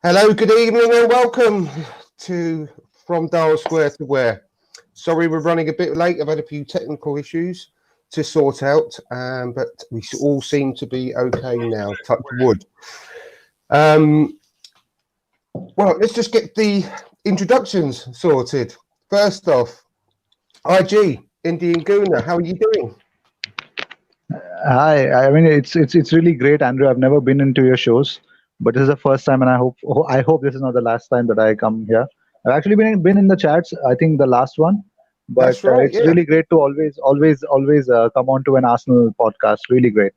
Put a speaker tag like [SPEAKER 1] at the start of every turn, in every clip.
[SPEAKER 1] Hello, good evening, and welcome to From Dial Square to Where. Sorry, we're running a bit late. I've had a few technical issues to sort out, but we all seem to be okay now. Touch wood. Well, let's just get the introductions sorted. First off, IG Indian Guna, how are you doing?
[SPEAKER 2] Hi, I mean it's really great, Andrew. I've never been into your shows, but this is the first time, and I hope this is not the last time that I come here. I've actually been in the chats. I think the last one, but
[SPEAKER 1] That's right,
[SPEAKER 2] it's
[SPEAKER 1] yeah.
[SPEAKER 2] really great to always come on to an Arsenal podcast. Really great.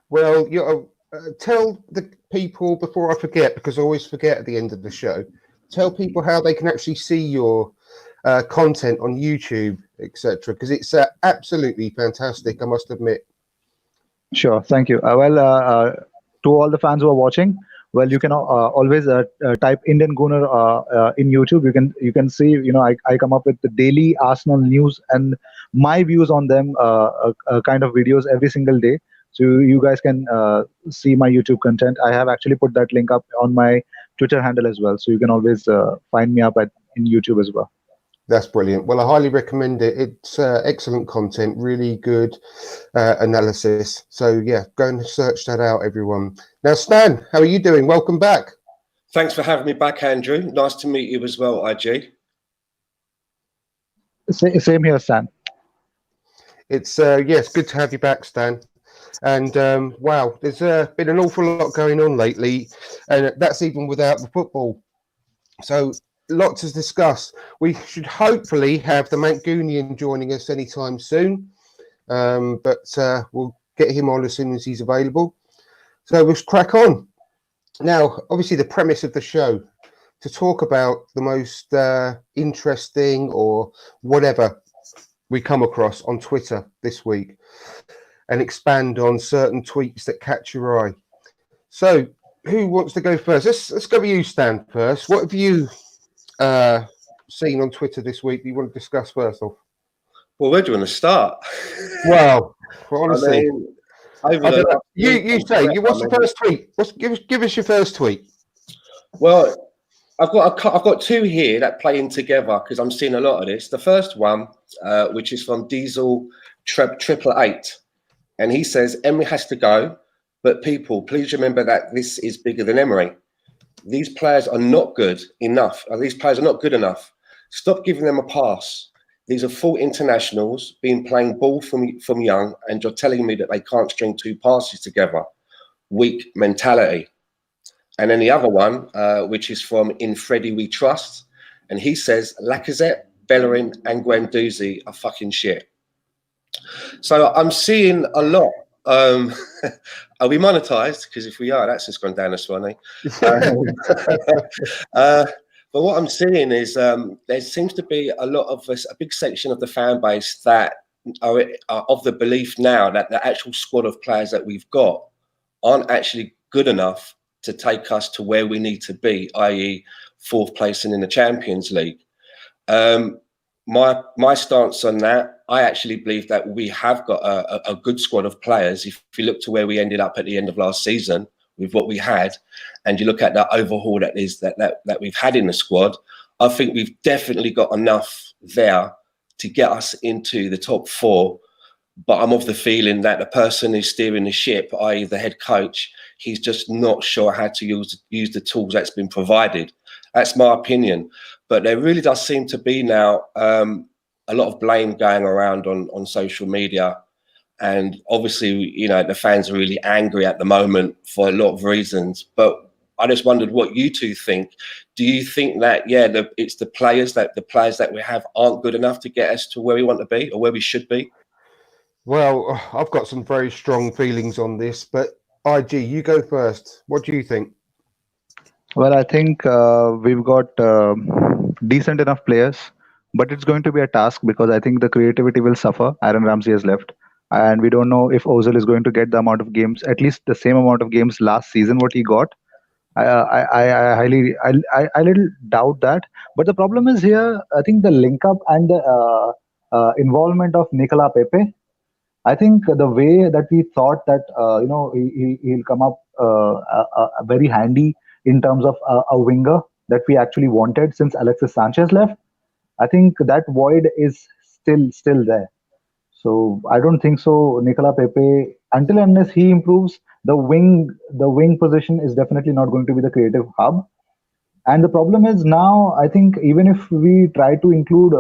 [SPEAKER 1] Well, tell the people before I forget, because I always forget at the end of the show. Tell people how they can actually see your content on YouTube, etc. Because it's absolutely fantastic, I must admit.
[SPEAKER 2] Sure, thank you. To all the fans who are watching, well, you can always type Indian Gooner in YouTube. You can see, I come up with the daily Arsenal news and my views on them, kind of videos every single day. So you guys can see my YouTube content. I have actually put that link up on my Twitter handle as well. So you can always find me up in YouTube as well.
[SPEAKER 1] That's brilliant. Well, I highly recommend it. It's excellent content, really good analysis. So, yeah, go and search that out, everyone. Now, Stan, how are you doing? Welcome back.
[SPEAKER 3] Thanks for having me back, Andrew. Nice to meet you as well, IG.
[SPEAKER 2] Same here, Stan.
[SPEAKER 1] It's yes, good to have you back, Stan. And wow, there's been an awful lot going on lately, and that's even without the football. So, lot to discuss. We should hopefully have the Mancunian joining us anytime soon, but we'll get him on as soon as he's available. So we'll crack on. Now, obviously, the premise of the show to talk about the most interesting or whatever we come across on Twitter this week and expand on certain tweets that catch your eye. So, who wants to go first? Let's go with you, Stan, first. What have you seen on Twitter this week that you want to discuss first off?
[SPEAKER 3] Well, where do you want to start?
[SPEAKER 1] Well, honestly,
[SPEAKER 3] you
[SPEAKER 1] say. What's the first tweet? Give us your first tweet.
[SPEAKER 3] Well, I've got two here that play in together because I'm seeing a lot of this. The first one, which is from Diesel 888, and he says Emery has to go, but people, please remember that this is bigger than Emery. These players are not good enough. These players are not good enough. Stop giving them a pass. These are full internationals being playing ball from young, and you're telling me that they can't string two passes together. Weak mentality. And then the other one, which is from In Freddie We Trust, and he says Lacazette, Bellerin, and Guendouzi are fucking shit. So I'm seeing a lot. Are we monetized? Because if we are, that's just gone down a swanny. But what I'm seeing is there seems to be a lot of a big section of the fan base that are of the belief now that the actual squad of players that we've got aren't actually good enough to take us to where we need to be, i.e. fourth placing in the Champions League. My stance on that, I actually believe that we have got a good squad of players. If you look to where we ended up at the end of last season with what we had, and you look at that overhaul that we've had in the squad, I think we've definitely got enough there to get us into the top four. But I'm of the feeling that the person who's steering the ship, i.e. the head coach, he's just not sure how to use the tools that's been provided. That's my opinion. But there really does seem to be now a lot of blame going around on social media. And obviously, the fans are really angry at the moment for a lot of reasons. But I just wondered what you two think. Do you think that, it's the players that we have aren't good enough to get us to where we want to be or where we should be?
[SPEAKER 1] Well, I've got some very strong feelings on this, but IG, you go first. What do you think?
[SPEAKER 2] Well, I think we've got decent enough players, but it's going to be a task because I think the creativity will suffer. Aaron Ramsey has left, and we don't know if Ozil is going to get the amount of games, at least the same amount of games last season what he got. I little doubt that. But the problem is here. I think the link up and the involvement of Nicola Pepe. I think the way that we thought that he'll come up very handy in terms of a winger that we actually wanted since Alexis Sanchez left. I think that void is still there. So I don't think so. Nicola Pepe, until and unless he improves, the wing position is definitely not going to be the creative hub. And the problem is now, I think even if we try to include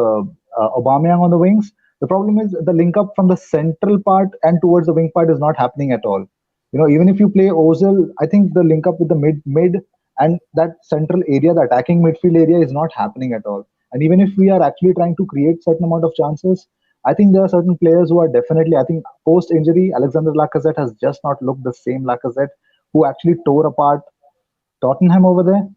[SPEAKER 2] Aubameyang on the wings, the problem is the link up from the central part and towards the wing part is not happening at all. Even if you play Ozil, I think the link up with the mid and that central area, the attacking midfield area, is not happening at all. And even if we are actually trying to create certain amount of chances, I think there are certain players who are definitely, I think post injury, Alexander Lacazette has just not looked the same Lacazette who actually tore apart Tottenham over there.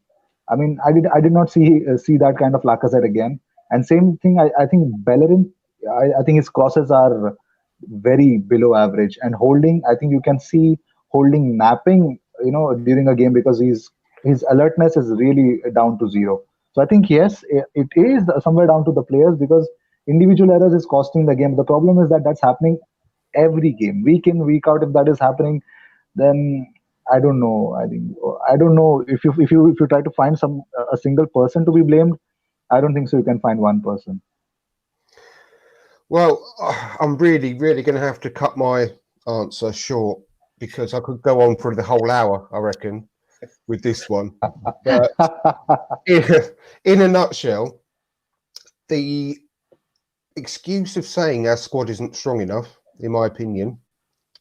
[SPEAKER 2] I mean, I did not see that kind of Lacazette again. And same thing, I think Bellerin, I think his crosses are very below average. And Holding, I think you can see Holding napping, during a game because his alertness is really down to zero. So I think yes, it is somewhere down to the players because individual errors is costing the game. The problem is that that's happening every game, week in, week out. If that is happening, then I don't know. I don't know if you try to find a single person to be blamed. I don't think so. You can find one person.
[SPEAKER 1] Well, I'm really, really going to have to cut my answer short because I could go on for the whole hour, I reckon, with this one. But in a nutshell, the excuse of saying our squad isn't strong enough, in my opinion,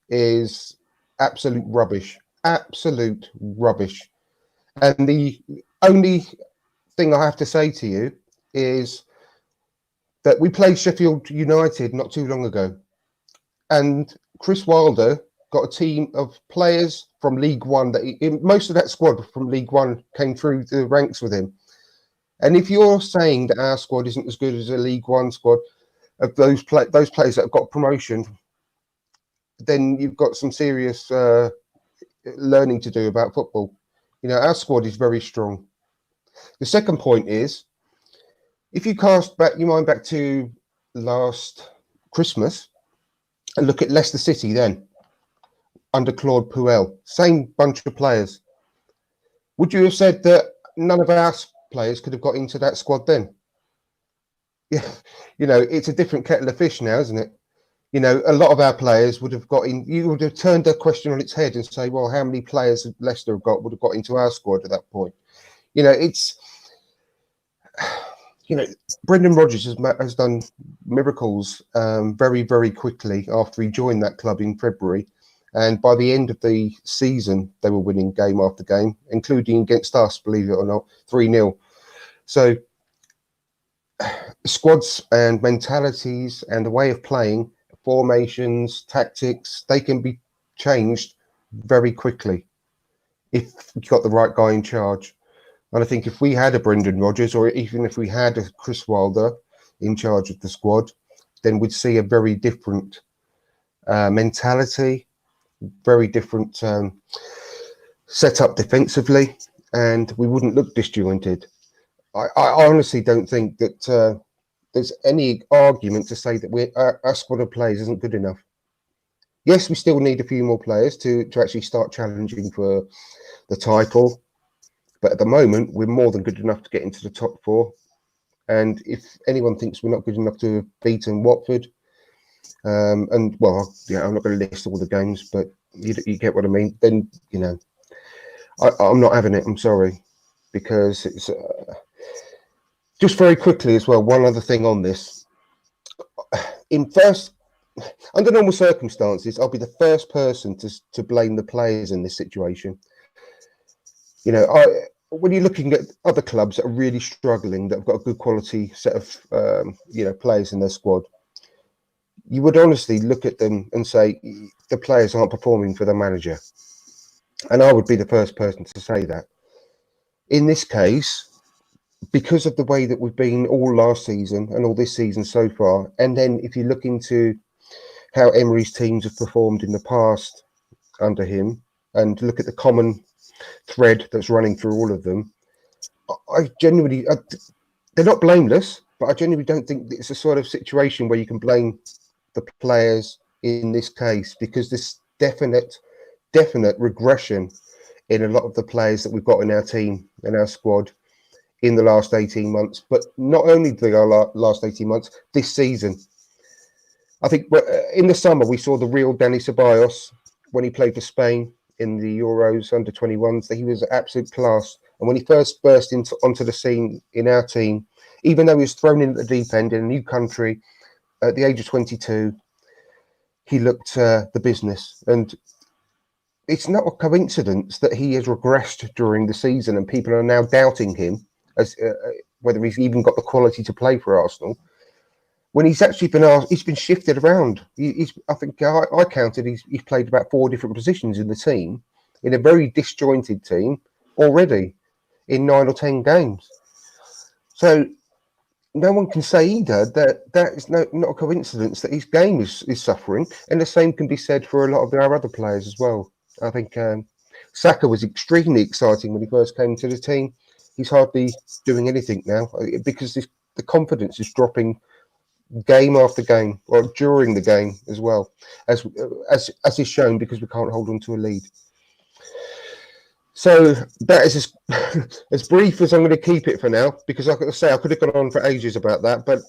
[SPEAKER 1] is absolute rubbish. Absolute rubbish. And the only thing I have to say to you is that we played Sheffield United not too long ago. And Chris Wilder got a team of players from League One. Most of that squad from League One came through the ranks with him. And if you're saying that our squad isn't as good as a League One squad of those players that have got promotion, then you've got some serious learning to do about football. Our squad is very strong. The second point is, if you cast back your mind back to last Christmas and look at Leicester City then, under Claude Puel, same bunch of players, would you have said that none of our players could have got into that squad then? Yeah, it's a different kettle of fish now, isn't it? A lot of our players would have got in. You would have turned the question on its head and say, well, how many players Leicester would have got into our squad at that point? It's, Brendan Rodgers has done miracles very, very quickly after he joined that club in February. And by the end of the season, they were winning game after game, including against us, believe it or not, 3-0. So squads and mentalities and the way of playing, formations, tactics, they can be changed very quickly if you've got the right guy in charge. And I think if we had a Brendan Rodgers, or even if we had a Chris Wilder in charge of the squad, then we'd see a very different mentality, very different setup defensively, and we wouldn't look disjointed. I honestly don't think that there's any argument to say that our squad of players isn't good enough. Yes, we still need a few more players to actually start challenging for the title. But at the moment, we're more than good enough to get into the top four. And if anyone thinks we're not good enough to have beaten Watford, I'm not going to list all the games, but you get what I mean. Then, I'm not having it. I'm sorry. Because it's... just very quickly as well, one other thing on this. Under normal circumstances, I'll be the first person to blame the players in this situation. When you're looking at other clubs that are really struggling, that have got a good quality set of players in their squad, you would honestly look at them and say the players aren't performing for the manager. And I would be the first person to say that. In this case, because of the way that we've been all last season and all this season so far, and then if you look into how Emery's teams have performed in the past under him and look at the common thread that's running through all of them, I genuinely, they're not blameless, but I genuinely don't think it's a sort of situation where you can blame the players in this case, because this definite regression in a lot of the players that we've got in our team and our squad in the last 18 months. But not only the last 18 months, this season. I think in the summer we saw the real Dani Ceballos when he played for Spain in the Euros under 21s. That he was absolute class. And when he first burst onto the scene in our team, even though he was thrown in at the deep end in a new country at the age of 22, he looked the business. And it's not a coincidence that he has regressed during the season and people are now doubting him as whether he's even got the quality to play for Arsenal. When he's actually he's been shifted around. I think I counted he's played about 4 different positions in the team, in a very disjointed team already in 9 or 10 games. So no one can say either that is not a coincidence that his game is suffering, and the same can be said for a lot of our other players as well. I think Saka was extremely exciting when he first came to the team. He's hardly doing anything now because the confidence is dropping game after game, or during the game as well, as is shown because we can't hold on to a lead. So that is as brief as I'm going to keep it for now, because like I say, I could have gone on for ages about that, but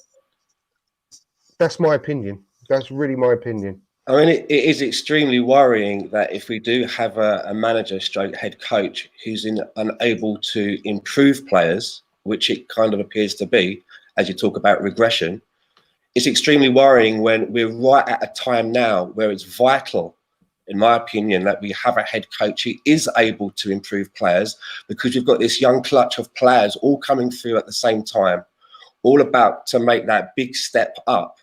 [SPEAKER 1] that's my opinion. That's really my opinion.
[SPEAKER 3] I mean, it is extremely worrying that if we do have a manager stroke head coach who's unable to improve players, which it kind of appears to be, as you talk about regression, it's extremely worrying when we're right at a time now where it's vital, in my opinion, that we have a head coach who is able to improve players, because we've got this young clutch of players all coming through at the same time, all about to make that big step up.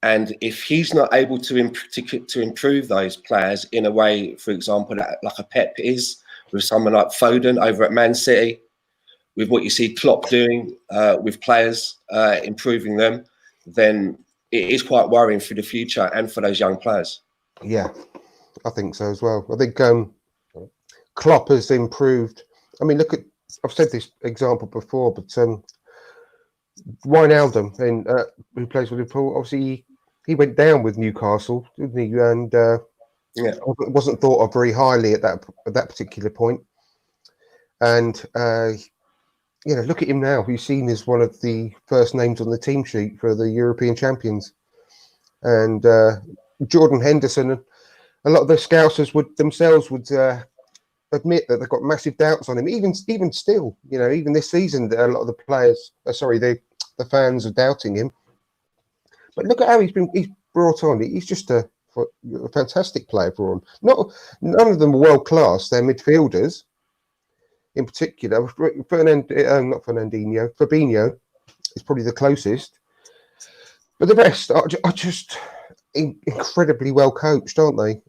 [SPEAKER 3] And if he's not able to improve those players in a way, for example, like a Pep is, with someone like Foden over at Man City, with what you see Klopp doing with players, improving them, then it is quite worrying for the future and for those young players.
[SPEAKER 1] Yeah, I think so as well. I think Klopp has improved. I mean, I've said this example before, but Wijnaldum, who plays for Liverpool, obviously he went down with Newcastle, didn't he? And wasn't thought of very highly at that particular point. And look at him now. He's seen as one of the first names on the team sheet for the European champions. And Jordan Henderson, a lot of the Scousers would admit that they've got massive doubts on him. Even still, even this season, a lot of the players, the fans are doubting him. But look at how he's brought on. He's just a fantastic player for him. None of them are world class. They're midfielders. In particular, Fabinho is probably the closest. But the rest are just incredibly well coached, aren't they?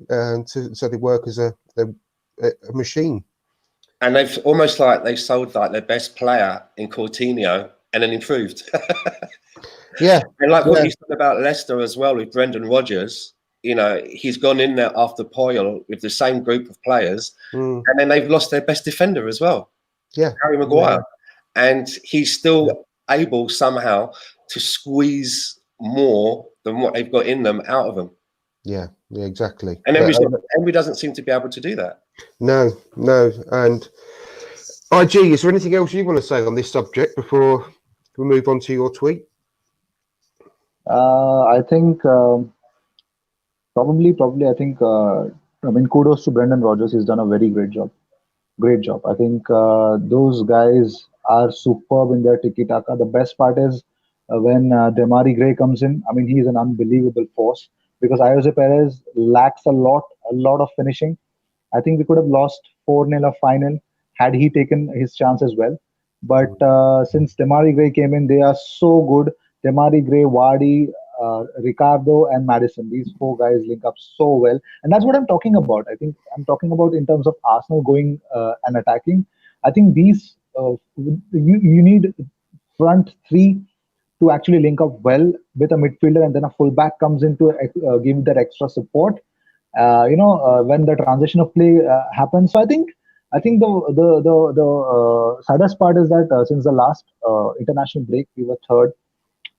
[SPEAKER 1] So they work as a machine.
[SPEAKER 3] And they've almost like they sold their best player in Coutinho and then improved.
[SPEAKER 1] Yeah.
[SPEAKER 3] And like what you said about Leicester as well with Brendan Rodgers, he's gone in there after Poyle with the same group of players, and then they've lost their best defender as well.
[SPEAKER 1] Yeah.
[SPEAKER 3] Harry Maguire. Yeah. And he's still able somehow to squeeze more than what they've got in them out of them.
[SPEAKER 1] Yeah, exactly.
[SPEAKER 3] And Emery doesn't seem to be able to do that.
[SPEAKER 1] No. And IG, is there anything else you want to say on this subject before we move on to your tweet?
[SPEAKER 2] I think probably. I think. Kudos to Brendan Rodgers. He's done a very great job. Great job. I think those guys are superb in their tiki-taka. The best part is when Demarai Gray comes in. I mean, he's an unbelievable force, because Jose Perez lacks a lot of finishing. I think we could have lost 4-0 a final had he taken his chance as well. But since Demarai Gray came in, they are so good. Demarai Gray, Vardy, Ricardo and Maddison. These 4 guys link up so well. And that's what I'm talking about. I think I'm talking about in terms of Arsenal going and attacking. I think these, you need front 3 to actually link up well with a midfielder, and then a fullback comes in to give that extra support. When the transition of play happens. So I think the saddest part is that since the last international break, we were 3rd.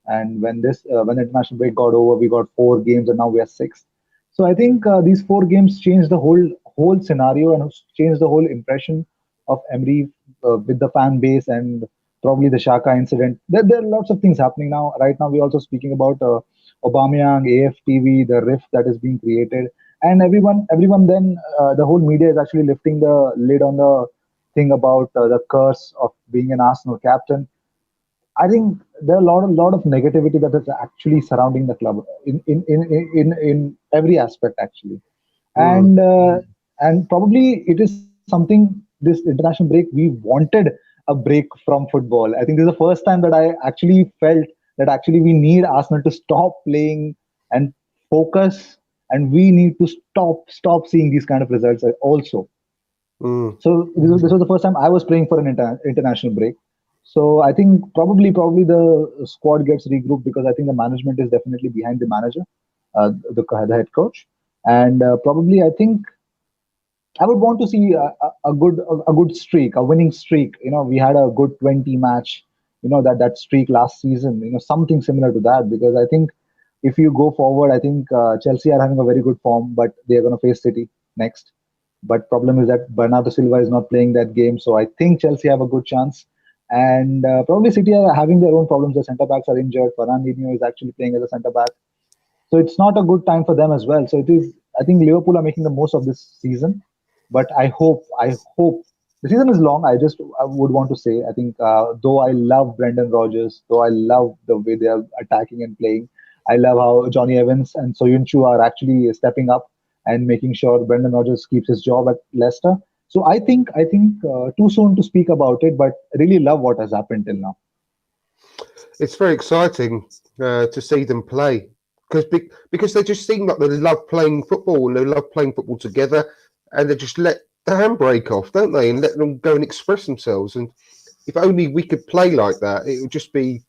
[SPEAKER 2] And when the international break got over, we got 4 games, and now we are 6th. So I think these 4 games changed the whole whole scenario and changed the whole impression of Emery with the fan base, and probably the Shaka incident. There are lots of things happening now. Right now, we're also speaking about Aubameyang, AFTV, the rift that is being created, and everyone. Then the whole media is actually lifting the lid on the thing about the curse of being an Arsenal captain. I think there are a lot of negativity that is actually surrounding the club in every aspect actually,
[SPEAKER 1] Mm.
[SPEAKER 2] and probably it is something, this international break, we wanted a break from football. I think this is the first time that I actually felt that actually we need Arsenal to stop playing and focus, and we need to stop seeing these kind of results also.
[SPEAKER 1] Mm.
[SPEAKER 2] So this was the first time I was praying for an international break. So I think probably the squad gets regrouped, because I think the management is definitely behind the manager, the head coach, and probably I think I would want to see a good streak, a winning streak. We had a good 20 match, that streak last season. Something similar to that, because I think if you go forward, I think Chelsea are having a very good form, but they are going to face City next. But problem is that Bernardo Silva is not playing that game, so I think Chelsea have a good chance. And probably City are having their own problems. The centre backs are injured. Fernandinho is actually playing as a centre back, so it's not a good time for them as well. So it is. I think Liverpool are making the most of this season, but I hope the season is long. I would want to say, I think though I love Brendan Rodgers, though I love the way they are attacking and playing, I love how Johnny Evans and Soyuncu are actually stepping up and making sure Brendan Rodgers keeps his job at Leicester. So I think too soon to speak about it, but really love what has happened till now.
[SPEAKER 1] It's very exciting to see them play because they just seem like they love playing football and they love playing football together, and they just let the handbrake off, don't they, and let them go and express themselves. And if only we could play like that, it would just be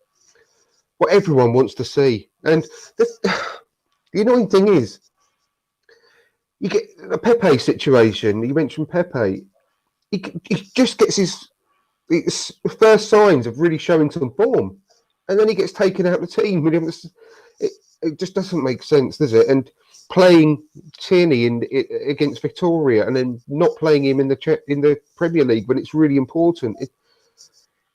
[SPEAKER 1] what everyone wants to see. And the annoying thing is, you get the Pepe situation. You mentioned Pepe. He just gets his first signs of really showing some form, and then he gets taken out of the team. It just doesn't make sense, does it? And playing Tierney against Victoria, and then not playing him in the Premier League when it's really important.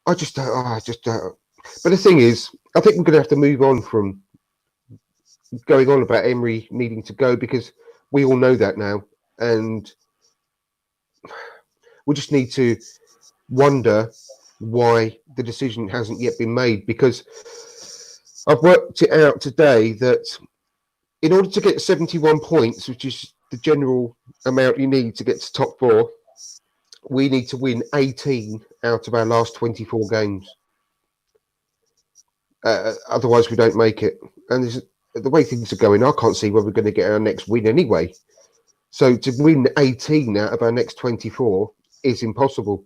[SPEAKER 1] I just don't. But the thing is, I think we're going to have to move on from going on about Emery needing to go, because we all know that now, and we just need to wonder why the decision hasn't yet been made. Because I've worked it out today that in order to get 71 points, which is the general amount you need to get to top four, we need to win 18 out of our last 24 games. Otherwise, we don't make it. And the way things are going, I can't see where we're going to get our next win anyway. So to win 18 out of our next 24 is impossible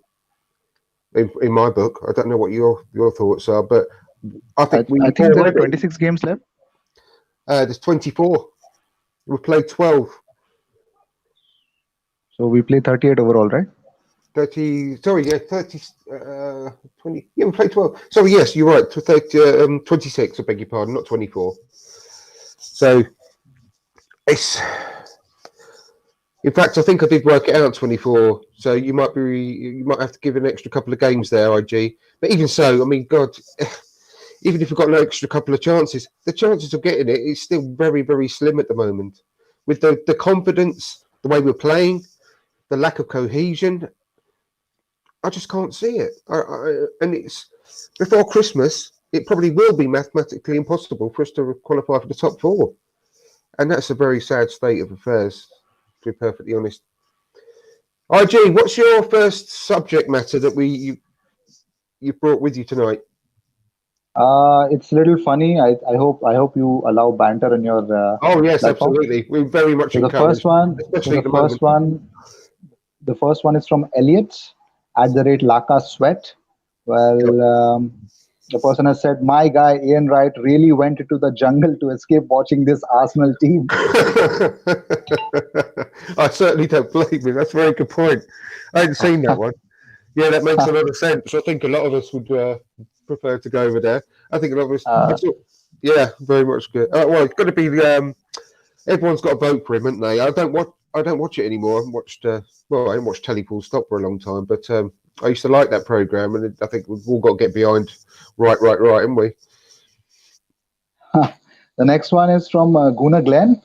[SPEAKER 1] in my book. I don't know what your thoughts are, but I think
[SPEAKER 2] there are 26 games left.
[SPEAKER 1] There's 24. We've played 12.
[SPEAKER 2] So we play 38 overall, right?
[SPEAKER 1] 30. Sorry, yeah, 30. 20. Yeah, we played 12. Sorry, yes, you're right. 30, 26. I beg your pardon, not 24. So it's. In fact, I think I did work it out 24. So you might have to give an extra couple of games there, IG. But even so, I mean, God, even if we've got an extra couple of chances, the chances of getting it is still very, very slim at the moment. With the confidence, the way we're playing, the lack of cohesion, I just can't see it. And it's before Christmas, it probably will be mathematically impossible for us to qualify for the top four. And that's a very sad state of affairs, to be perfectly honest. IG, what's your first subject matter that you brought with you tonight?
[SPEAKER 2] It's a little funny. I hope you allow banter in your.
[SPEAKER 1] Oh yes,
[SPEAKER 2] platform.
[SPEAKER 1] absolutely. We very much
[SPEAKER 2] So
[SPEAKER 1] encourage.
[SPEAKER 2] The first one is from Elliot @ Laka Sweat. Well, the person has said, "My guy Ian Wright really went into the jungle to escape watching this Arsenal team."
[SPEAKER 1] I certainly don't blame him. That's a very good point. I hadn't seen that one. Yeah, that makes a lot of sense. I think a lot of us would prefer to go over there. I think a lot of us. Yeah, very much good. Well, it's got to be everyone's got to vote for him, haven't they? I don't watch it anymore. I haven't watched well, I haven't watched Telly Full Stop for a long time, but I used to like that program, and I think we've all got to get behind right, haven't we?
[SPEAKER 2] The next one is from Guna Glenn.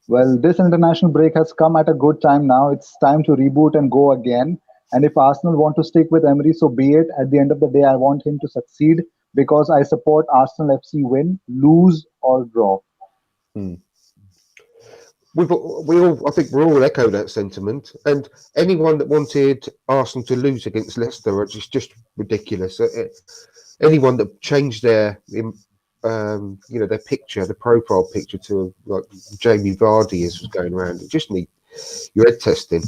[SPEAKER 2] Well, this international break has come at a good time now. It's time to reboot and go again. And if Arsenal want to stick with Emery, so be it. At the end of the day, I want him to succeed because I support Arsenal FC win, lose or draw.
[SPEAKER 1] We all, I think, we all echo that sentiment. And anyone that wanted Arsenal to lose against Leicester is just ridiculous. Anyone that changed their their picture, the profile picture to like Jamie Vardy as was going around, it just need your head testing.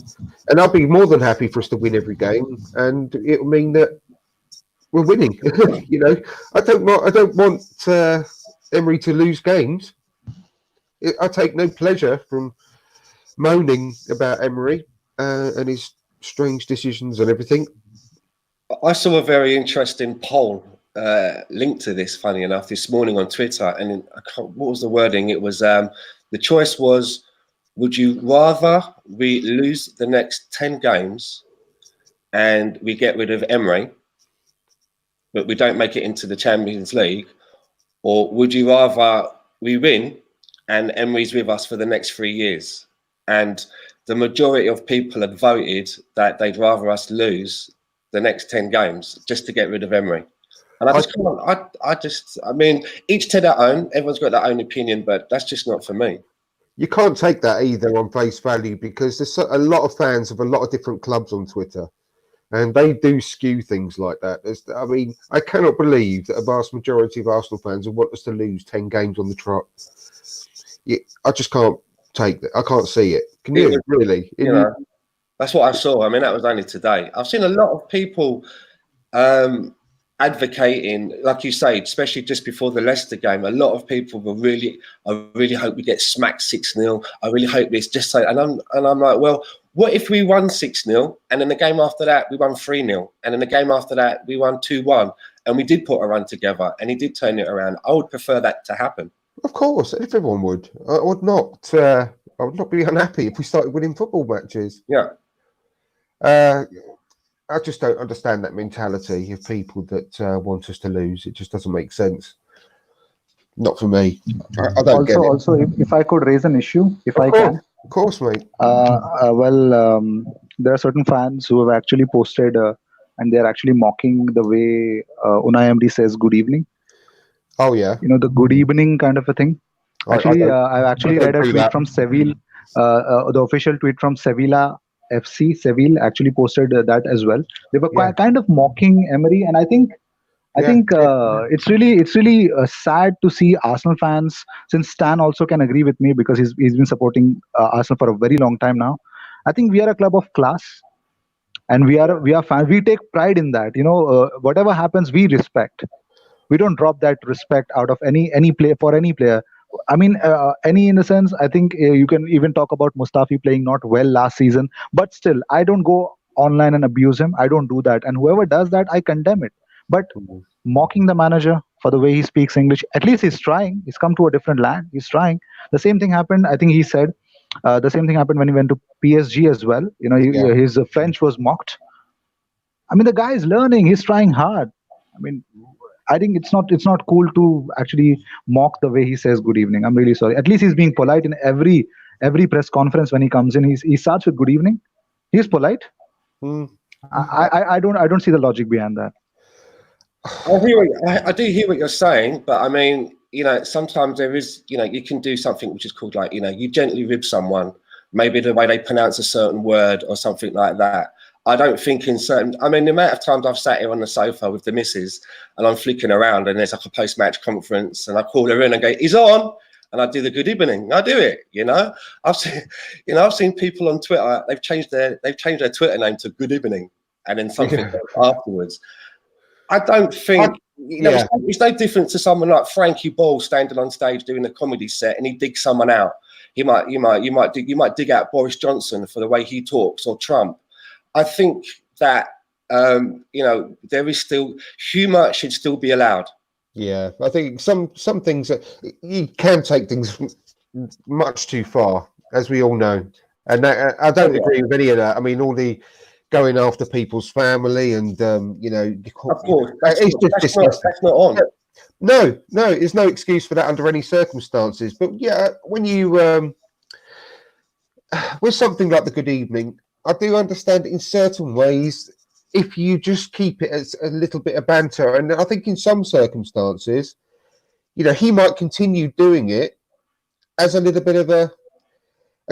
[SPEAKER 1] And I'll be more than happy for us to win every game, and it'll mean that we're winning. I don't want Emery to lose games. I take no pleasure from moaning about Emery and his strange decisions and everything.
[SPEAKER 3] I saw a very interesting poll linked to this, funny enough, this morning on Twitter. And what was the wording? It was the choice was, would you rather we lose the next 10 games and we get rid of Emery, but we don't make it into the Champions League, or would you rather we win and Emery's with us for the next 3 years? And the majority of people had voted that they'd rather us lose the next 10 games just to get rid of Emery. And I mean, each to their own. Everyone's got their own opinion, but that's just not for me.
[SPEAKER 1] You can't take that either on face value, because there's a lot of fans of a lot of different clubs on Twitter, and they do skew things like that. I mean, I cannot believe that a vast majority of Arsenal fans would want us to lose 10 games on the trot. I just can't take that. I can't see it. Can you really?
[SPEAKER 3] That's what I saw. I mean, that was only today. I've seen a lot of people advocating, like you say, especially just before the Leicester game. A lot of people were I really hope we get smacked 6-0. I really hope this. Just say, and I'm like, well, what if we won 6-0, and then the game after that we won 3-0, and then the game after that we won 2-1, and we did put a run together, and he did turn it around. I would prefer that to happen.
[SPEAKER 1] Of course, everyone would. I would not. I would not be unhappy if we started winning football matches.
[SPEAKER 3] Yeah.
[SPEAKER 1] I just don't understand that mentality of people that want us to lose. It just doesn't make sense. Not for me. I don't get it.
[SPEAKER 2] Also, if I could raise an issue,
[SPEAKER 1] Of course, mate.
[SPEAKER 2] There are certain fans who have actually posted and they're actually mocking the way Unai Emery says good evening.
[SPEAKER 1] Oh, yeah.
[SPEAKER 2] The good evening kind of a thing. Actually, I've actually read a tweet from Seville, the official tweet from Sevilla FC. Seville actually posted that as well. They were kind of mocking Emery, and I think it's really sad to see Arsenal fans, since Stan also can agree with me because he's been supporting Arsenal for a very long time now. I think we are a club of class, and we are fans. We take pride in that. Whatever happens, we respect. We don't drop that respect out of any play for any player. I mean, any in the sense, I think you can even talk about Mustafi playing not well last season, but still, I don't go online and abuse him. I don't do that. And whoever does that, I condemn it. But mocking the manager for the way he speaks English, at least he's trying. He's come to a different land. He's trying. The same thing happened, I think he said, the same thing happened when he went to PSG as well. His French was mocked. I mean, the guy is learning. He's trying hard. I mean, I think it's not cool to actually mock the way he says good evening. I'm really sorry. At least he's being polite in every press conference when he comes in. He starts with good evening. He's polite. I don't see the logic behind that.
[SPEAKER 3] I do hear what you're saying, but I mean, sometimes there is, you can do something which is called like, you gently rib someone, maybe the way they pronounce a certain word or something like that. I don't think the amount of times I've sat here on the sofa with the missus and I'm flicking around and there's like a post-match conference and I call her in and go, he's on. And I do the good evening. I do it, I've seen people on Twitter, they've changed their Twitter name to good evening and then something afterwards. I don't think, it's no different to someone like Frankie Ball standing on stage doing a comedy set and he digs someone out. You might dig out Boris Johnson for the way he talks, or Trump. I think that there is still humour should still be allowed.
[SPEAKER 1] Yeah, I think some things that you can take things much too far, as we all know. And that, I don't agree with any of that. I mean, all the going after people's family and
[SPEAKER 3] Of course,
[SPEAKER 1] it's just disgusting.
[SPEAKER 3] that's not on.
[SPEAKER 1] No, there's no excuse for that under any circumstances. But yeah, when you with something like the good evening, I do understand in certain ways if you just keep it as a little bit of banter. And I think in some circumstances, he might continue doing it as a little bit of a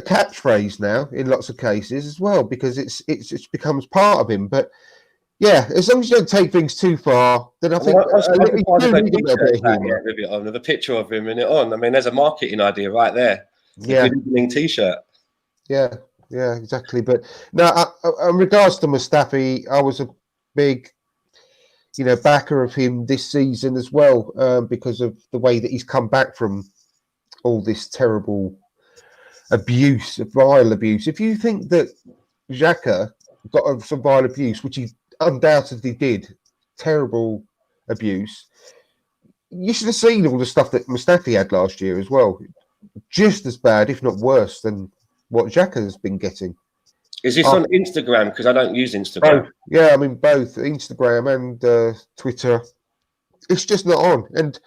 [SPEAKER 1] catchphrase now in lots of cases as well, because it becomes part of him. But yeah, as long as you don't take things too far, then I think
[SPEAKER 3] with a picture of him in it on. I mean, there's a marketing idea right there.
[SPEAKER 1] Yeah,
[SPEAKER 3] a good evening T-shirt.
[SPEAKER 1] Yeah, exactly. But now, in regards to Mustafi, I was a big, backer of him this season as well, because of the way that he's come back from all this terrible abuse, vile abuse. If you think that Xhaka got some vile abuse, which he undoubtedly did, terrible abuse, you should have seen all the stuff that Mustafi had last year as well. Just as bad, if not worse, than what Xhaka has been getting.
[SPEAKER 3] Is this on Instagram? Because I don't use Instagram.
[SPEAKER 1] Both. Yeah, I mean both Instagram and Twitter. It's just not on. And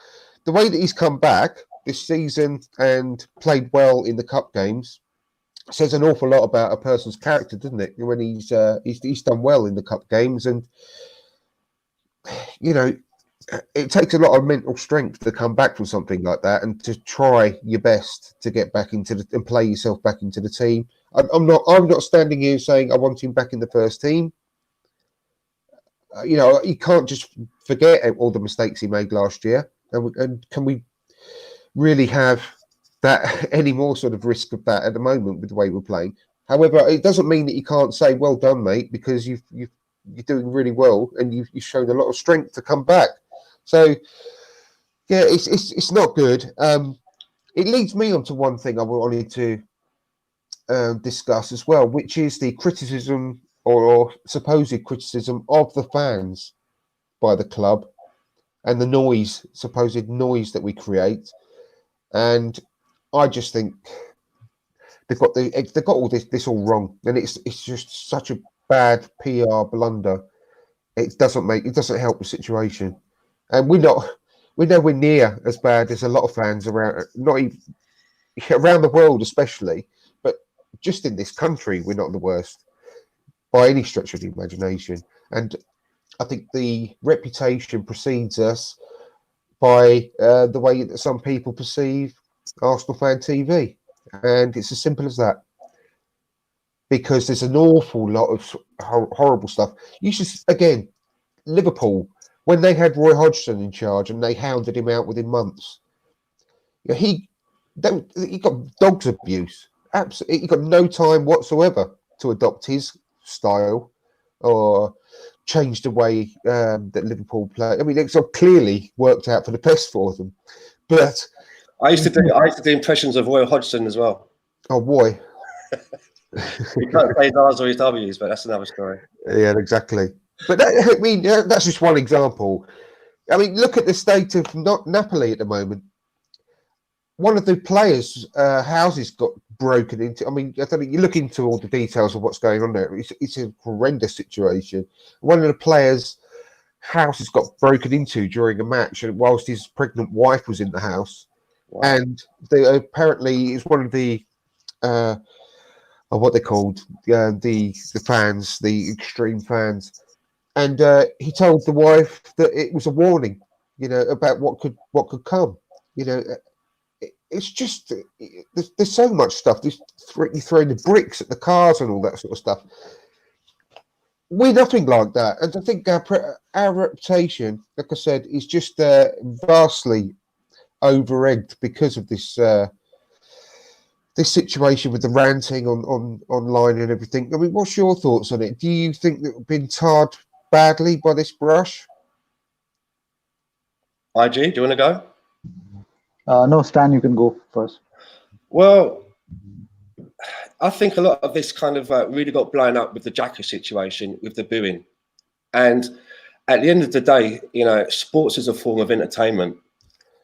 [SPEAKER 1] the way that he's come back this season and played well in the cup games says an awful lot about a person's character, doesn't it? When he's done well in the cup games, and it takes a lot of mental strength to come back from something like that and to try your best to get back into and play yourself back into the team. I'm not standing here saying I want him back in the first team. You can't just forget all the mistakes he made last year. And can we really have that any more sort of risk of that at the moment with the way we're playing? However, it doesn't mean that you can't say, well done, mate, because you're doing really well and you've shown a lot of strength to come back. So, yeah, it's not good. It leads me on to one thing I wanted to discuss as well, which is the criticism or supposed criticism of the fans by the club and the supposed noise that we create. And I just think they've got all this all wrong, and it's just such a bad PR blunder. It doesn't help the situation. And we're nowhere near as bad as a lot of fans around, not even around the world, especially, but just in this country, we're not the worst by any stretch of the imagination. And I think the reputation precedes us by the way that some people perceive Arsenal Fan TV, and it's as simple as that. Because there's an awful lot of horrible stuff. You should again, Liverpool. When they had Roy Hodgson in charge and they hounded him out within months, he got dogs abuse. Absolutely, he got no time whatsoever to adopt his style or change the way that Liverpool play. I mean, it's clearly worked out for the best for them. But
[SPEAKER 3] I used to do impressions of Roy Hodgson as well.
[SPEAKER 1] Oh boy,
[SPEAKER 3] he can't say his R's or his W's, but that's another story.
[SPEAKER 1] Yeah, exactly. But that's just one example. I mean, look at the state of Napoli at the moment. One of the players' houses got broken into. I mean, I don't know, you look into all the details of what's going on there. It's a horrendous situation. One of the players' houses got broken into during a match, and whilst his pregnant wife was in the house, wow. And apparently it's one of the what they're called, the fans, the extreme fans. And he told the wife that it was a warning, about what could come. It's just there's so much stuff. You're throwing the bricks at the cars and all that sort of stuff. We're nothing like that, and I think our reputation, like I said, is just vastly over-egged because of this this situation with the ranting online and everything. I mean, what's your thoughts on it? Do you think that we've been tarred badly by this brush?
[SPEAKER 3] IG, do you want to go?
[SPEAKER 2] No, Stan, you can go first.
[SPEAKER 3] Well, I think a lot of this kind of really got blown up with the Xhaka situation, with the booing. And at the end of the day, sports is a form of entertainment.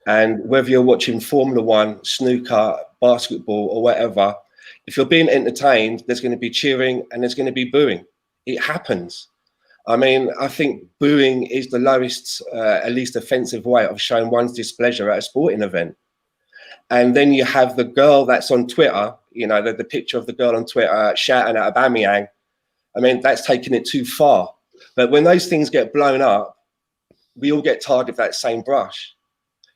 [SPEAKER 3] And whether you're watching Formula One, snooker, basketball or whatever, If you're being entertained, there's going to be cheering and there's going to be booing. It happens. I mean, I think booing is the lowest, at least offensive way of showing one's displeasure at a sporting event. And then you have the girl that's on Twitter, you know, the picture of the girl on Twitter shouting at Aubameyang. I mean, that's taking it too far. But when those things get blown up, we all get tired of that same brush.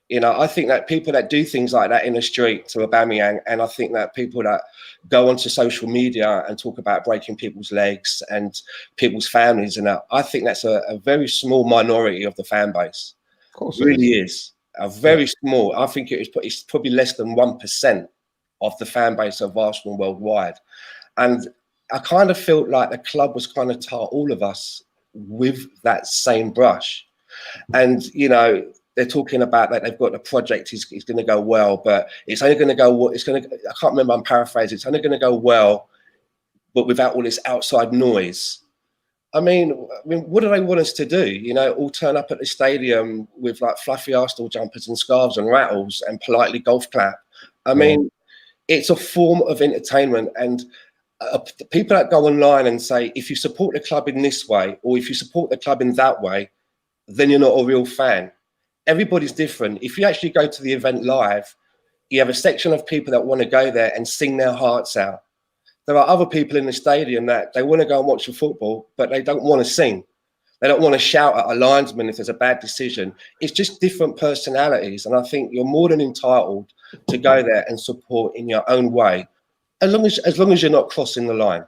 [SPEAKER 3] You know, I think that people that do things like that in the street to Aubameyang, and I think that people that go onto social media and talk about breaking people's legs and people's families and that, I think that's a very small minority of the fan base.
[SPEAKER 1] Of course,
[SPEAKER 3] it really is. A very small. I think it's probably less than 1% of the fan base of Arsenal worldwide. And I kind of felt like the club was kind of tar all of us with that same brush. And, you know, they're talking about that they've got the project is going to go well, but it's only going to go, I can't remember, I'm paraphrasing, it's only going to go well, but without all this outside noise. I mean, what do they want us to do? You know, all turn up at the stadium with like fluffy Arsenal jumpers and scarves and rattles and politely golf clap. I mean, it's a form of entertainment. And people that go online and say, if you support the club in this way, or if you support the club in that way, then you're not a real fan. Everybody's different. If you actually go to the event live, you have a section of people that want to go there and sing their hearts out. There are other people in the stadium that they want to go and watch the football, but they don't want to sing. They don't want to shout at a linesman if there's a bad decision. It's just different personalities. And I think you're more than entitled to go there and support in your own way, as long as you're not crossing the line,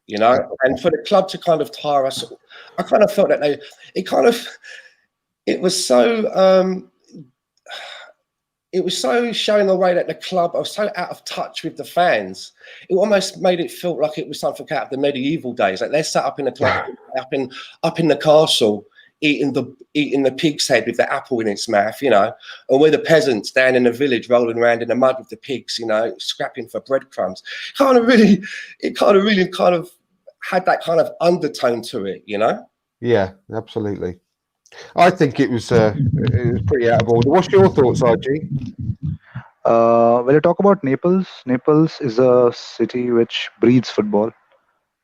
[SPEAKER 3] you know. And for the club to kind of tire us, I kind of felt that it was so showing the way that the club was so out of touch with the fans. It almost made it feel like it was something out of the medieval days. Like they're sat up in the club, up in the castle, eating the pig's head with the apple in its mouth, you know, and we're the peasants down in the village rolling around in the mud with the pigs, you know, scrapping for breadcrumbs. It kind of really had that kind of undertone to it, you know.
[SPEAKER 1] Yeah, absolutely. I think it was pretty out of order. What's your thoughts, RG?
[SPEAKER 2] When you talk about Naples, Naples is a city which breeds football.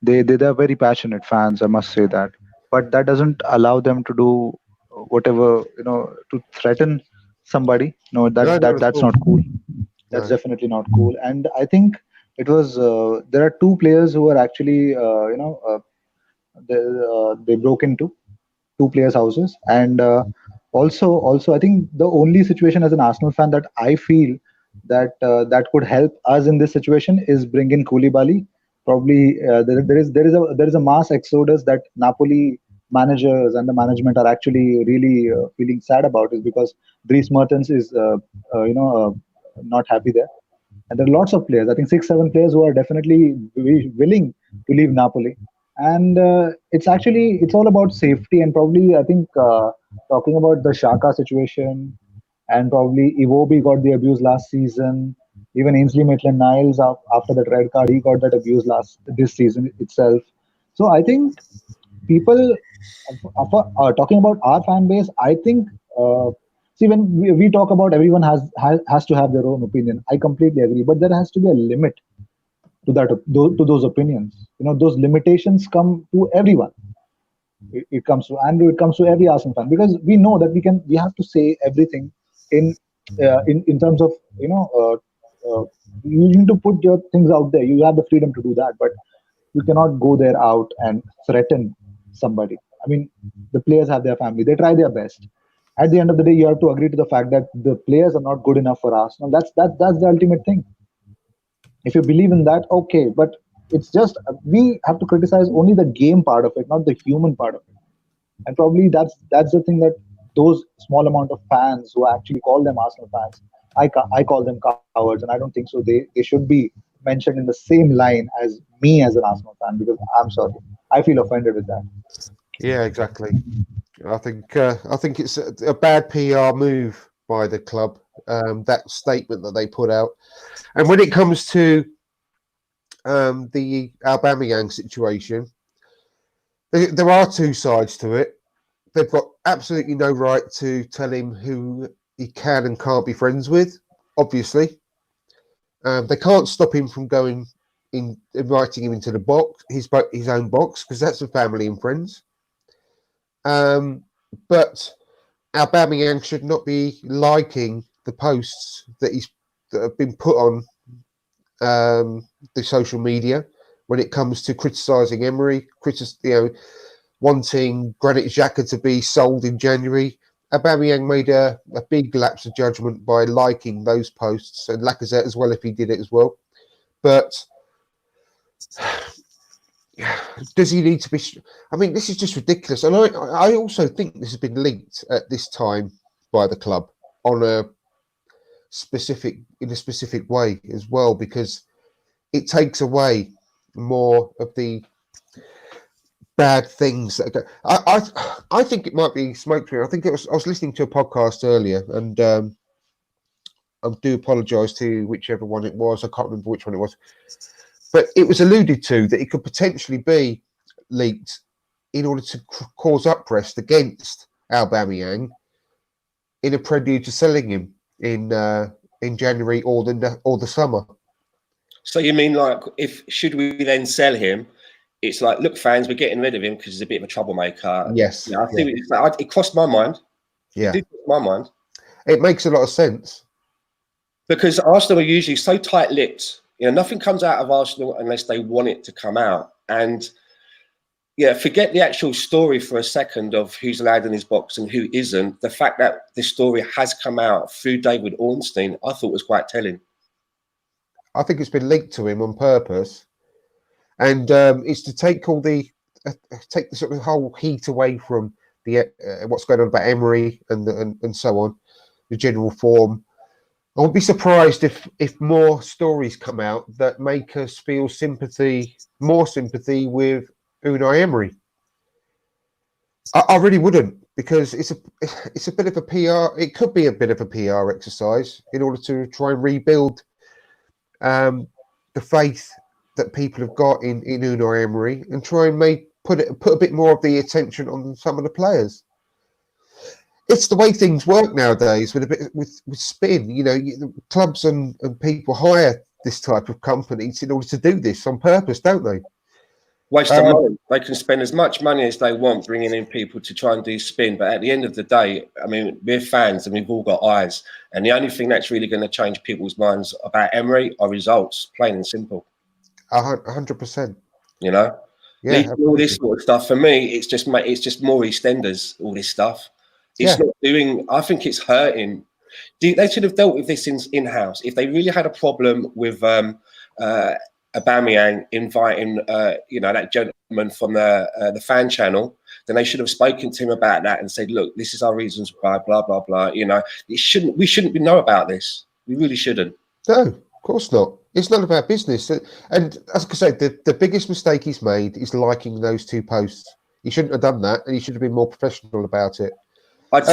[SPEAKER 2] They're very passionate fans, I must say that. But that doesn't allow them to do whatever, you know, to threaten somebody. No, that's not cool. That's definitely not cool. And I think it was there are two players who are actually they broke into two players' houses, and also I think the only situation as an Arsenal fan that I feel that could help us in this situation is bring in Koulibaly. Probably there is a mass exodus that Napoli managers and the management are actually really feeling sad about, is because Dries Mertens is not happy there, and there are lots of players. I think 6-7 players who are definitely willing to leave Napoli. And it's all about safety. And probably I think talking about the Xhaka situation, and probably Iwobi got the abuse last season. Even Ainsley Maitland-Niles, after that red card, he got that abuse this season itself. So I think people talking about our fan base, I think see, when we talk about everyone has to have their own opinion, I completely agree, but there has to be a limit to those opinions. You know, those limitations come to everyone. It comes to Andrew, it comes to every Arsenal fan, because we know that we have to say everything in terms of, you need to put your things out there. You have the freedom to do that, but you cannot go there out and threaten somebody. I mean, the players have their family, they try their best. At the end of the day, you have to agree to the fact that the players are not good enough for Arsenal. That's the ultimate thing. If you believe in that, okay, but it's just we have to criticize only the game part of it, not the human part of it. And probably that's the thing, that those small amount of fans who actually call them Arsenal fans, I call them cowards, and I don't think so. They should be mentioned in the same line as me as an Arsenal fan, because I'm sorry, I feel offended with that.
[SPEAKER 1] Yeah, exactly. I think it's a bad PR move by the club. That statement that they put out, and when it comes to the Aubameyang situation, there are two sides to it. They've got absolutely no right to tell him who he can and can't be friends with, obviously. They can't stop him from going in, inviting him into the box, his own box, because that's for family and friends. But Aubameyang should not be liking the posts that have been put on the social media when it comes to criticising Emery, wanting Granit Xhaka to be sold in January. Aubameyang made a big lapse of judgment by liking those posts, and Lacazette as well if he did it as well. But does he need to be? I mean, this is just ridiculous, and I also think this has been linked at this time by the club on in a specific way as well, because it takes away more of the bad things that go. I think it might be smoke screen. I was listening to a podcast earlier, and I do apologise to whichever one it was. I can't remember which one it was, but it was alluded to that it could potentially be leaked in order to cause unrest against Aubameyang in a prelude to selling him in January or the summer.
[SPEAKER 3] So you mean like should we then sell him? It's like, look, fans, we're getting rid of him because he's a bit of a troublemaker.
[SPEAKER 1] Yes,
[SPEAKER 3] I think it crossed my mind.
[SPEAKER 1] Yeah,
[SPEAKER 3] it did cross my mind.
[SPEAKER 1] It makes a lot of sense
[SPEAKER 3] because Arsenal are usually so tight-lipped. Nothing comes out of Arsenal unless they want it to come out. And forget the actual story for a second of who's allowed in his box and who isn't. The fact that this story has come out through David Ornstein, I thought was quite telling.
[SPEAKER 1] I think it's been linked to him on purpose. And it's to take the sort of whole heat away from the what's going on about Emery and so on, the general form. I would be surprised if more stories come out that make us feel more sympathy with Unai Emery. I really wouldn't, because it's a bit of a PR. It could be a bit of a PR exercise in order to try and rebuild the faith that people have got in Unai Emery, and try and put a bit more of the attention on some of the players. It's the way things work nowadays with spin. Clubs and people hire this type of companies in order to do this on purpose, don't they?
[SPEAKER 3] Waste of money. They can spend as much money as they want bringing in people to try and do spin, but at the end of the day, I mean, we're fans and we've all got eyes, and the only thing that's really going to change people's minds about Emery are results, plain and simple.
[SPEAKER 1] 100%.
[SPEAKER 3] Yeah. All this sort of stuff for me, it's just more EastEnders. All this stuff, it's not doing. I think it's hurting. They should have dealt with this in-house. If they really had a problem with Aubameyang inviting, that gentleman from the fan channel, then they should have spoken to him about that and said, "Look, this is our reasons why." Blah blah blah. We shouldn't know about this. We really shouldn't.
[SPEAKER 1] No, of course not. It's none of our business. And as I said, the biggest mistake he's made is liking those two posts. He shouldn't have done that, and he should have been more professional about it.
[SPEAKER 3] I'd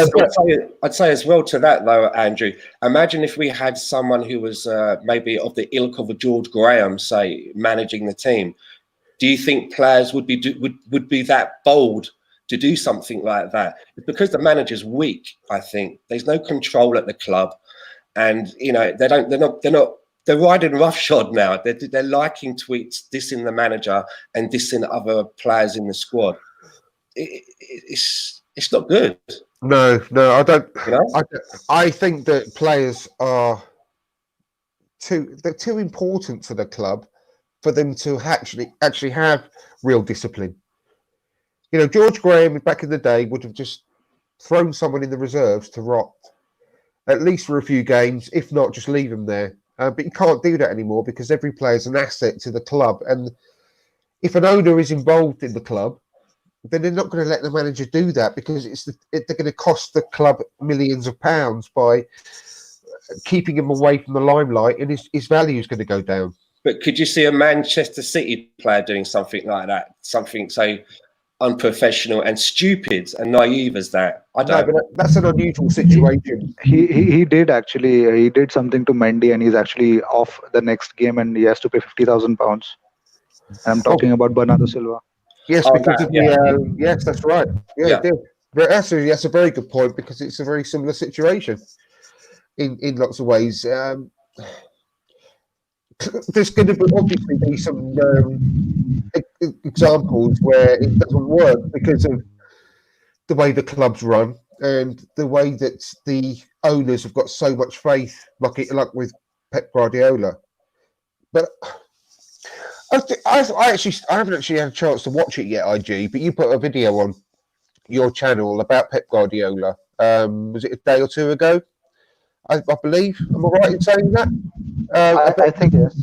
[SPEAKER 3] say as well to that, though, Andrew, imagine if we had someone who was maybe of the ilk of a George Graham, say, managing the team. Do you think players would be that bold to do something like that? Because the manager's weak, I think. There's no control at the club. And, they're riding roughshod now. They're liking tweets, dissing the manager and dissing other players in the squad. It's not good.
[SPEAKER 1] No, I don't. I think that players are too important to the club for them to actually have real discipline. George Graham back in the day would have just thrown someone in the reserves to rot, at least for a few games, if not just leave them there. But you can't do that anymore because every player is an asset to the club. And if an owner is involved in the club, then they're not going to let the manager do that, because they're going to cost the club millions of pounds by keeping him away from the limelight, and his value is going to go down.
[SPEAKER 3] But could you see a Manchester City player doing something like that? Something so unprofessional and stupid and naive as that? I don't know.
[SPEAKER 1] But that's an unusual situation.
[SPEAKER 2] He did something to Mendy, and he's actually off the next game, and he has to pay £50,000. I'm talking about Bernardo Silva.
[SPEAKER 1] Yes, because yes, that's right. Yeah. But actually, that's a very good point, because it's a very similar situation in lots of ways. there's going to be obviously be some examples where it doesn't work because of the way the club's run and the way that the owners have got so much faith, like with Pep Guardiola. But I haven't actually had a chance to watch it yet, IG. But you put a video on your channel about Pep Guardiola. Was it a day or two ago? I believe. Am I right in saying that?
[SPEAKER 2] I think yes.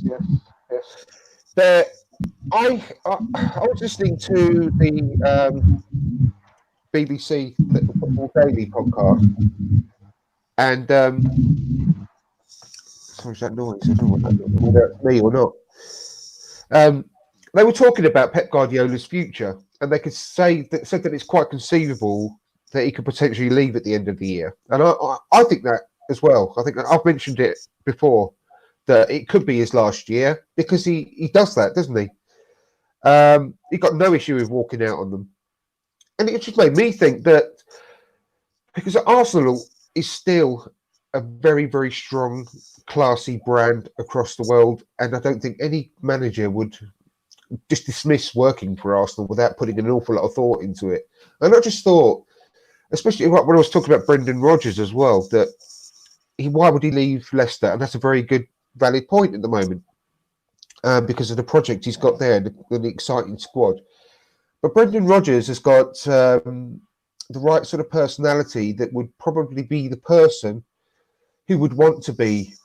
[SPEAKER 1] But I was listening to the BBC Football Daily podcast, and sorry, is that noise? I don't know whether it's me or not. They were talking about Pep Guardiola's future, and they said that it's quite conceivable that he could potentially leave at the end of the year, and I think that as well. I think I've mentioned it before that it could be his last year because he does that, doesn't he? He got no issue with walking out on them, and it just made me think that because Arsenal is still a very, very strong, classy brand across the world, and I don't think any manager would just dismiss working for Arsenal without putting an awful lot of thought into it. And I just thought, especially when I was talking about Brendan Rodgers as well, that why would he leave Leicester? And that's a very good, valid point at the moment because of the project he's got there and the exciting squad. But Brendan Rodgers has got the right sort of personality that would probably be the person who would want to be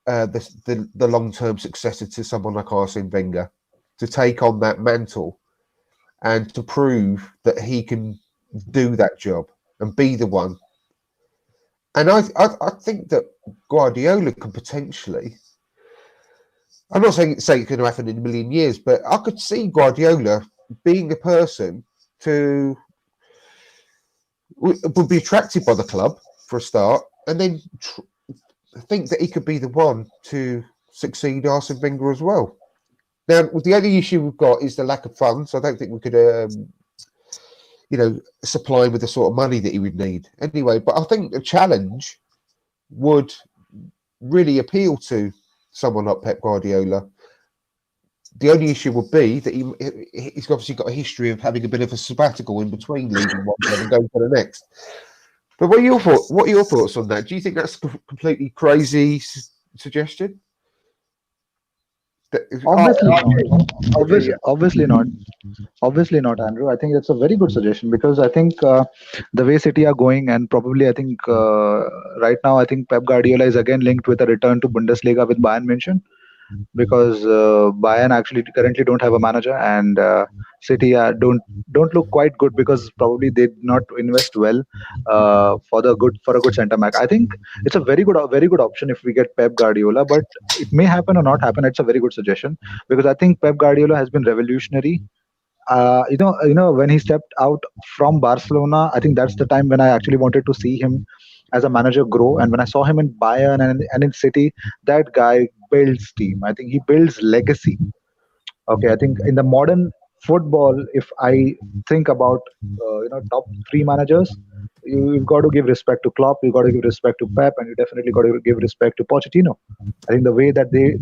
[SPEAKER 1] the long-term successor to someone like Arsene Wenger, to take on that mantle and to prove that he can do that job and be the one. And I think that Guardiola could potentially, I'm not saying it's going to happen in a million years, but I could see Guardiola being a person who would be attracted by the club for a start, and then think that he could be the one to succeed Arsene Wenger as well. Now, the only issue we've got is the lack of funds. I don't think we could, supply him with the sort of money that he would need anyway. But I think the challenge would really appeal to someone like Pep Guardiola. The only issue would be that he's obviously got a history of having a bit of a sabbatical in between leaving one club and going to the next. But what are your thoughts on that? Do you think that's a completely crazy suggestion?
[SPEAKER 2] Obviously not, Andrew. I think that's a very good suggestion because I think the way City are going, and probably I think right now I think Pep Guardiola is again linked with a return to Bundesliga with Bayern München, because Bayern actually currently don't have a manager, and City don't look quite good because probably they did not invest well for a good centre back. I think it's a very good option if we get Pep Guardiola, but it may happen or not happen. It's a very good suggestion because I think Pep Guardiola has been revolutionary. When he stepped out from Barcelona, I think that's the time when I actually wanted to see him as a manager grow. And when I saw him in Bayern and in City, that guy builds team. I think he builds legacy. Okay, I think in the modern football, if I think about top three managers, you've got to give respect to Klopp, you've got to give respect to Pep, and you definitely got to give respect to Pochettino. I think the way that they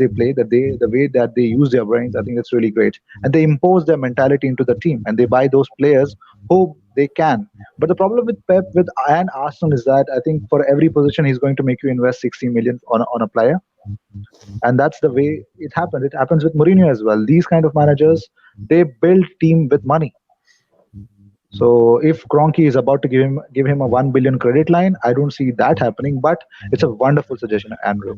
[SPEAKER 2] play, the way that they use their brains, I think that's really great. And they impose their mentality into the team, and they buy those players who they can. But the problem with Pep and Arsenal is that I think for every position he's going to make you invest 60 million on a player. And that's the way it happens. It happens with Mourinho as well. These kind of managers, they build team with money. So if Kroenke is about to give him a 1 billion credit line, I don't see that happening. But it's a wonderful suggestion, Andrew.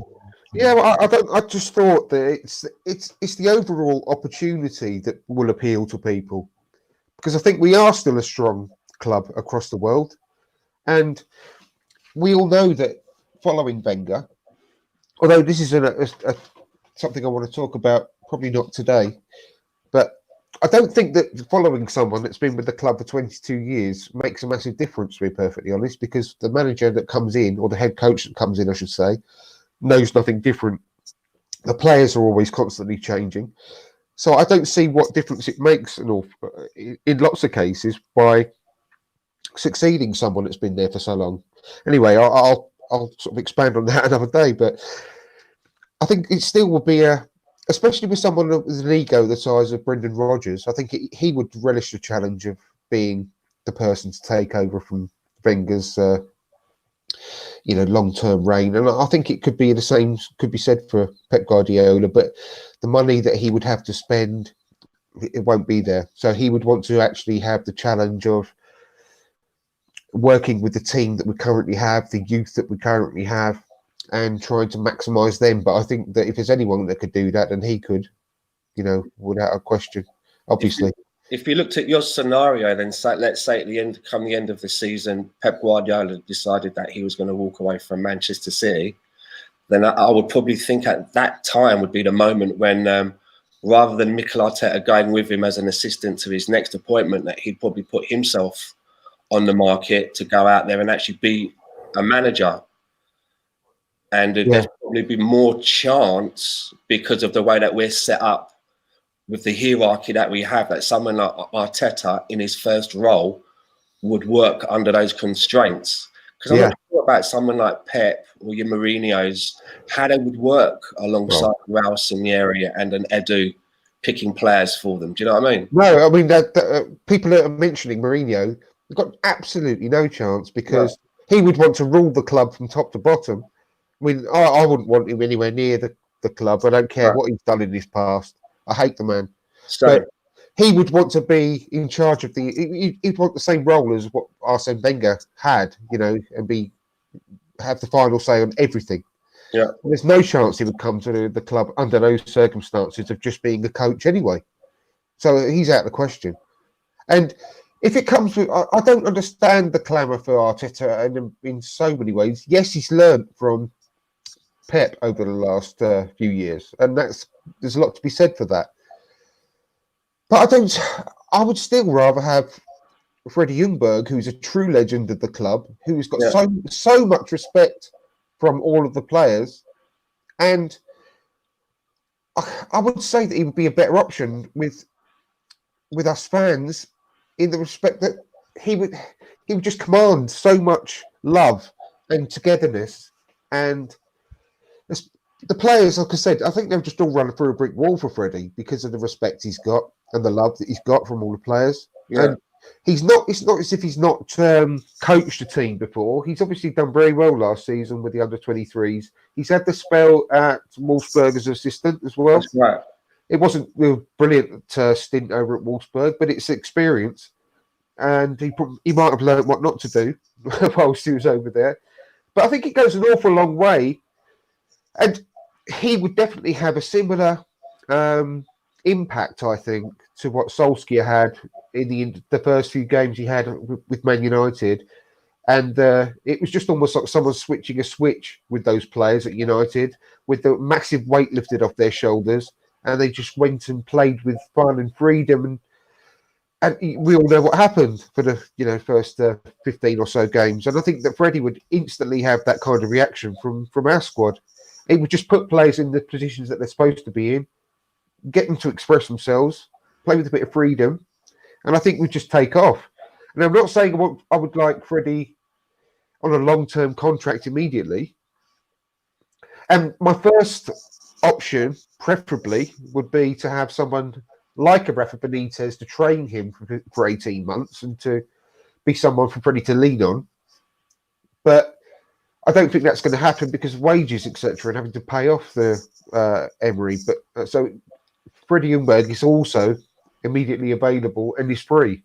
[SPEAKER 1] Yeah, well, I just thought that it's the overall opportunity that will appeal to people, because I think we are still a strong club across the world, and we all know that following Wenger, although this is something I want to talk about, probably not today, but I don't think that following someone that's been with the club for 22 years makes a massive difference, to be perfectly honest, because the manager that comes in, or the head coach that comes in, I should say, knows nothing different. The players are always constantly changing. So I don't see what difference it makes in lots of cases by succeeding someone that's been there for so long. Anyway, I'll sort of expand on that another day, but I think it still would be especially with someone with an ego the size of Brendan Rodgers. I think he would relish the challenge of being the person to take over from Wenger's, long-term reign. And I think it could be the same, could be said for Pep Guardiola, but the money that he would have to spend, it won't be there. So he would want to actually have the challenge of working with the team that we currently have, the youth that we currently have, and trying to maximise them. But I think that if there's anyone that could do that, then he could, without a question, obviously.
[SPEAKER 3] If you looked at your scenario, then let's say at the end of the season, Pep Guardiola decided that he was going to walk away from Manchester City, then I would probably think at that time would be the moment when, rather than Mikel Arteta going with him as an assistant to his next appointment, that he'd probably put himself on the market to go out there and actually be a manager. And there's probably be more chance, because of the way that we're set up with the hierarchy that we have, that someone like Arteta in his first role would work under those constraints. Because I'm not sure about someone like Pep or your Mourinho's, how they would work alongside Raul Sinieri and an Edu picking players for them. Do you know what I mean?
[SPEAKER 1] No, I mean, that people that are mentioning Mourinho, they've got absolutely no chance, because he would want to rule the club from top to bottom. I mean, I wouldn't want him anywhere near the club. I don't care what he's done in his past. I hate the man. But he would want to be in charge of he'd want the same role as what Arsene Wenger had, and have the final say on everything.
[SPEAKER 3] Yeah.
[SPEAKER 1] There's no chance he would come to the club under those circumstances of just being a coach anyway. So he's out of the question. And if it comes with, I don't understand the clamour for Arteta, and in so many ways, yes, he's learned from Pep over the last few years, and there's a lot to be said for that. But I would still rather have Freddie Ljungberg, who's a true legend of the club, who's got so much respect from all of the players, and I would say that he would be a better option with us fans, in the respect that he would just command so much love and togetherness, and the players, like I said, I think they've just all run through a brick wall for Freddie because of the respect he's got and the love that he's got from all the players. And it's not as if he's not coached a team before. He's obviously done very well last season with the under-23s. He's had the spell at Wolfsburg as assistant as well.
[SPEAKER 3] That's right.
[SPEAKER 1] It wasn't a brilliant stint over at Wolfsburg, but it's experience. And he might have learned what not to do whilst he was over there. But I think it goes an awful long way. And he would definitely have a similar impact, I think, to what Solskjaer had in the first few games he had with Man United. And it was just almost like someone switching a switch with those players at United, with the massive weight lifted off their shoulders. And they just went and played with fun and freedom. And we all know what happened for the first 15 or so games. And I think that Freddie would instantly have that kind of reaction from our squad. It would just put players in the positions that they're supposed to be in, get them to express themselves, play with a bit of freedom, and I think we'd just take off. And I'm not saying I would like Freddie on a long-term contract immediately. And my first option, preferably, would be to have someone like a Rafa Benitez to train him for 18 months and to be someone for Freddie to lean on. But I don't think that's going to happen because of wages, etc., and having to pay off the Emery. But so Freddie Ljungberg is also immediately available and is free.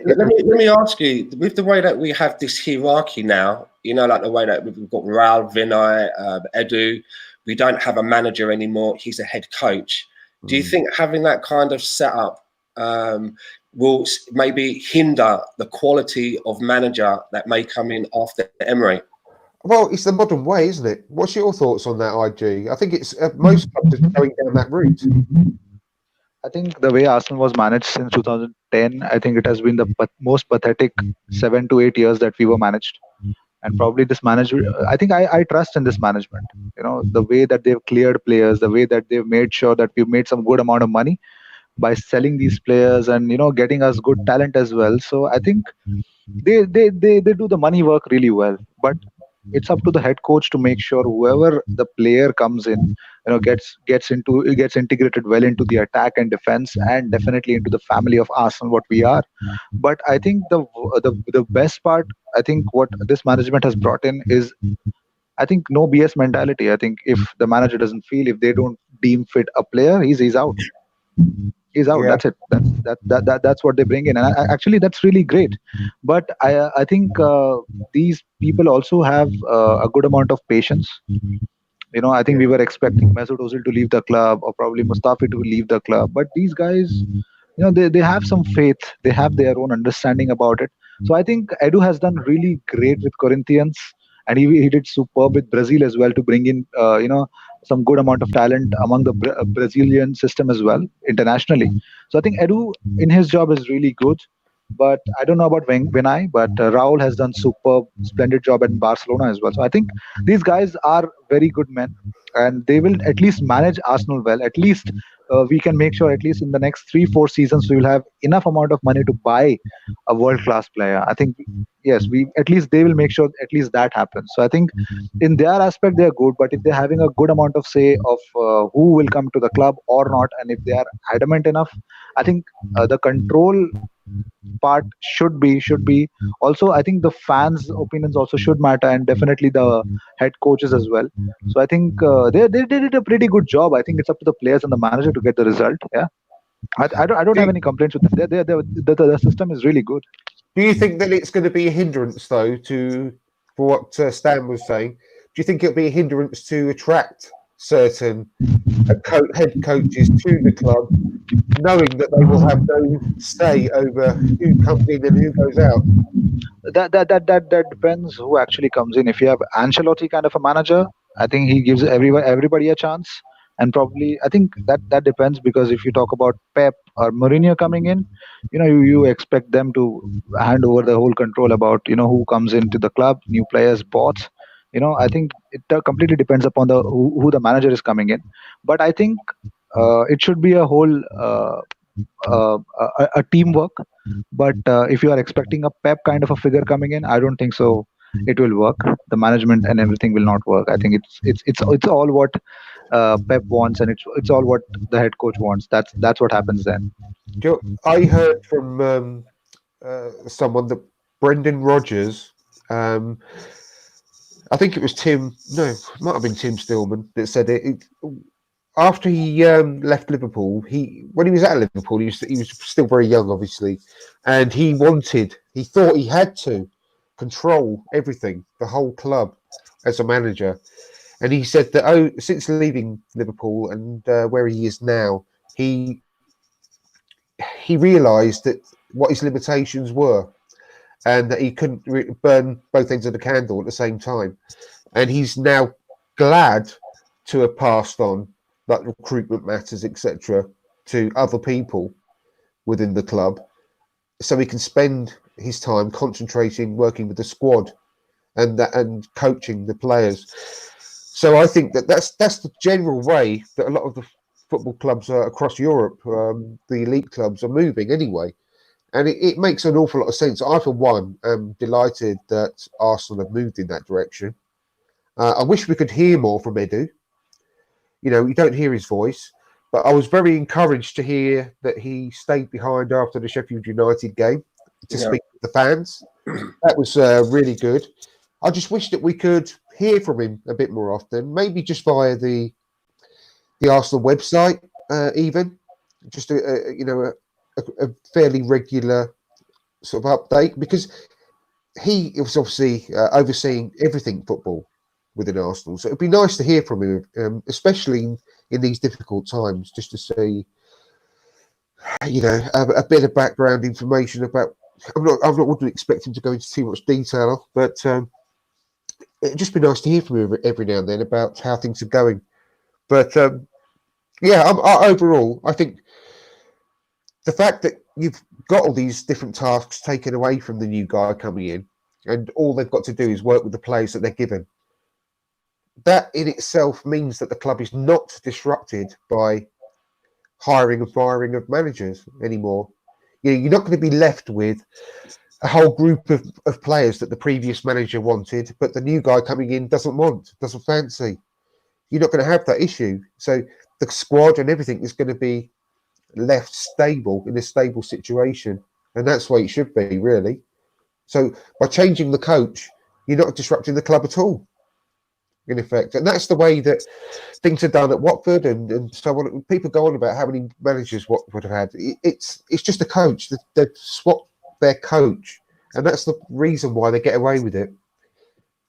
[SPEAKER 3] Let me ask you, with the way that we have this hierarchy now, like the way that we've got Raul, Vinay, Edu, we don't have a manager anymore. He's a head coach. Do you think having that kind of setup will maybe hinder the quality of manager that may come in after Emery?
[SPEAKER 1] Well, it's the modern way, isn't it? What's your thoughts on that, IG? I think it's most clubs are going down that route.
[SPEAKER 2] I think the way Arsenal was managed since 2010, I think it has been the most pathetic 7 to 8 years that we were managed. And probably this management, I think I trust in this management. The way that they've cleared players, the way that they've made sure that we've made some good amount of money by selling these players and getting us good talent as well. So I think they do the money work really well. But it's up to the head coach to make sure whoever the player comes in, gets integrated well into the attack and defense, and definitely into the family of Arsenal, what we are. But I think the best part, I think what this management has brought in is, I think, no BS mentality. I think if the manager doesn't feel, if they don't deem fit a player, he's out. He's out.
[SPEAKER 1] Yeah,
[SPEAKER 2] That's it. That's what they bring in, and actually that's really great. But I think these people also have a good amount of patience. I think
[SPEAKER 1] yeah,
[SPEAKER 2] we were expecting Mesut Ozil to leave the club, or probably Mustafi to leave the club, but these guys, they have some faith. They have their own understanding about it. So I think Edu has done really great with Corinthians, and he did superb with Brazil as well, to bring in some good amount of talent among the Brazilian system as well internationally. So I think Edu in his job is really good. But I don't know about Vinay, but Raul has done superb, splendid job at Barcelona as well. So I think these guys are very good men, and they will at least manage Arsenal well. At least we can make sure, at least in the next 3-4 seasons, we will have enough amount of money to buy a world class player. I think, yes, we at least they will make sure at least that happens. So I think in their aspect they are good, but if they're having a good amount of say of who will come to the club or not, and if they are adamant enough, I think the control part should be also, I think the fans opinions also should matter, and definitely the head coaches as well. So I think they did a pretty good job. I think it's up to the players and the manager to get the result. Yeah, I don't have
[SPEAKER 1] do,
[SPEAKER 2] any complaints with them. The system is really good.
[SPEAKER 1] do you think that it's going to be a hindrance, though, for what Stan was saying? Do you think it'll be a hindrance to attract certain head coaches to the club, knowing that they will have no say over who comes in and who goes out?
[SPEAKER 2] That depends who actually comes in. If you have Ancelotti kind of a manager, I think he gives everybody a chance. And probably, I think that depends, because if you talk about Pep or Mourinho coming in, you expect them to hand over the whole control about who comes into the club, new players, bots. I think it completely depends upon the who the manager is coming in. But I think it should be a whole a teamwork. But if you are expecting a Pep kind of a figure coming in, I don't think so. It will work. The management and everything will not work. I think it's all what Pep wants, and it's all what the head coach wants. That's what happens then.
[SPEAKER 1] I heard from someone that Brendan Rodgers, I think it was Tim, no, it might have been Tim Stillman that said it after he left Liverpool, when he was at Liverpool, he was still very young, obviously, and he thought he had to control everything, the whole club, as a manager. And he said that since leaving Liverpool and where he is now, he realised that what his limitations were, and that he couldn't burn both ends of the candle at the same time. And he's now glad to have passed on like recruitment matters, etc., to other people within the club, so he can spend his time concentrating, working with the squad, and coaching the players. So I think that's the general way that a lot of the football clubs across Europe, the elite clubs, are moving anyway. And it makes an awful lot of sense. I, for one, am delighted that Arsenal have moved in that direction. I wish we could hear more from Edu. You don't hear his voice, but I was very encouraged to hear that he stayed behind after the Sheffield United game to speak to the fans. That was really good. I just wish that we could hear from him a bit more often, maybe just via the Arsenal website, even just a fairly regular sort of update, because he was obviously overseeing everything football within Arsenal. So it'd be nice to hear from him, especially in these difficult times, just to see, a bit of background information about. I'm not wouldn't expect him to go into too much detail, but it'd just be nice to hear from him every now and then about how things are going. But overall, I think the fact that you've got all these different tasks taken away from the new guy coming in, and all they've got to do is work with the players that they're given, that in itself means that the club is not disrupted by hiring and firing of managers anymore. You're not going to be left with a whole group of players that the previous manager wanted, but the new guy coming in doesn't fancy. You're not going to have that issue. So the squad and everything is going to be left stable in a stable situation. And that's the way it should be, really. So by changing the coach, you're not disrupting the club at all, in effect. And that's the way that things are done at Watford and so on. People go on about how many managers Watford have had. It's just a coach. They've swapped their coach. And that's the reason why they get away with it.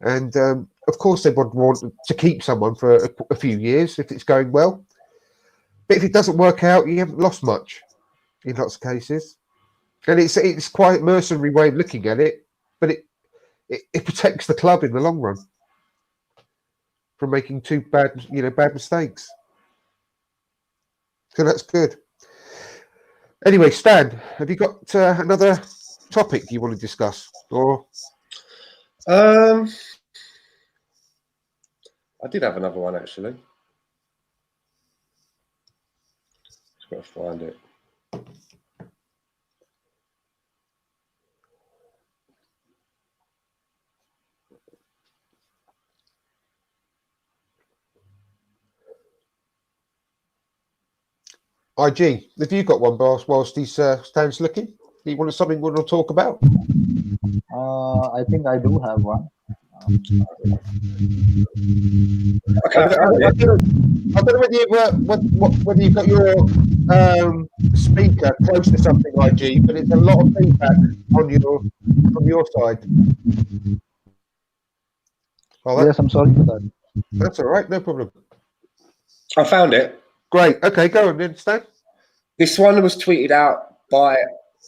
[SPEAKER 1] And of course, they would want to keep someone for a few years if it's going well. But if it doesn't work out, you haven't lost much in lots of cases. And it's quite a mercenary way of looking at it, but it protects the club in the long run from making too bad mistakes. So that's good. Anyway, Stan, have you got another topic you want to discuss? Or
[SPEAKER 3] I did have another one actually. Just got to find it.
[SPEAKER 1] IG, have you got one whilst he's Stan's looking? You want something we want to talk about?
[SPEAKER 2] I think I do have one.
[SPEAKER 3] Okay,
[SPEAKER 1] I don't know whether you've got your speaker close to something, IG, but it's a lot of feedback from your side. Oh,
[SPEAKER 2] Yes, I'm sorry for that.
[SPEAKER 1] That's all right, no problem.
[SPEAKER 3] I found it.
[SPEAKER 1] Great. Okay, go on then, Stan.
[SPEAKER 3] This one was tweeted out by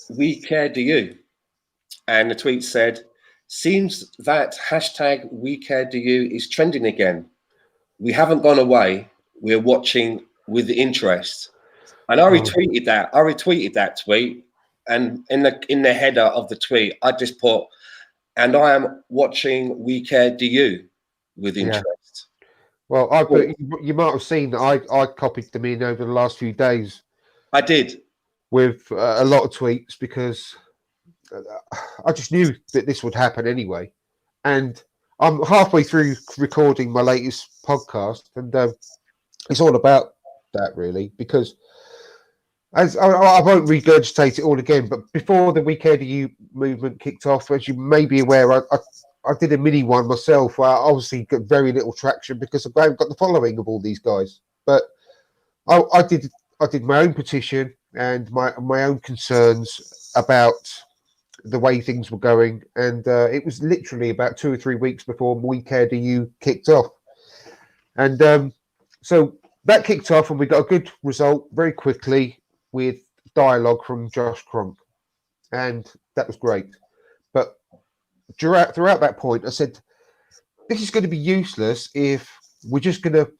[SPEAKER 3] We Care Do You, and the tweet said, "Seems that hashtag We Care Do You is trending again. We haven't gone away. We're watching with interest." And I retweeted that. I retweeted that tweet, and in the header of the tweet, I just put, "And I am watching We Care Do You with interest."
[SPEAKER 1] Well, you might have seen that I copied them in over the last few days.
[SPEAKER 3] I did.
[SPEAKER 1] With a lot of tweets because I just knew that this would happen anyway. And I'm halfway through recording my latest podcast, and it's all about that, really, because as I won't regurgitate it all again, but before the We Care Do You movement kicked off, as you may be aware, I did a mini one myself where I obviously got very little traction because I haven't got the following of all these guys. But I did my own petition and my own concerns about the way things were going, and it was literally about 2 or 3 weeks before We Care Do You kicked off. And so that kicked off, and we got a good result very quickly with dialogue from Josh Cronk, and that was great. But throughout that point, I said, this is going to be useless if we're just going to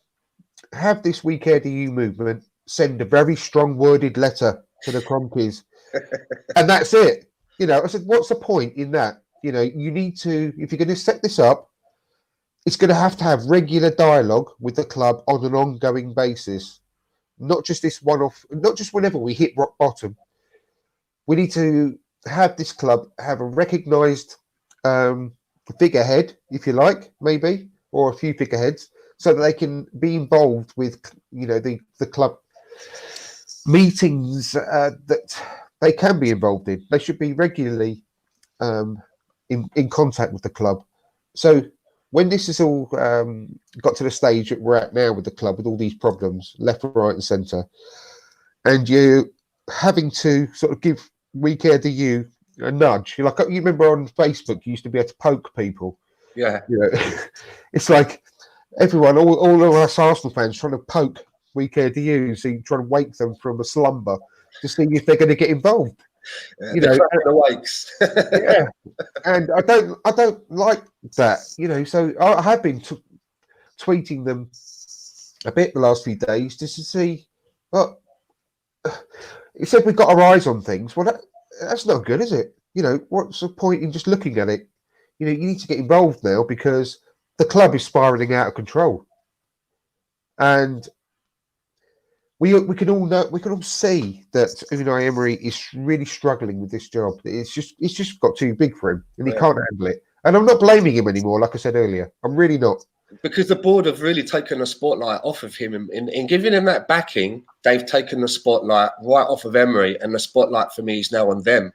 [SPEAKER 1] have this We Care Do You movement send a very strong worded letter to the Cronkies, and that's it. I said, what's the point in that? You need to, if you're going to set this up, it's going to have regular dialogue with the club on an ongoing basis, not just this one-off, not just whenever we hit rock bottom. We need to have this club have a recognised figurehead, if you like, maybe, or a few figureheads, so that they can be involved with, the club meetings that they can be involved in. They should be regularly in contact with the club. So when this is all got to the stage that we're at now with the club, with all these problems, left, right and centre, and you having to sort of give We Care Do You a nudge. You remember on Facebook, you used to be able to poke people.
[SPEAKER 3] Yeah.
[SPEAKER 1] It's like everyone, all of us Arsenal fans trying to poke We Care Do You, so you trying to wake them from a slumber to see if they're going to get involved.
[SPEAKER 3] The wakes.
[SPEAKER 1] Yeah, and I don't like that. So I have been tweeting them a bit the last few days just to see. Well, he said we've got our eyes on things. Well, that's not good, is it? What's the point in just looking at it? You need to get involved now because the club is spiraling out of control. And we can all know, we can all see that Unai Emery is really struggling with this job. It's just got too big for him, and he can't handle it. And I'm not blaming him anymore, like I said earlier. I'm really not.
[SPEAKER 3] Because the board have really taken the spotlight off of him. In giving him that backing, they've taken the spotlight right off of Emery, and the spotlight for me is now on them.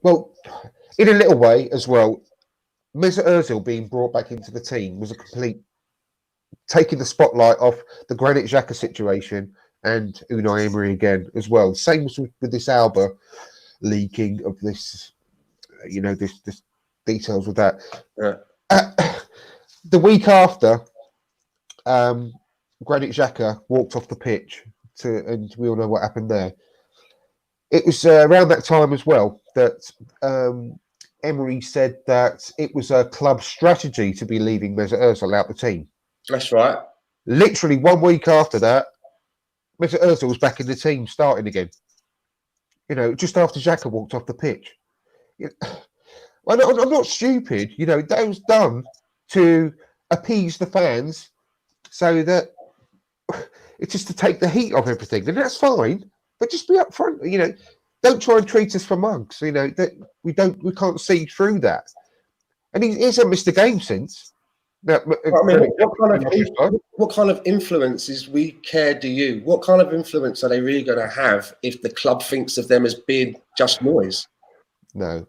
[SPEAKER 1] Well, in a little way as well, Mesut Ozil being brought back into the team was a complete taking the spotlight off the Granit Xhaka situation and Unai Emery again as well. Same with this Alba leaking of this, this details with that. The week after, Granit Xhaka walked off the pitch, and we all know what happened there. It was around that time as well that Emery said that it was a club strategy to be leaving Mesut Ozil out the team.
[SPEAKER 3] That's right.
[SPEAKER 1] Literally 1 week after that, Mesut Ozil was back in the team, starting again. Just after Xhaka walked off the pitch. I'm not stupid. That was done to appease the fans, so that it's just to take the heat off everything, and that's fine. But just be upfront. Don't try and treat us for mugs. That we can't see through that. And he hasn't missed a game since. Now,
[SPEAKER 3] what kind of influences do you? What kind of influence are they really going to have if the club thinks of them as being just noise?
[SPEAKER 1] No,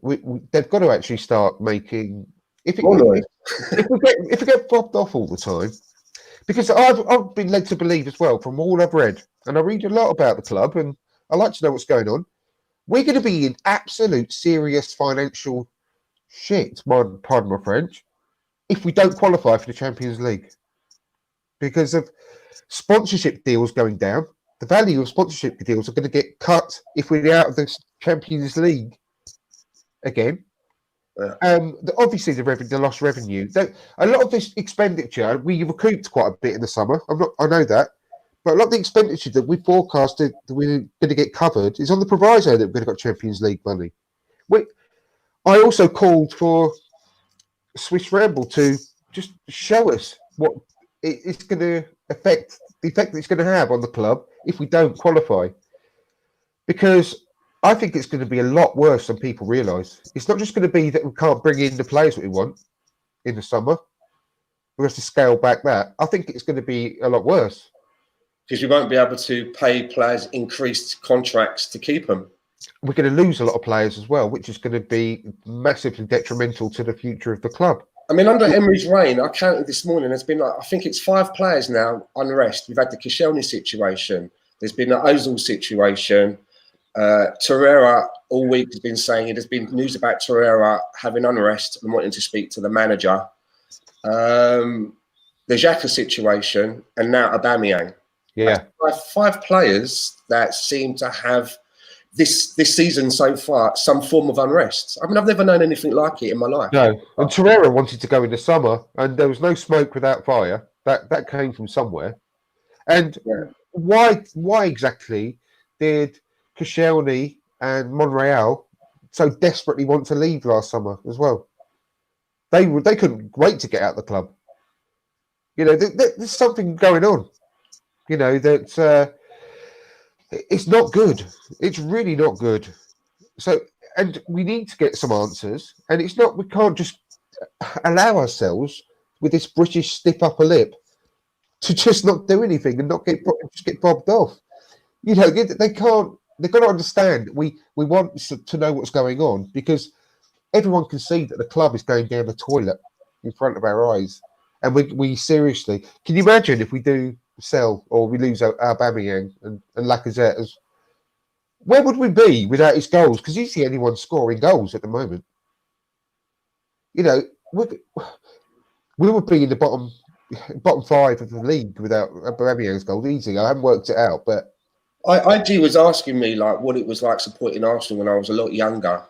[SPEAKER 1] they've got to actually start making. If we get fobbed off all the time, because I've been led to believe as well from all I've read, and I read a lot about the club, and I like to know what's going on. We're going to be in absolute serious financial shit, pardon my French, if we don't qualify for the Champions League, because of sponsorship deals going down. The value of sponsorship deals are going to get cut if we're out of the Champions League again. Obviously, the lost revenue. A lot of this expenditure we recouped quite a bit in the summer. I know that, but a lot of the expenditure that we forecasted that we're going to get covered is on the proviso that we're going to get Champions League money. I also called for Swiss Ramble to just show us what it's going to affect, the effect that it's going to have on the club if we don't qualify, because I think it's going to be a lot worse than people realise. It's not just going to be that we can't bring in the players that we want in the summer. We have to scale back that. I think it's going to be a lot worse.
[SPEAKER 3] Because you won't be able to pay players increased contracts to keep them.
[SPEAKER 1] We're going to lose a lot of players as well, which is going to be massively detrimental to the future of the club.
[SPEAKER 3] I mean, under Emery's reign, I counted this morning, there's been, I think it's 5 players now unrest. We've had the Koscielny situation. There's been the Ozil situation. Torreira all week has been saying there's been news about Torreira having unrest and wanting to speak to the manager. The Xhaka situation, and now Aubameyang.
[SPEAKER 1] Yeah,
[SPEAKER 3] 5 players that seem to have this season so far some form of unrest. I mean, I've never known anything like it in my life.
[SPEAKER 1] No, and Torreira wanted to go in the summer, and there was no smoke without fire. That came from somewhere. And why exactly did Koscielny and Monreal so desperately want to leave last summer as well? They couldn't wait to get out of the club. There's something going on. That it's not good. It's really not good. So, and we need to get some answers. And we can't just allow ourselves with this British stiff upper lip to just not do anything and not get bobbed off. They can't. They've got to understand we want to know what's going on, because everyone can see that the club is going down the toilet in front of our eyes. And we seriously, can you imagine if we do sell or we lose Aubameyang and Lacazette? Where would we be without his goals? Because he's the only one scoring goals at the moment. We would be in the bottom 5 of the league without Aubameyang's goal. Easy. I haven't worked it out, but
[SPEAKER 3] IG was asking me what it was like supporting Arsenal when I was a lot younger.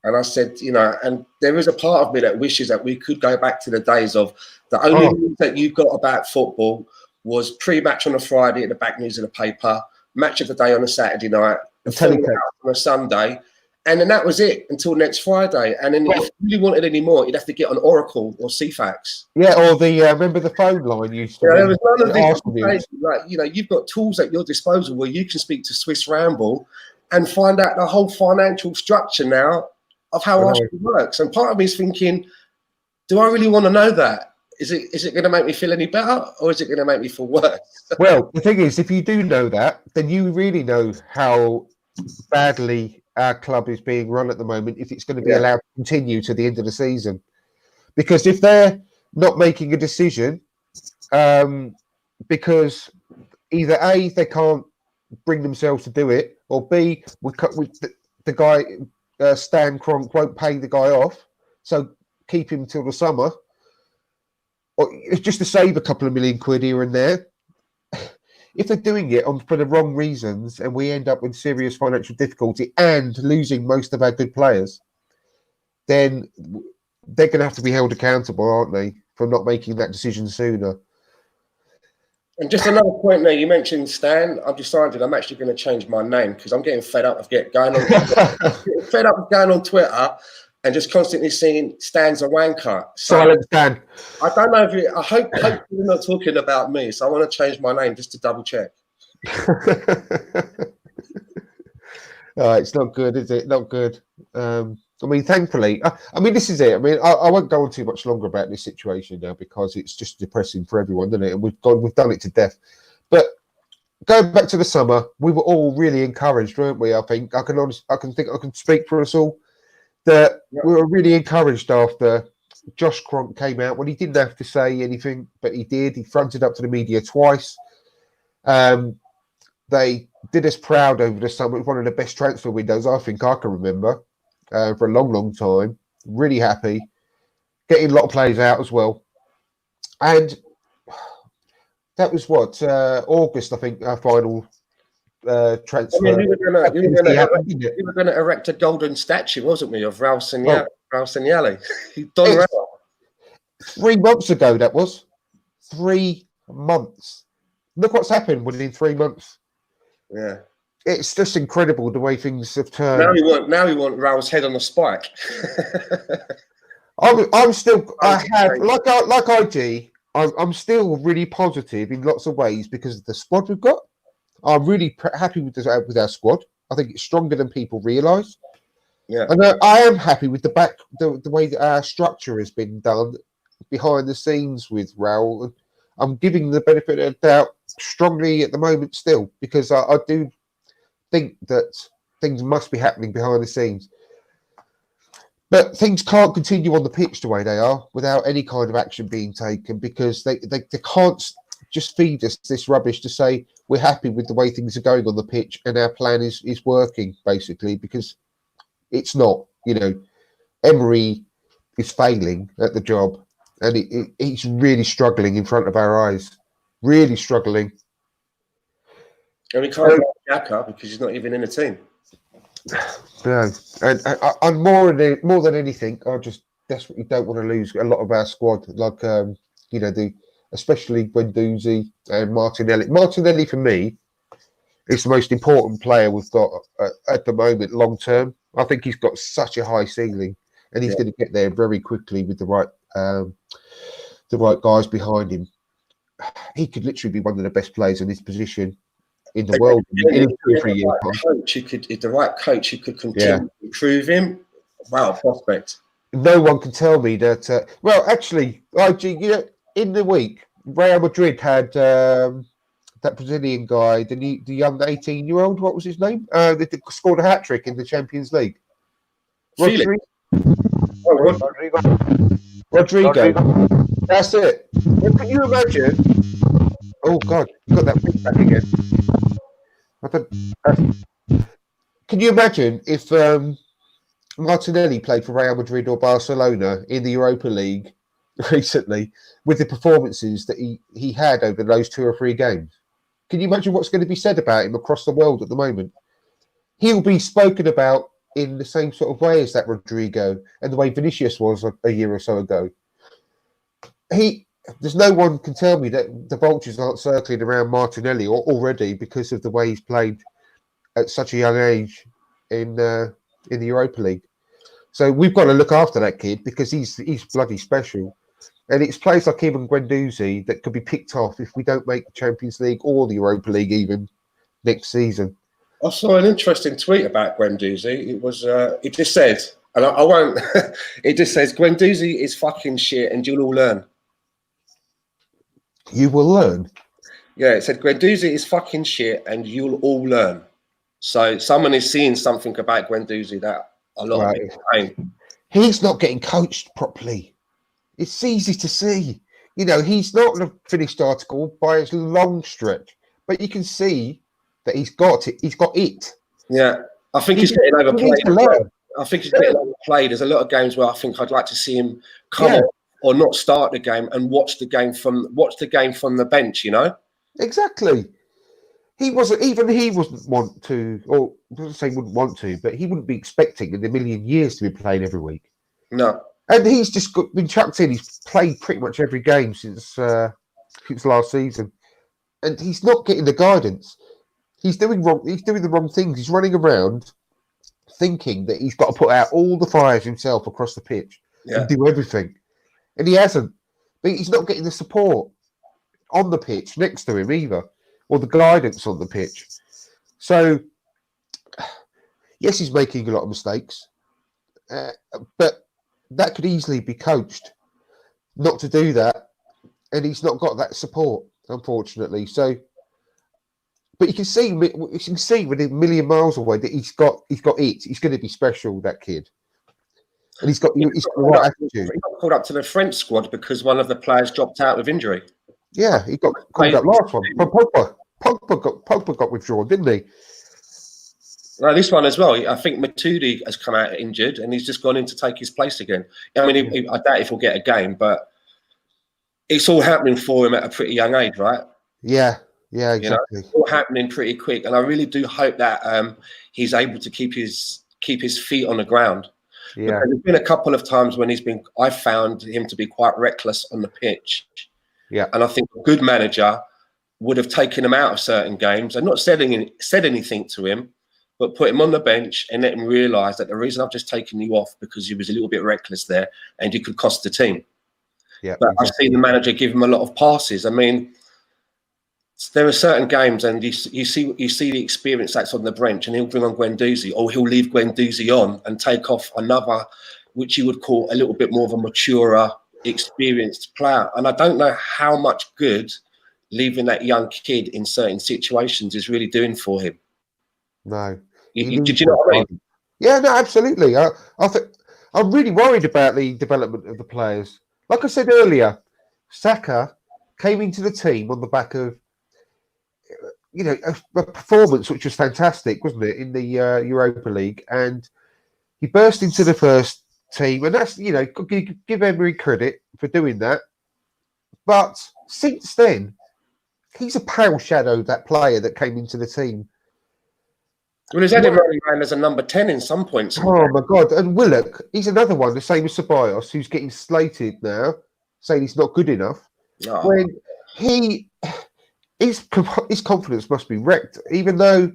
[SPEAKER 3] And I said, and there is a part of me that wishes that we could go back to the days of the only news that you got about football was pre-match on a Friday at the back news of the paper, match of the day on a Saturday night, the on a Sunday, And then that was it until next Friday. And then if you really wanted any more, you'd have to get on Oracle or CFAX.
[SPEAKER 1] Yeah, or the remember the phone line used to.
[SPEAKER 3] Yeah, there was none of these
[SPEAKER 1] things.
[SPEAKER 3] like, you know, you've got tools at your disposal where you can speak to Swiss Ramble and find out the whole financial structure now of how Arsenal works. And part of me is thinking, do I really want to know that? Is it going to make me feel any better, or is it going to make me feel worse?
[SPEAKER 1] Well, the thing is, if you do know that, then you really know how badly our club is being run at the moment, if it's going to be allowed to continue to the end of the season. Because if they're not making a decision, because either A, they can't bring themselves to do it, or B, the guy, Stan Kroenke, won't pay the guy off, so keep him till the summer, or it's just to save a couple of million quid here and there. If they're doing it for the wrong reasons and we end up with serious financial difficulty and losing most of our good players, then they're going to have to be held accountable, aren't they, for not making that decision sooner.
[SPEAKER 3] And just another point there, you mentioned Stan. I've decided I'm actually going to change my name because I'm getting fed up of going on Twitter and just constantly seeing Stan's a wanker. So
[SPEAKER 1] Silent Stan.
[SPEAKER 3] I don't know if I hope you're not talking about me. So I want to change my name just to double check.
[SPEAKER 1] It's not good, is it? Not good. I mean, thankfully, I mean, this is it. I mean, I won't go on too much longer about this situation now because it's just depressing for everyone, isn't it? And we've done it to death. But going back to the summer, we were all really encouraged, weren't we? I think I can speak for us all that we were really encouraged after Josh Kroenke came out when he didn't have to say anything, but he did. He fronted up to the media twice. They did us proud over the summer. It was one of the best transfer windows I think I can remember for a long, long time. Really happy. Getting a lot of players out as well. And that was what, August, I think, our final transfer.
[SPEAKER 3] I mean, we were going to erect a golden statue, wasn't we, of Raul Sanllehi? Don Raul.
[SPEAKER 1] 3 months ago, that was. 3 months. Look what's happened within 3 months.
[SPEAKER 3] Yeah.
[SPEAKER 1] It's just incredible the way things have turned.
[SPEAKER 3] Now we want Raul's head on a spike.
[SPEAKER 1] I'm still, like IG, I'm still really positive in lots of ways because of the squad we've got. I'm really happy with our squad. I think it's stronger than people realise.
[SPEAKER 3] Yeah,
[SPEAKER 1] and I am happy with the way that our structure has been done behind the scenes with Raul. I'm giving the benefit of the doubt strongly at the moment still because I do think that things must be happening behind the scenes. But things can't continue on the pitch the way they are without any kind of action being taken because they can't just feed us this rubbish to say we're happy with the way things are going on the pitch and our plan is working, basically, because it's not. You know, Emery is failing at the job and he's really struggling in front of our eyes. Really struggling.
[SPEAKER 3] And we can't get Xhaka because he's not even in the team.
[SPEAKER 1] No, and more than anything, I just desperately don't want to lose a lot of our squad. Like, especially Guendouzi and Martinelli. Martinelli, for me, is the most important player we've got at the moment, long term. I think he's got such a high ceiling, and he's going to get there very quickly with the right guys behind him. He could literally be one of the best players in this position in the world in 2 or 3 years.
[SPEAKER 3] If the right coach, you could continue to improve him. Wow, prospect.
[SPEAKER 1] No one can tell me that. Well, actually, IG, in the week, Real Madrid had that Brazilian guy, the young 18-year-old. What was his name? That scored a hat trick in the Champions League. Rodrigo. That's it. Well, can you imagine? Oh God, you got that feedback again. Can you imagine if Martinelli played for Real Madrid or Barcelona in the Europa League recently with the performances that he had over those 2 or 3 games? Can you imagine what's going to be said about him across the world at the moment? He'll be spoken about in the same sort of way as that Rodrigo and the way Vinicius was a year or so ago. There's no one can tell me that the vultures aren't circling around Martinelli already because of the way he's played at such a young age in in the Europa League. So we've got to look after that kid because he's bloody special. And it's players like him and Guendouzi that could be picked off if we don't make the Champions League or the Europa League even next season.
[SPEAKER 3] I saw an interesting tweet about Guendouzi. It was, it just said, and I won't, it just says, Guendouzi is fucking shit and you'll all learn.
[SPEAKER 1] You will learn?
[SPEAKER 3] Yeah, it said, Guendouzi is fucking shit and you'll all learn. So someone is seeing something about Guendouzi that a lot of people ain't.
[SPEAKER 1] He's not getting coached properly. It's easy to see. You know, he's not a finished article by its long stretch, but you can see that he's got it. He's got it.
[SPEAKER 3] Yeah, I think he's getting overplayed. I think he's getting overplayed. There's a lot of games where I think I'd like to see him come on or not start the game and watch the game from the bench. You know,
[SPEAKER 1] exactly. He wouldn't want to, or I don't say wouldn't want to, but he wouldn't be expecting in a million years to be playing every week.
[SPEAKER 3] No,
[SPEAKER 1] and he's just been chucked in. He's played pretty much every game since last season, and he's not getting the guidance. He's doing wrong. He's doing the wrong things. He's running around thinking that he's got to put out all the fires himself across the pitch and do everything, and he hasn't. But he's not getting the support on the pitch next to him either, or the guidance on the pitch. So, yes, he's making a lot of mistakes, but that could easily be coached not to do that, and he's not got that support, unfortunately. So, but you can see within a million miles away that he's got it. He's going to be special, that kid, and he's got the right attitude.
[SPEAKER 3] He got called up to the French squad because one of the players dropped out with injury.
[SPEAKER 1] Yeah, he got called up last one. Pogba got withdrawn, didn't he?
[SPEAKER 3] No, this one as well. I think Matuidi has come out injured and he's just gone in to take his place again. I mean, I doubt if he'll get a game, but it's all happening for him at a pretty young age, right?
[SPEAKER 1] Yeah, exactly.
[SPEAKER 3] You know, it's all happening pretty quick, and I really do hope that he's able to keep his feet on the ground.
[SPEAKER 1] Yeah,
[SPEAKER 3] because there's been a couple of times when I've found him to be quite reckless on the pitch.
[SPEAKER 1] Yeah,
[SPEAKER 3] and I think a good manager would have taken him out of certain games and not said anything to him, but put him on the bench and let him realise that the reason I've just taken you off because he was a little bit reckless there and you could cost the team.
[SPEAKER 1] Yeah,
[SPEAKER 3] but I've seen the manager give him a lot of passes. I mean, there are certain games and you see the experience that's on the bench and he'll bring on Guendouzi or he'll leave Guendouzi on and take off another, which you would call a little bit more of a maturer, experienced player. And I don't know how much good leaving that young kid in certain situations is really doing for him.
[SPEAKER 1] No.
[SPEAKER 3] Did you know what I mean?
[SPEAKER 1] Yeah, no, absolutely. I'm really worried about the development of the players. Like I said earlier, Saka came into the team on the back of, you know, a performance which was fantastic, wasn't it, in the Europa League, and he burst into the first team, and that's, you know, give Emery credit for doing that. But since then, he's a pale shadow, that player that came into the team.
[SPEAKER 3] Well, he's had him running around as a number 10 in some points.
[SPEAKER 1] Oh my God! And Willock, he's another one, the same as Ceballos, who's getting slated now, saying he's not good enough.
[SPEAKER 3] Oh.
[SPEAKER 1] When his confidence must be wrecked, even though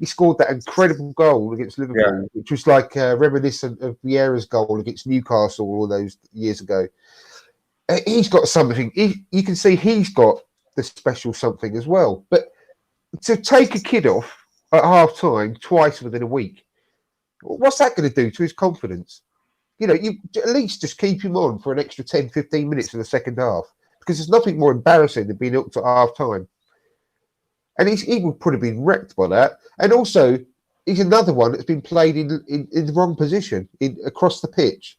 [SPEAKER 1] he scored that incredible goal against Liverpool, which was like reminiscent of Vieira's goal against Newcastle all those years ago. He's got something. You can see he's got the special something as well. But to take a kid off at half time twice within a week, what's that going to do to his confidence? You know, you at least just keep him on for an extra 10, 15 minutes in the second half, because there's nothing more embarrassing than being hooked at half time. And he will probably be wrecked by that. And also, he's another one that's been played in the wrong position across the pitch.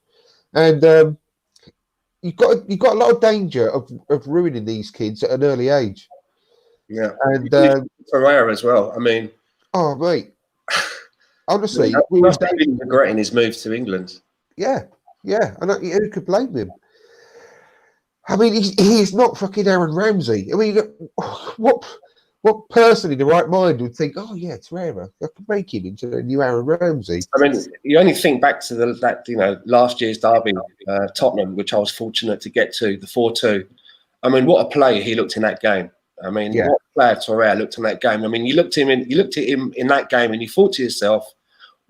[SPEAKER 1] And you've got a lot of danger of ruining these kids at an early age.
[SPEAKER 3] Yeah.
[SPEAKER 1] And
[SPEAKER 3] Ferreira as well. I mean,
[SPEAKER 1] oh mate, honestly,
[SPEAKER 3] he must have been regretting his move to England.
[SPEAKER 1] Yeah. And who could blame him? I mean, he's not fucking Aaron Ramsey. I mean, what person in the right mind would think, oh yeah, Torreira, I could make him into a new Aaron Ramsey?
[SPEAKER 3] I mean, you only think back to that last year's derby, Tottenham, which I was fortunate to get to, the 4-2. I mean, what a player he looked in that game. I mean, what a player Torreira looked in that game. I mean, you looked at him in that game and you thought to yourself,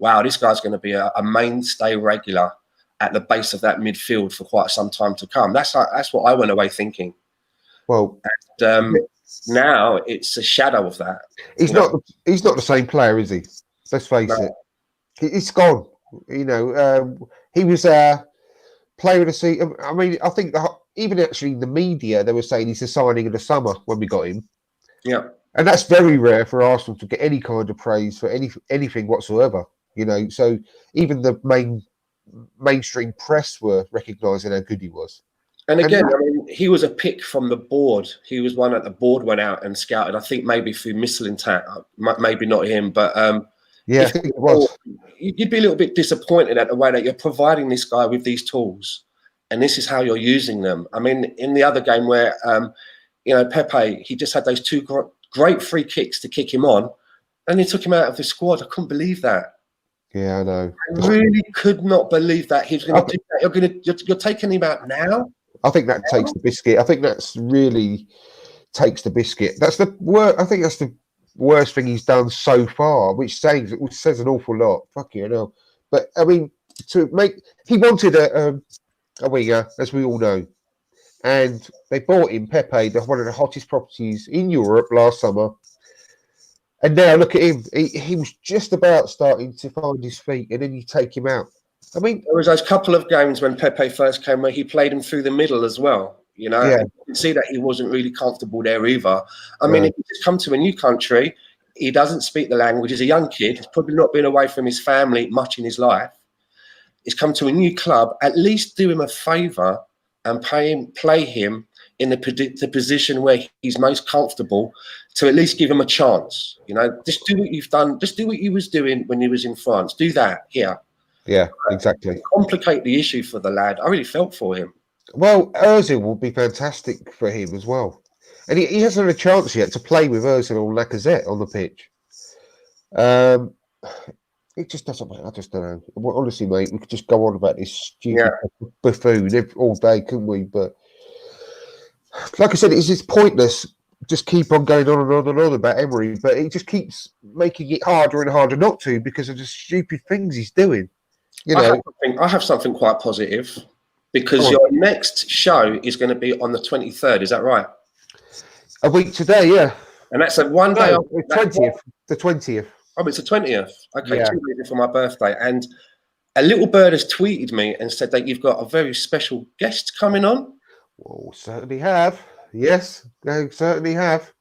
[SPEAKER 3] wow, this guy's going to be a mainstay regular at the base of that midfield for quite some time to come. That's what I went away thinking.
[SPEAKER 1] Well,
[SPEAKER 3] and, now it's a shadow of that.
[SPEAKER 1] He's not the same player, is he? Let's face it. He's gone. You know, he was a player of the season. I mean, I think even actually the media, they were saying he's a signing of the summer when we got him.
[SPEAKER 3] Yeah.
[SPEAKER 1] And that's very rare for Arsenal to get any kind of praise for anything whatsoever. You know, so even the mainstream press were recognising how good he was.
[SPEAKER 3] And again, I mean, he was a pick from the board. He was one that the board went out and scouted. I think maybe through Mislintat, maybe not him, but
[SPEAKER 1] yeah, I think it was.
[SPEAKER 3] You'd be a little bit disappointed at the way that you're providing this guy with these tools, and this is how you're using them. I mean, in the other game where you know, Pepe, he just had those two great free kicks to kick him on, and he took him out of the squad. I couldn't believe that.
[SPEAKER 1] Yeah, I know.
[SPEAKER 3] I really could not believe that he was going to do that. You're taking him out now.
[SPEAKER 1] I think that takes the biscuit. I think that's really takes the biscuit. That's the worst. I think that's the worst thing he's done so far, which says an awful lot. Fuck you know. But I mean, he wanted a winger, as we all know, and they bought him Pepe, one of the hottest properties in Europe last summer. And now look at him. He was just about starting to find his feet, and then you take him out. I mean,
[SPEAKER 3] there was those couple of games when Pepe first came where he played him through the middle as well. You know, you can see that he wasn't really comfortable there either. I mean, if he's come to a new country, he doesn't speak the language. He's a young kid. He's probably not been away from his family much in his life. He's come to a new club. At least do him a favour and play him in the position where he's most comfortable, to at least give him a chance. You know, just do what you've done. Just do what he was doing when he was in France. Do that here.
[SPEAKER 1] Yeah, exactly.
[SPEAKER 3] Complicate the issue for the lad. I really felt for him.
[SPEAKER 1] Well, Ozil will be fantastic for him as well. And he hasn't had a chance yet to play with Ozil or Lacazette on the pitch. It just doesn't matter. I just don't know. Well, honestly, mate, we could just go on about this stupid buffoon all day, couldn't we? But like I said, it's just pointless. Just keep on going on and on and on about Emery, but he just keeps making it harder and harder not to because of the stupid things he's doing. You know,
[SPEAKER 3] I have something quite positive, because your next show is going to be on the 23rd. Is that right?
[SPEAKER 1] A week today, yeah.
[SPEAKER 3] And that's a one day.
[SPEAKER 1] The 20th.
[SPEAKER 3] Oh, it's the 20th. Okay, 2 days for my birthday. And a little bird has tweeted me and said that you've got a very special guest coming on.
[SPEAKER 1] Well, certainly have. Yes, they certainly have.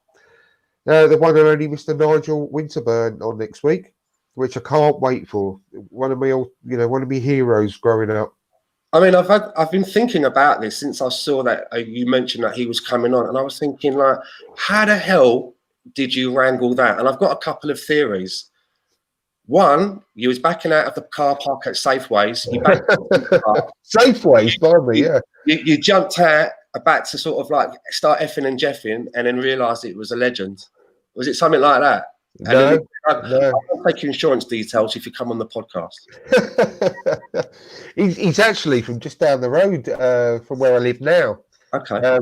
[SPEAKER 1] The one and only Mr. Nigel Winterburn on next week, which I can't wait for. One of my heroes growing up.
[SPEAKER 3] I mean, I've been thinking about this since I saw that you mentioned that he was coming on, and I was thinking, like, how the hell did you wrangle that? And I've got a couple of theories. One, you was backing out of the car park at Safeways. You backed
[SPEAKER 1] Safeways, by me, yeah.
[SPEAKER 3] You jumped out about to sort of like start effing and jeffing, and then realised it was a legend. Was it something like that?
[SPEAKER 1] No,
[SPEAKER 3] I'll take your insurance details if you come on the podcast.
[SPEAKER 1] he's actually from just down the road from where I live now.
[SPEAKER 3] Okay.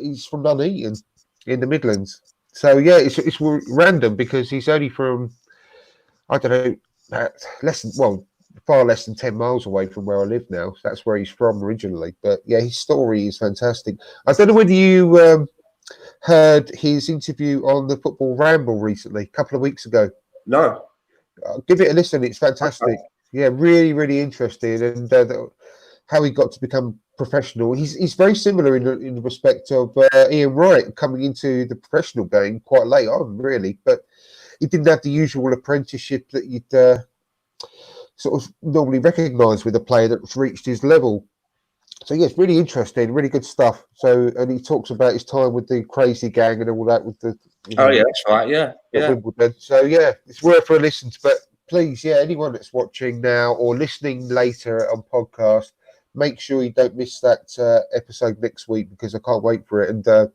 [SPEAKER 1] He's from Nuneaton in the Midlands. So yeah, it's random because he's only from, I don't know, far less than 10 miles away from where I live now. So that's where he's from originally. But yeah, his story is fantastic. I don't know whether you heard his interview on the Football Ramble recently, a couple of weeks ago.
[SPEAKER 3] No.
[SPEAKER 1] Give it a listen. It's fantastic. Okay. Yeah, really, really interesting. And how he got to become professional. He's very similar in the respect of Ian Wright coming into the professional game quite late on, really. But he didn't have the usual apprenticeship that you'd sort of normally recognise with a player that's reached his level. So yeah, it's really interesting, really good stuff. So, and he talks about his time with the crazy gang and all that with the.
[SPEAKER 3] Oh yeah, that's right. Yeah.
[SPEAKER 1] Wimbledon. So yeah, it's worth a listen to. But please, yeah, anyone that's watching now or listening later on podcast, make sure you don't miss that episode next week because I can't wait for it. And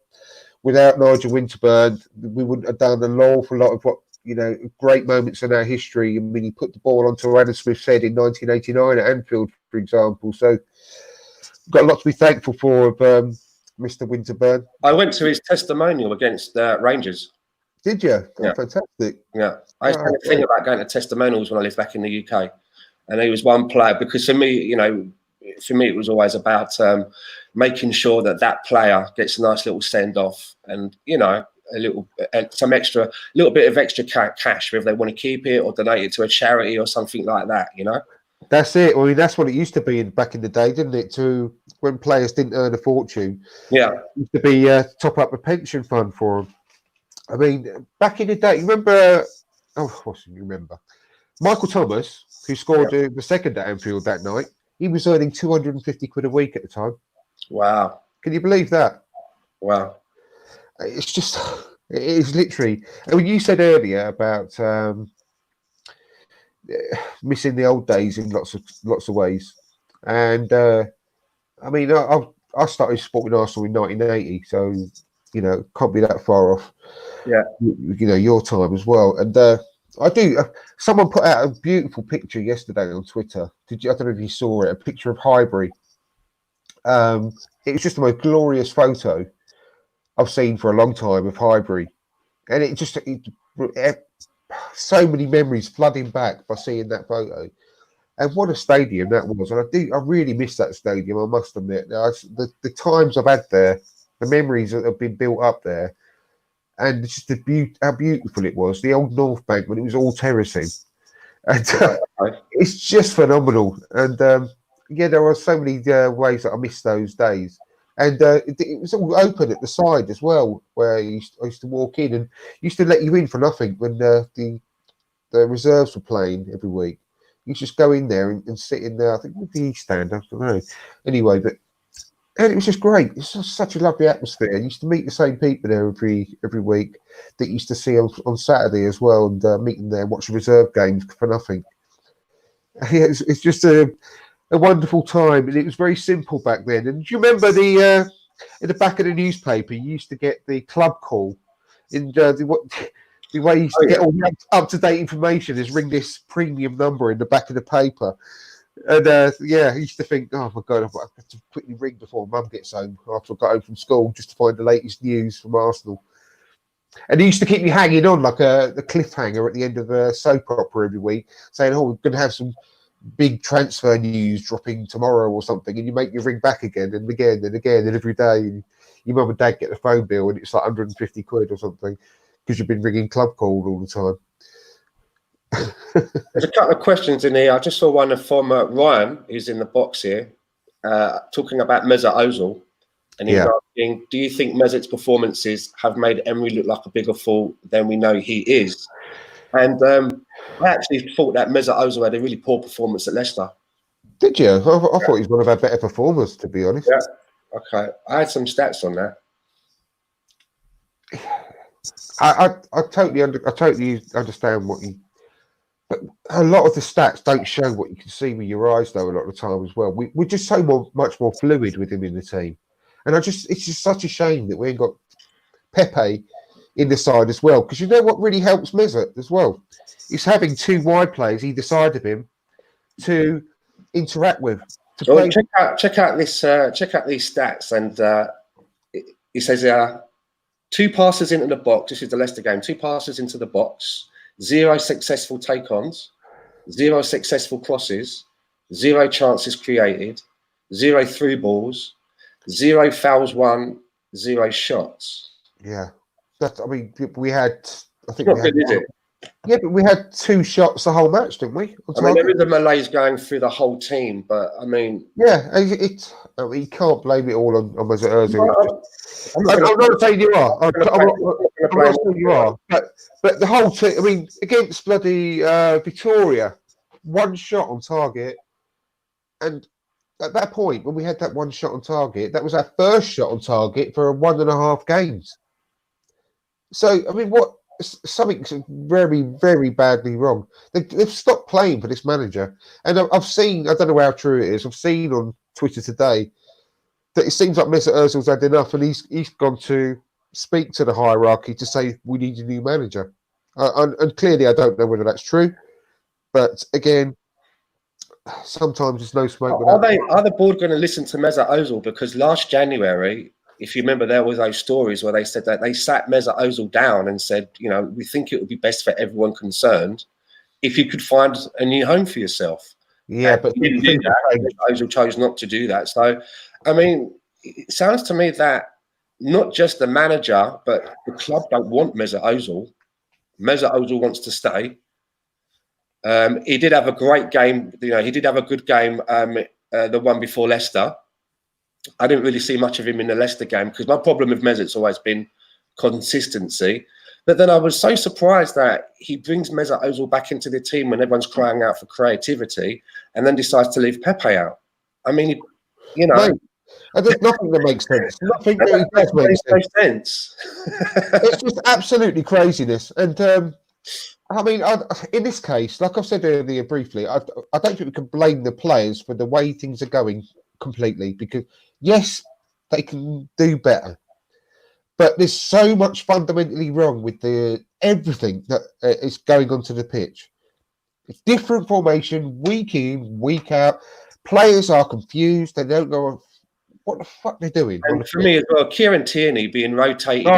[SPEAKER 1] without Nigel Winterburn, we wouldn't have done an awful lot of what, great moments in our history. I mean, he put the ball onto Adam Smith's head in 1989 at Anfield, for example. So got a lot to be thankful for of Mr. Winterburn.
[SPEAKER 3] I went to his testimonial against Rangers.
[SPEAKER 1] Did you? Oh,
[SPEAKER 3] Yeah.
[SPEAKER 1] fantastic.
[SPEAKER 3] Yeah, I used to have a thing about going to testimonials when I lived back in the UK, and he was one player because for me, it was always about making sure that player gets a nice little send off, and a little little bit of extra cash, whether they want to keep it or donate it to a charity or something like that.
[SPEAKER 1] That's it. I mean, that's what it used to be back in the day, didn't it? To when players didn't earn a fortune,
[SPEAKER 3] Yeah,
[SPEAKER 1] it used to be top up a pension fund for them. I mean, back in the day, you remember? Oh, what do you remember? Michael Thomas, who scored the second at Anfield that night, he was earning 250 quid a week at the time.
[SPEAKER 3] Wow.
[SPEAKER 1] Can you believe that?
[SPEAKER 3] Wow.
[SPEAKER 1] It's just, it is literally. And when you said earlier about missing the old days in lots of ways, and I mean, I started supporting Arsenal in 1980, so can't be that far off.
[SPEAKER 3] Yeah.
[SPEAKER 1] Your time as well, and I do. Someone put out a beautiful picture yesterday on Twitter. I don't know if you saw it. A picture of Highbury. It was just the most glorious photo I've seen for a long time of Highbury, and it so many memories flooding back by seeing that photo. And what a stadium that was! And I really miss that stadium. I must admit, the times I've had there, the memories that have been built up there, and just how beautiful it was. The old North Bank when it was all terracing, and it's just phenomenal. And there are so many ways that I miss those days. And it was all open at the side as well, where I used to walk in, and used to let you in for nothing when the reserves were playing every week. You just go in there and sit in there. I think with the East Stand, I don't know. Anyway, and it was just great. It's just such a lovely atmosphere. I used to meet the same people there every week that you used to see on Saturday as well, and meet them there and watch the reserve games for nothing. Yeah, it's just a wonderful time, and it was very simple back then. And do you remember in the back of the newspaper, you used to get the club call in the way you used to get all the up-to-date information is ring this premium number in the back of the paper. And I used to think, oh my God, I've got to quickly ring before Mum gets home after I got home from school just to find the latest news from Arsenal. And he used to keep me hanging on like a cliffhanger at the end of a soap opera every week, saying, oh, we're going to have some big transfer news dropping tomorrow or something. And you make your ring back again and again and again and every day. And your mum and dad get the phone bill and it's like 150 quid or something because you've been ringing club call all the time.
[SPEAKER 3] There's a couple of questions in here. I just saw one from Ryan, who's in the box here, talking about Mesut Ozil. And he's asking, do you think Mesut's performances have made Emery look like a bigger fool than we know he is? And I actually thought that Mesut Ozil had a really poor performance at Leicester.
[SPEAKER 1] Did you? I thought he was one of our better performers, to be honest.
[SPEAKER 3] Yeah. Okay. I had some stats on that.
[SPEAKER 1] I totally understand what you. But a lot of the stats don't show what you can see with your eyes, though. A lot of the time as well, we're just much more fluid with him in the team, and it's just such a shame that we ain't got Pepe in the side as well. Because you know what really helps Mesut as well is having two wide players either side of him to interact with.
[SPEAKER 3] Check out these stats, and he says 2 passes into the box. This is the Leicester game. 2 passes into the box. 0 successful take-ons, 0 successful crosses, 0 chances created, 0 through balls, 0 fouls won, 0 shots.
[SPEAKER 1] Yeah, we had. I think
[SPEAKER 3] not good, is it?
[SPEAKER 1] Yeah, but we had 2 shots the whole match, didn't we?
[SPEAKER 3] There is a malaise going through the whole team, but I mean,
[SPEAKER 1] yeah, you can't blame it all on Mesut Ozil. I'm not saying you are. I'm not saying you are. But the whole team. I mean, against bloody Victoria, 1 shot on target, and at that point when we had that 1 shot on target, that was our first shot on target for 1.5 games. So I mean, something's very, very badly wrong. They've stopped playing for this manager, and I've seen. I don't know how true it is. I've seen on Twitter today that it seems like Mesut Ozil's had enough, and he's gone to speak to the hierarchy to say we need a new manager. And clearly, I don't know whether that's true, but again, sometimes there's no smoke.
[SPEAKER 3] Are the board going to listen to Mesut Ozil? Because last January, if you remember, there was those stories where they said that they sat Mesut Ozil down and said, you know, we think it would be best for everyone concerned if you could find a new home for yourself.
[SPEAKER 1] Yeah,
[SPEAKER 3] And
[SPEAKER 1] but
[SPEAKER 3] he didn't do that. Ozil chose not to do that. So, I mean, it sounds to me that not just the manager, but the club don't want Mesut Ozil. Mesut Ozil wants to stay. He did have a great game. You know, he did have a good game. The one before Leicester. I didn't really see much of him in the Leicester game because my problem with Mesut's always been consistency. But then I was so surprised that he brings Mesut Ozil back into the team when everyone's crying out for creativity, and then decides to leave Pepe out. I mean, you know,
[SPEAKER 1] mate, there's nothing that makes sense. Nothing that does make sense. It's just absolutely craziness. And I mean, in this case, like I've said earlier briefly, I don't think we can blame the players for the way things are going completely, because yes, they can do better, but there's so much fundamentally wrong with everything that is going onto the pitch. It's different formation week in, week out. Players are confused. They don't know what the fuck they're doing.
[SPEAKER 3] And for me as well, Kieran Tierney being rotated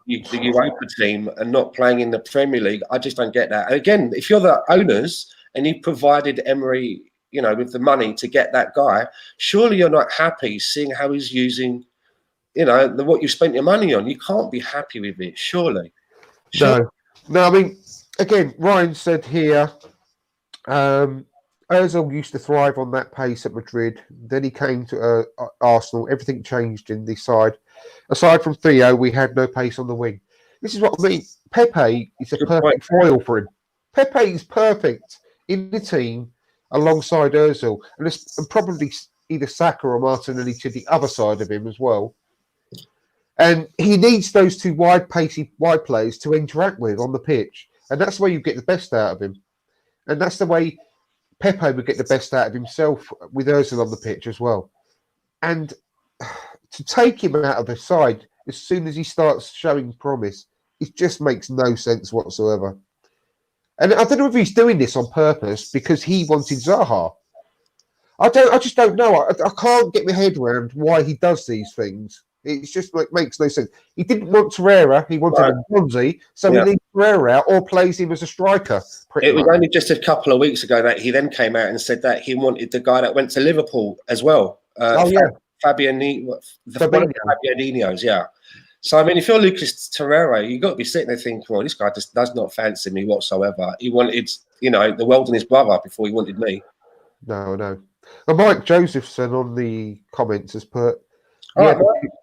[SPEAKER 3] in the Europa team and not playing in the Premier League, I just don't get that. And again, if you're the owners and you provided Emery, you know, with the money to get that guy, surely you're not happy seeing how he's using, you know, what you spent your money on. You can't be happy with it, surely.
[SPEAKER 1] No, I mean, again, Ryan said here, Ozil used to thrive on that pace at Madrid. Then he came to Arsenal. Everything changed in this side. Aside from Theo, we had no pace on the wing. This is what I mean. Pepe is a perfect foil for him. Pepe is perfect in the team alongside Ozil, and probably either Saka or Martinelli to the other side of him as well. And he needs those two wide players to interact with on the pitch, and that's where you get the best out of him. And that's the way Pepe would get the best out of himself with Ozil on the pitch as well. And to take him out of the side as soon as he starts showing promise, it just makes no sense whatsoever. And I don't know if he's doing this on purpose because he wanted Zaha. I just don't know. I can't get my head around why he does these things. It's just like makes no sense. He didn't want Torreira. He wanted Bonzi, so he leaves Torreira out or plays him as a striker.
[SPEAKER 3] It was only just a couple of weeks ago that he then came out and said that he wanted the guy that went to Liverpool as well. Fabinho's, yeah. So, I mean, if you're Lucas Torreira, you've got to be sitting there thinking, well, this guy just does not fancy me whatsoever. He wanted, you know, the world and his brother before he wanted me.
[SPEAKER 1] No. And Mike Josephson on the comments has put,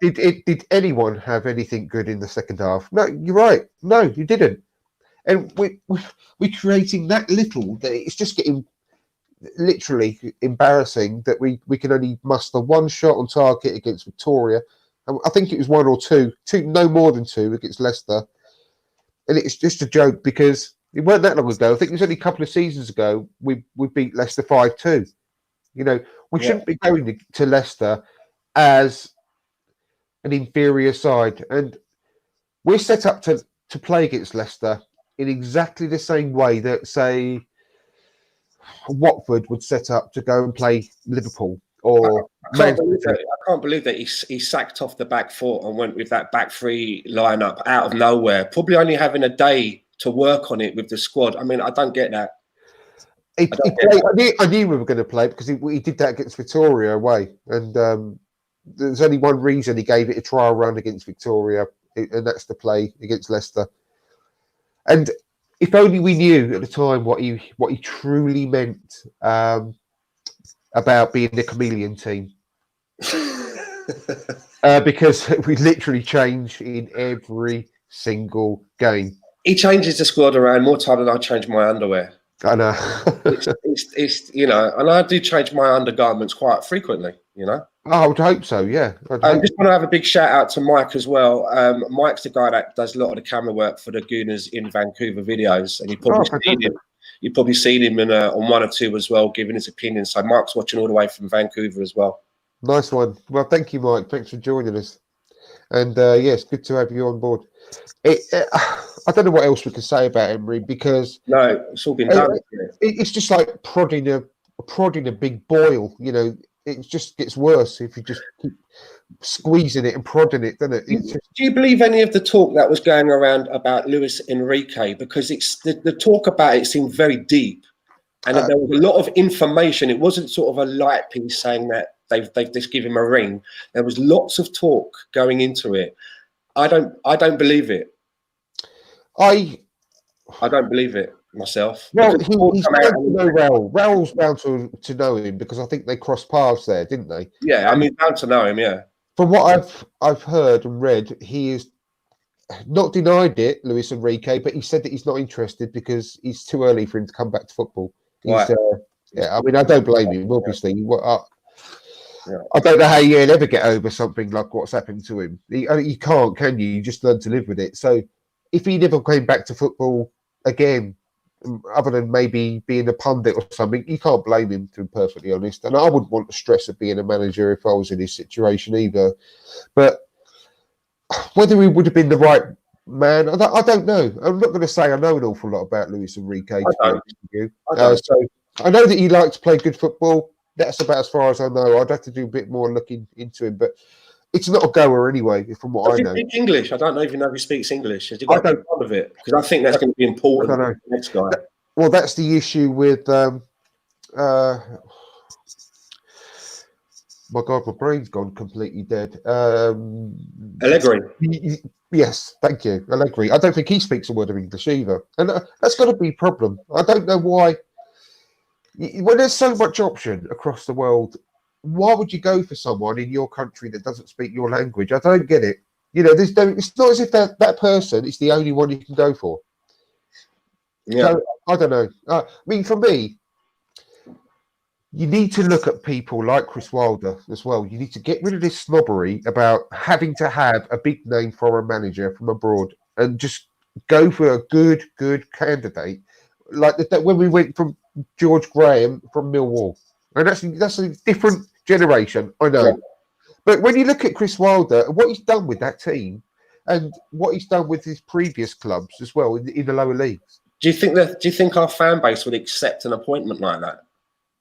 [SPEAKER 1] did anyone have anything good in the second half? No, you're right. No, you didn't. And we're creating that little that it's just getting literally embarrassing that we can only muster one shot on target against Victoria. I think it was one or two, no more than two against Leicester. And it's just a joke because it weren't that long ago. I think it was only a couple of seasons ago we beat Leicester 5-2. You know, we shouldn't be going to Leicester as an inferior side. And we're set up to play against Leicester in exactly the same way that, say, Watford would set up to go and play Liverpool. Or
[SPEAKER 3] I can't believe that he sacked off the back four and went with that back three lineup out of nowhere. Probably only having a day to work on it with the squad. I mean, I don't get that.
[SPEAKER 1] I knew we were going to play because he did that against Victoria away, and there's only one reason he gave it a trial run against Victoria, and that's to play against Leicester. And if only we knew at the time what he truly meant about being the chameleon team. Because we literally change in every single game.
[SPEAKER 3] He changes the squad around more time than I change my underwear.
[SPEAKER 1] I know.
[SPEAKER 3] it's you know, and I do change my undergarments quite frequently, you know.
[SPEAKER 1] I would hope so, yeah.
[SPEAKER 3] I just want to have a big shout out to Mike as well. Mike's the guy that does a lot of the camera work for the Gooners in Vancouver videos, and you've probably seen him on one or two as well, giving his opinion. So Mike's watching all the way from Vancouver as well.
[SPEAKER 1] Nice one. Well, thank you, Mike. Thanks for joining us. And yes, good to have you on board. I don't know what else we can say about Emery because
[SPEAKER 3] no, it's all been done.
[SPEAKER 1] It's just like prodding a big boil. You know, it just gets worse if you just keep squeezing it and prodding it, doesn't it? It's just,
[SPEAKER 3] Do you believe any of the talk that was going around about Luis Enrique? Because it's the talk about it seemed very deep, and there was a lot of information. It wasn't sort of a light piece saying that they've just given him a ring. There was lots of talk going into it. I don't believe it. I don't believe it myself.
[SPEAKER 1] Well, he's bound to know Raul. Raul's bound to know him because I think they crossed paths there, didn't they?
[SPEAKER 3] Yeah, I mean, bound to know him. Yeah.
[SPEAKER 1] From what I've heard and read, he is not denied it, Luis Enrique, but he said that he's not interested because it's too early for him to come back to football. Right. Yeah, I mean, I don't blame him. Obviously, I don't know how you'll ever get over something like what's happened to him. You can't, can you? You just learn to live with it. So, if he never came back to football again, other than maybe being a pundit or something, you can't blame him, to be perfectly honest. And I wouldn't want the stress of being a manager if I was in his situation either. But whether he would have been the right man, I don't know. I'm not going to say I know an awful lot about Luis Enrique. So I know that he likes to play good football. That's about as far as I know. I'd have to do a bit more looking into him, but it's not a goer anyway, from what I know.
[SPEAKER 3] Speak English. I don't know if you know if he speaks English. Has he got part of it? Because I think that's going to be important for the next guy.
[SPEAKER 1] Well, that's the issue with my God, my brain's gone completely dead.
[SPEAKER 3] Allegri.
[SPEAKER 1] Yes, thank you. Allegri. I don't think he speaks a word of English either. And that's got to be a problem. I don't know why. When there's so much option across the world, why would you go for someone in your country that doesn't speak your language? I don't get it. You know, it's not as if that person is the only one you can go for. Yeah. So, I don't know. I mean, for me, you need to look at people like Chris Wilder as well. You need to get rid of this snobbery about having to have a big name foreign manager from abroad and just go for a good candidate. Like that when we went from George Graham from Millwall. And that's a different generation, I know. Yeah. But when you look at Chris Wilder and what he's done with that team and what he's done with his previous clubs as well in the lower leagues.
[SPEAKER 3] Do you think our fan base would accept an appointment like that?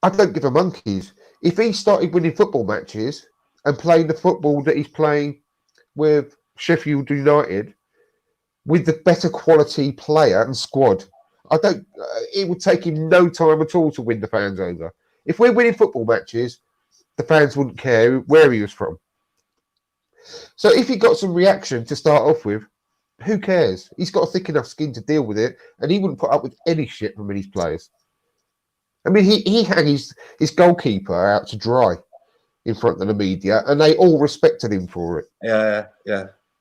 [SPEAKER 1] I don't give a monkeys. If he started winning football matches and playing the football that he's playing with Sheffield United with the better quality player and squad, it would take him no time at all to win the fans over. If we're winning football matches, the fans wouldn't care where he was from. So if he got some reaction to start off with, who cares? He's got a thick enough skin to deal with it, and he wouldn't put up with any shit from his players. I mean, he hung his goalkeeper out to dry in front of the media, and they all respected him for it.
[SPEAKER 3] Yeah.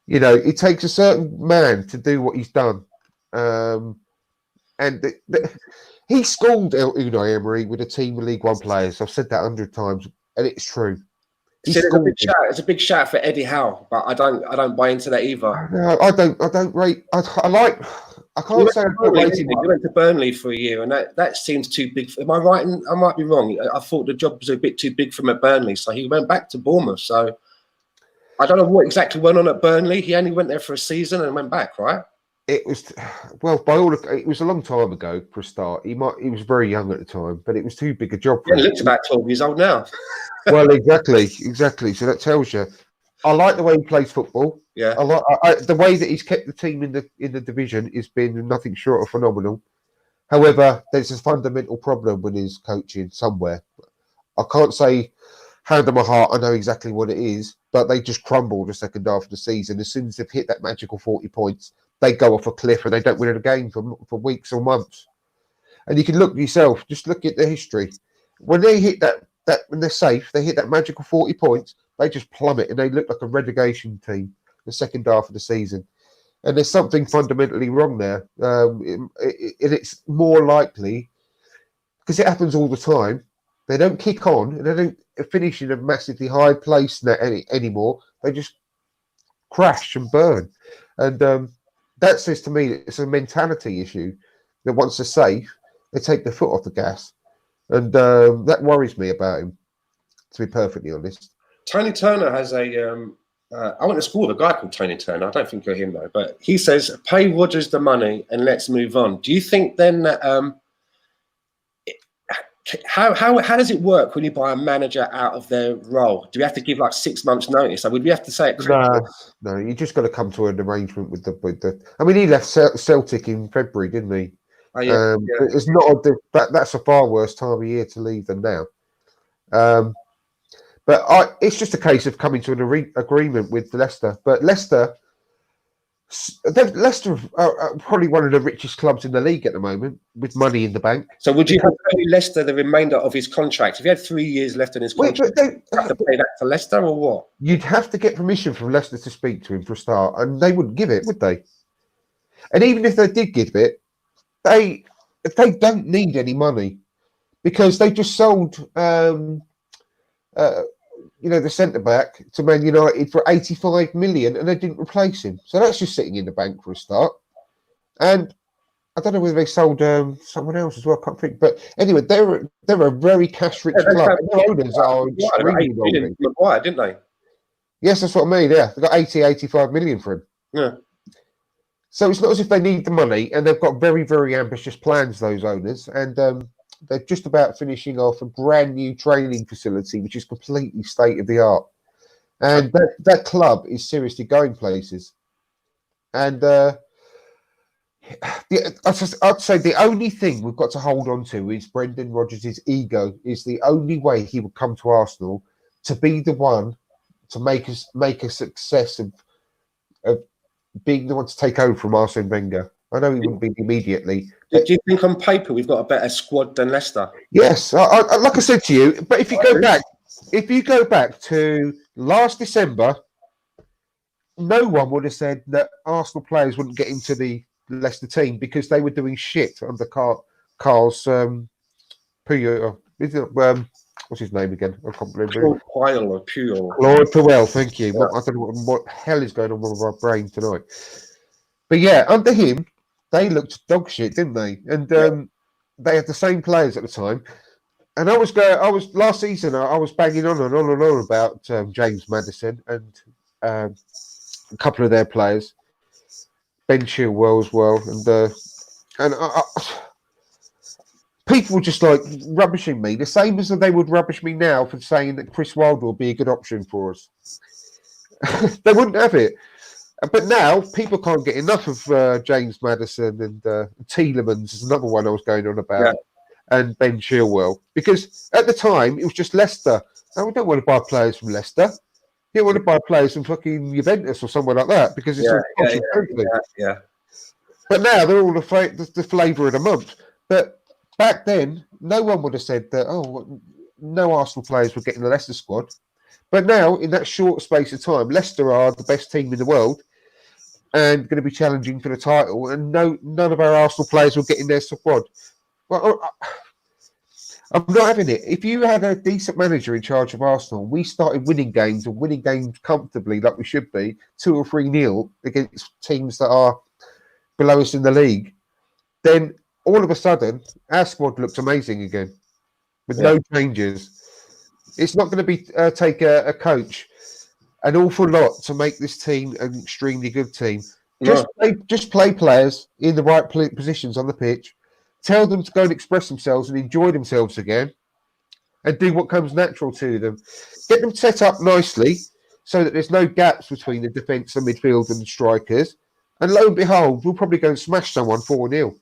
[SPEAKER 1] You know, it takes a certain man to do what he's done. He schooled Unai Emery with a team of League One players. I've said that 100 times, and it's true.
[SPEAKER 3] It's a big shout for Eddie Howe, but I don't buy into that either.
[SPEAKER 1] No, I don't rate. I can't say I rate him.
[SPEAKER 3] You went to Burnley for a year, and that seems too big. Am I right? I might be wrong. I thought the job was a bit too big for him at Burnley, so he went back to Bournemouth. So I don't know what exactly went on at Burnley. He only went there for a season and went back, right?
[SPEAKER 1] It was it was a long time ago for a start. He was very young at the time, but it was too big a job for him.
[SPEAKER 3] He looks about 12 years old now.
[SPEAKER 1] Well, exactly. So that tells you. I like the way he plays football.
[SPEAKER 3] Yeah.
[SPEAKER 1] I the way that he's kept the team in the division has been nothing short of phenomenal. However, there's a fundamental problem with his coaching somewhere. I can't say hand on my heart I know exactly what it is, but they just crumble the second half of the season. As soon as they've hit that magical 40 points, they go off a cliff and they don't win a game for weeks or months. And you can look yourself, just look at the history. When they hit that when they're safe, they hit that magical 40 points, they just plummet and they look like a relegation team the second half of the season. And there's something fundamentally wrong there. And it's more likely, because it happens all the time, they don't kick on and they don't finish in a massively high place anymore. They just crash and burn. And that says to me that it's a mentality issue, that once they're safe, they take their foot off the gas. And that worries me about him, to be perfectly honest.
[SPEAKER 3] Tony Turner has I went to school with a guy called Tony Turner. I don't think you're him though, but he says, pay Rodgers the money and let's move on. Do you think then that How does it work when you buy a manager out of their role? Do we have to give like 6 months notice? Or would we have to say at Christmas?
[SPEAKER 1] No, you just got to come to an arrangement with the. I mean, he left Celtic in February, didn't he?
[SPEAKER 3] Oh, yeah.
[SPEAKER 1] It's not that's a far worse time of year to leave than now. But it's just a case of coming to an agreement with Leicester. But Leicester are probably one of the richest clubs in the league at the moment, with money in the bank.
[SPEAKER 3] So would you have to pay Leicester the remainder of his contract? If he had 3 years left in his contract, would you have to pay that to Leicester or what?
[SPEAKER 1] You'd have to get permission from Leicester to speak to him for a start, and they wouldn't give it, would they? And even if they did give it, they don't need any money, because they just sold the centre back to Man United for 85 million, and they didn't replace him. So that's just sitting in the bank for a start. And I don't know whether they sold someone else as well. I can't think. But anyway, they're a very cash-rich club. And their owners are extremely wealthy.
[SPEAKER 3] Maguire, didn't they?
[SPEAKER 1] Yes, that's what I mean. Yeah, they got 85 million for him.
[SPEAKER 3] Yeah.
[SPEAKER 1] So it's not as if they need the money, and they've got very, very ambitious plans, those owners. And they're just about finishing off a brand new training facility, which is completely state of the art. And that club is seriously going places. And I'd say the only thing we've got to hold on to is Brendan Rodgers' ego. Is the only way he would come to Arsenal to be the one to make a success of being the one to take over from Arsene Wenger. I know he wouldn't be immediately.
[SPEAKER 3] Do you think on paper we've got a better squad than Leicester?
[SPEAKER 1] Yes, like I said to you. But if you go back to last December, no one would have said that Arsenal players wouldn't get into the Leicester team because they were doing shit under Carl's what's his name again? I can't remember. Claude Puel, thank you. Yeah. I don't know what hell is going on with my brain tonight. But yeah, under him, they looked dog shit, didn't they? And they had the same players at the time. And I was last season. I was banging on and on and on about James Maddison and a couple of their players, Ben Chilwell as well, and people were just like rubbishing me, the same as they would rubbish me now for saying that Chris Wilder would be a good option for us. They wouldn't have it. But now people can't get enough of James Maddison, and Tielemans is another one I was going on about, and Ben Chilwell, because at the time it was just Leicester. Now we don't want to buy players from Leicester. You don't want to buy players from fucking Juventus or someone like that because it's
[SPEAKER 3] yeah.
[SPEAKER 1] But now they're all the flavour of the month. But back then, no one would have said that. Oh, no Arsenal players would get in the Leicester squad. But now, in that short space of time, Leicester are the best team in the world and going to be challenging for the title. And none of our Arsenal players will get in their squad. Well, I'm not having it. If you had a decent manager in charge of Arsenal, we started winning games and winning games comfortably, like we should be, 2 or 3-0 against teams that are below us in the league, then all of a sudden our squad looks amazing again with no changes. It's not going to be take a coach an awful lot to make this team an extremely good team. Just play players in the right positions on the pitch. Tell them to go and express themselves and enjoy themselves again, and do what comes natural to them. Get them set up nicely so that there's no gaps between the defence and midfield and the strikers. And lo and behold, we'll probably go and smash someone 4-0.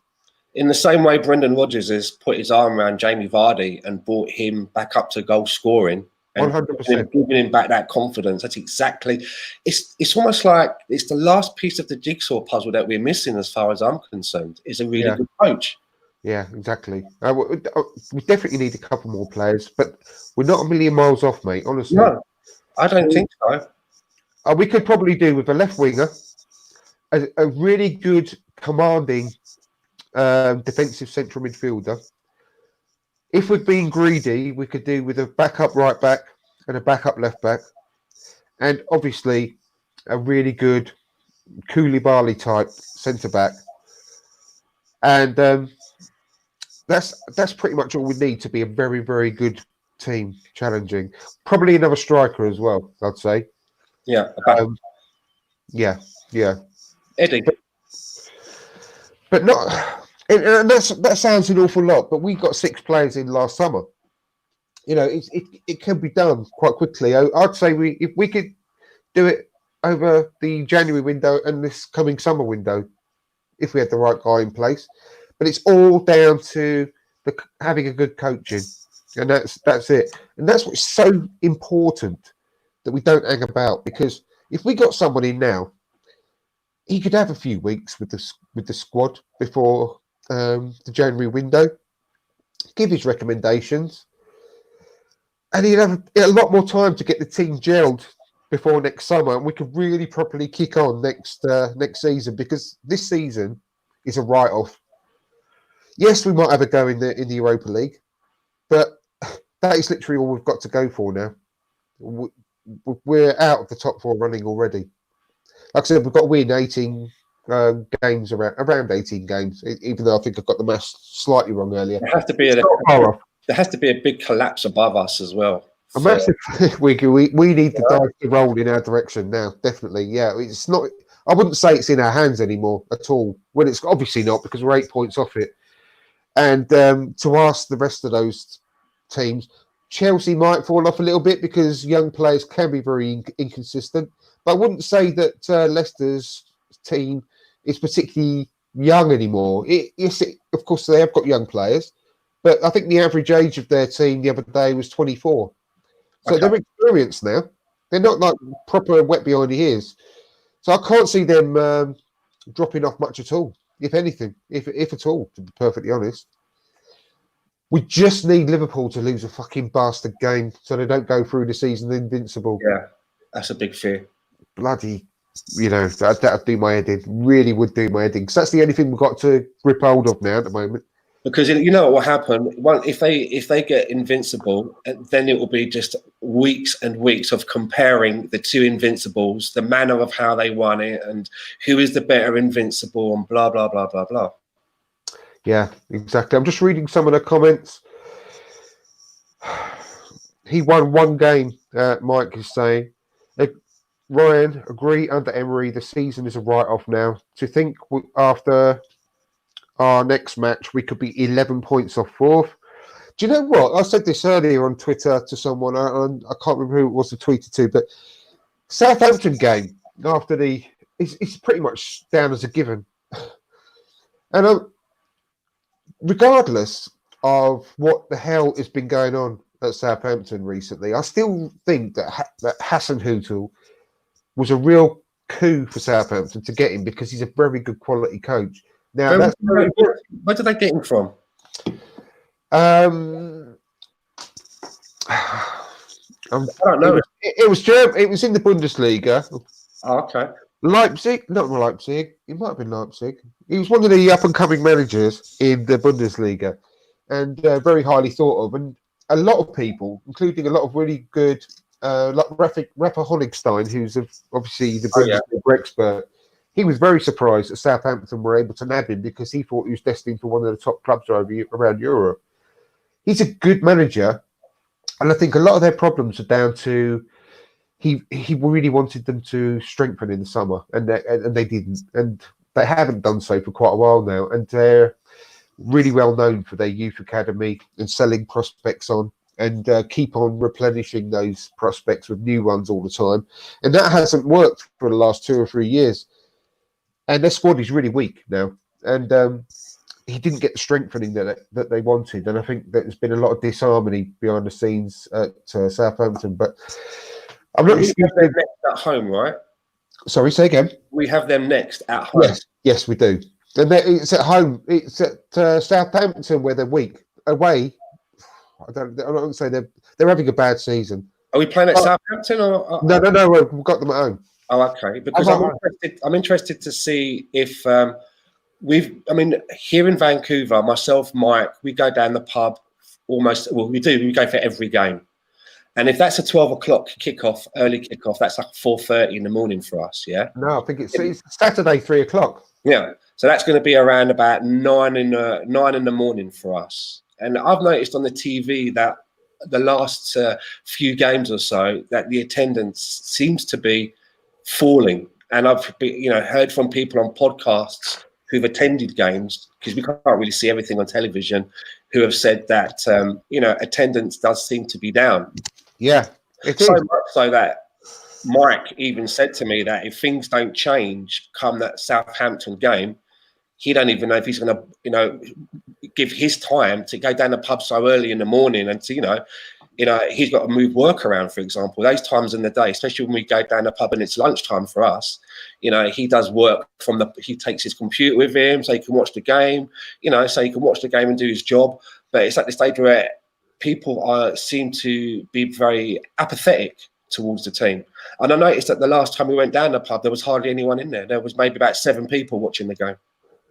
[SPEAKER 3] In the same way, Brendan Rodgers has put his arm around Jamie Vardy and brought him back up to goal scoring.
[SPEAKER 1] 100%.
[SPEAKER 3] Giving him back that confidence. That's exactly. It's almost like it's the last piece of the jigsaw puzzle that we're missing, as far as I'm concerned. Is a really good coach.
[SPEAKER 1] Yeah, exactly. We definitely need a couple more players, but we're not a million miles off, mate. Honestly,
[SPEAKER 3] no, I don't think so.
[SPEAKER 1] We could probably do with a left winger, a really good commanding defensive central midfielder. If we're being greedy, we could do with a backup right back and a backup left back, and obviously a really good Koulibaly type centre back. And that's pretty much all we need to be a very, very good team, challenging. Probably another striker as well, I'd say.
[SPEAKER 3] Yeah.
[SPEAKER 1] Yeah.
[SPEAKER 3] Eddie.
[SPEAKER 1] But not. And that sounds an awful lot, but we got 6 players in last summer. You know, it can be done quite quickly. I'd say if we could do it over the January window and this coming summer window, if we had the right guy in place. But it's all down to having a good coaching, and that's it. And that's what's so important, that we don't hang about, because if we got someone in now, he could have a few weeks with the squad before the January window, give his recommendations, and he'd have a lot more time to get the team gelled before next summer, and we could really properly kick on next season, because this season is a write-off. Yes, we might have a go in the Europa League, but that is literally all we've got to go for now. We're out of the top 4 running already. Like I said, we've got to win 18 games, around 18 games, even though I think I've got the maths slightly wrong earlier.
[SPEAKER 3] There has to be a big collapse above us as well.
[SPEAKER 1] A massive. we need the dice to roll in our direction now. Definitely, yeah. It's not. I wouldn't say it's in our hands anymore at all. Well, it's obviously not, because we're 8 points off it. And to ask the rest of those teams, Chelsea might fall off a little bit because young players can be very inconsistent. But I wouldn't say that Leicester's team is particularly young anymore. Of course, they have got young players, but I think the average age of their team the other day was 24. So they're experienced now. They're not like proper wet behind the ears. So I can't see them dropping off much at all, if anything, if at all, to be perfectly honest. We just need Liverpool to lose a fucking bastard game so they don't go through the season invincible.
[SPEAKER 3] Yeah, that's a big fear.
[SPEAKER 1] Bloody, that'd do my head in. Really would do my head in. Because that's the only thing we've got to grip hold of now at the moment.
[SPEAKER 3] Because you know what will happen? Well, if they get invincible, then it will be just weeks and weeks of comparing the two invincibles, the manner of how they won it, and who is the better invincible, and blah blah blah blah blah.
[SPEAKER 1] Yeah, exactly. I'm just reading some of the comments. He won 1 game. Mike is saying, Ryan, agree. Under Emery, the season is a write-off now. To think after our next match, we could be 11 points off 4th. Do you know what? I said this earlier on Twitter to someone, and I can't remember who it was I tweeted to, but Southampton game after it's pretty much down as a given. And regardless of what the hell has been going on at Southampton recently, I still think that Hassan Hutel was a real coup for Southampton to get him, because he's a very good quality coach. Now,
[SPEAKER 3] where did they get him from?
[SPEAKER 1] I don't know. It was German. It was in the Bundesliga.
[SPEAKER 3] Oh, okay.
[SPEAKER 1] Leipzig, not Leipzig. It might have been Leipzig. He was one of the up-and-coming managers in the Bundesliga, and very highly thought of. And a lot of people, including a lot of really good, like Rafa Honigstein, who's obviously the Bundesliga expert, he was very surprised that Southampton were able to nab him, because he thought he was destined for one of the top clubs around Europe. He's a good manager, and I think a lot of their problems are down to he really wanted them to strengthen in the summer, and they didn't, and they haven't done so for quite a while now. And they're really well known for their youth academy and selling prospects on, and keep on replenishing those prospects with new ones all the time. And that hasn't worked for the last 2 or 3 years. And their squad is really weak now. And he didn't get the strengthening that they wanted. And I think that there's been a lot of disharmony behind the scenes at Southampton. But I'm not.
[SPEAKER 3] We have them next at home, right?
[SPEAKER 1] Sorry, say again.
[SPEAKER 3] We have them next at home.
[SPEAKER 1] Yes, we do. And it's at home. It's at Southampton where they're weak. Away, I don't say they're having a bad season.
[SPEAKER 3] Are we playing at Southampton or?
[SPEAKER 1] No. We've got them at home.
[SPEAKER 3] Oh, okay. Because I'm interested to see if here in Vancouver, myself, Mike, we go down the pub almost. Well, we do. We go for every game, and if that's a 12 o'clock kickoff, early kickoff, that's like 4:30 in the morning for us. Yeah.
[SPEAKER 1] No, I think it's Saturday 3 o'clock.
[SPEAKER 3] Yeah. So that's going to be around about 9 in the morning for us. And I've noticed on the TV that the last few games or so that the attendance seems to be falling. And I've heard from people on podcasts who've attended games, because we can't really see everything on television, who have said that attendance does seem to be down.
[SPEAKER 1] Yeah, it
[SPEAKER 3] So
[SPEAKER 1] is.
[SPEAKER 3] much so that Mike even said to me that if things don't change come that Southampton game, he don't even know if he's going to, give his time to go down the pub so early in the morning and to, he's got to move work around, for example. Those times in the day, especially when we go down the pub and it's lunchtime for us, he does work he takes his computer with him so he can watch the game, so he can watch the game and do his job. But it's at the stage where people seem to be very apathetic towards the team. And I noticed that the last time we went down the pub, there was hardly anyone in there. There was maybe about 7 people watching the game.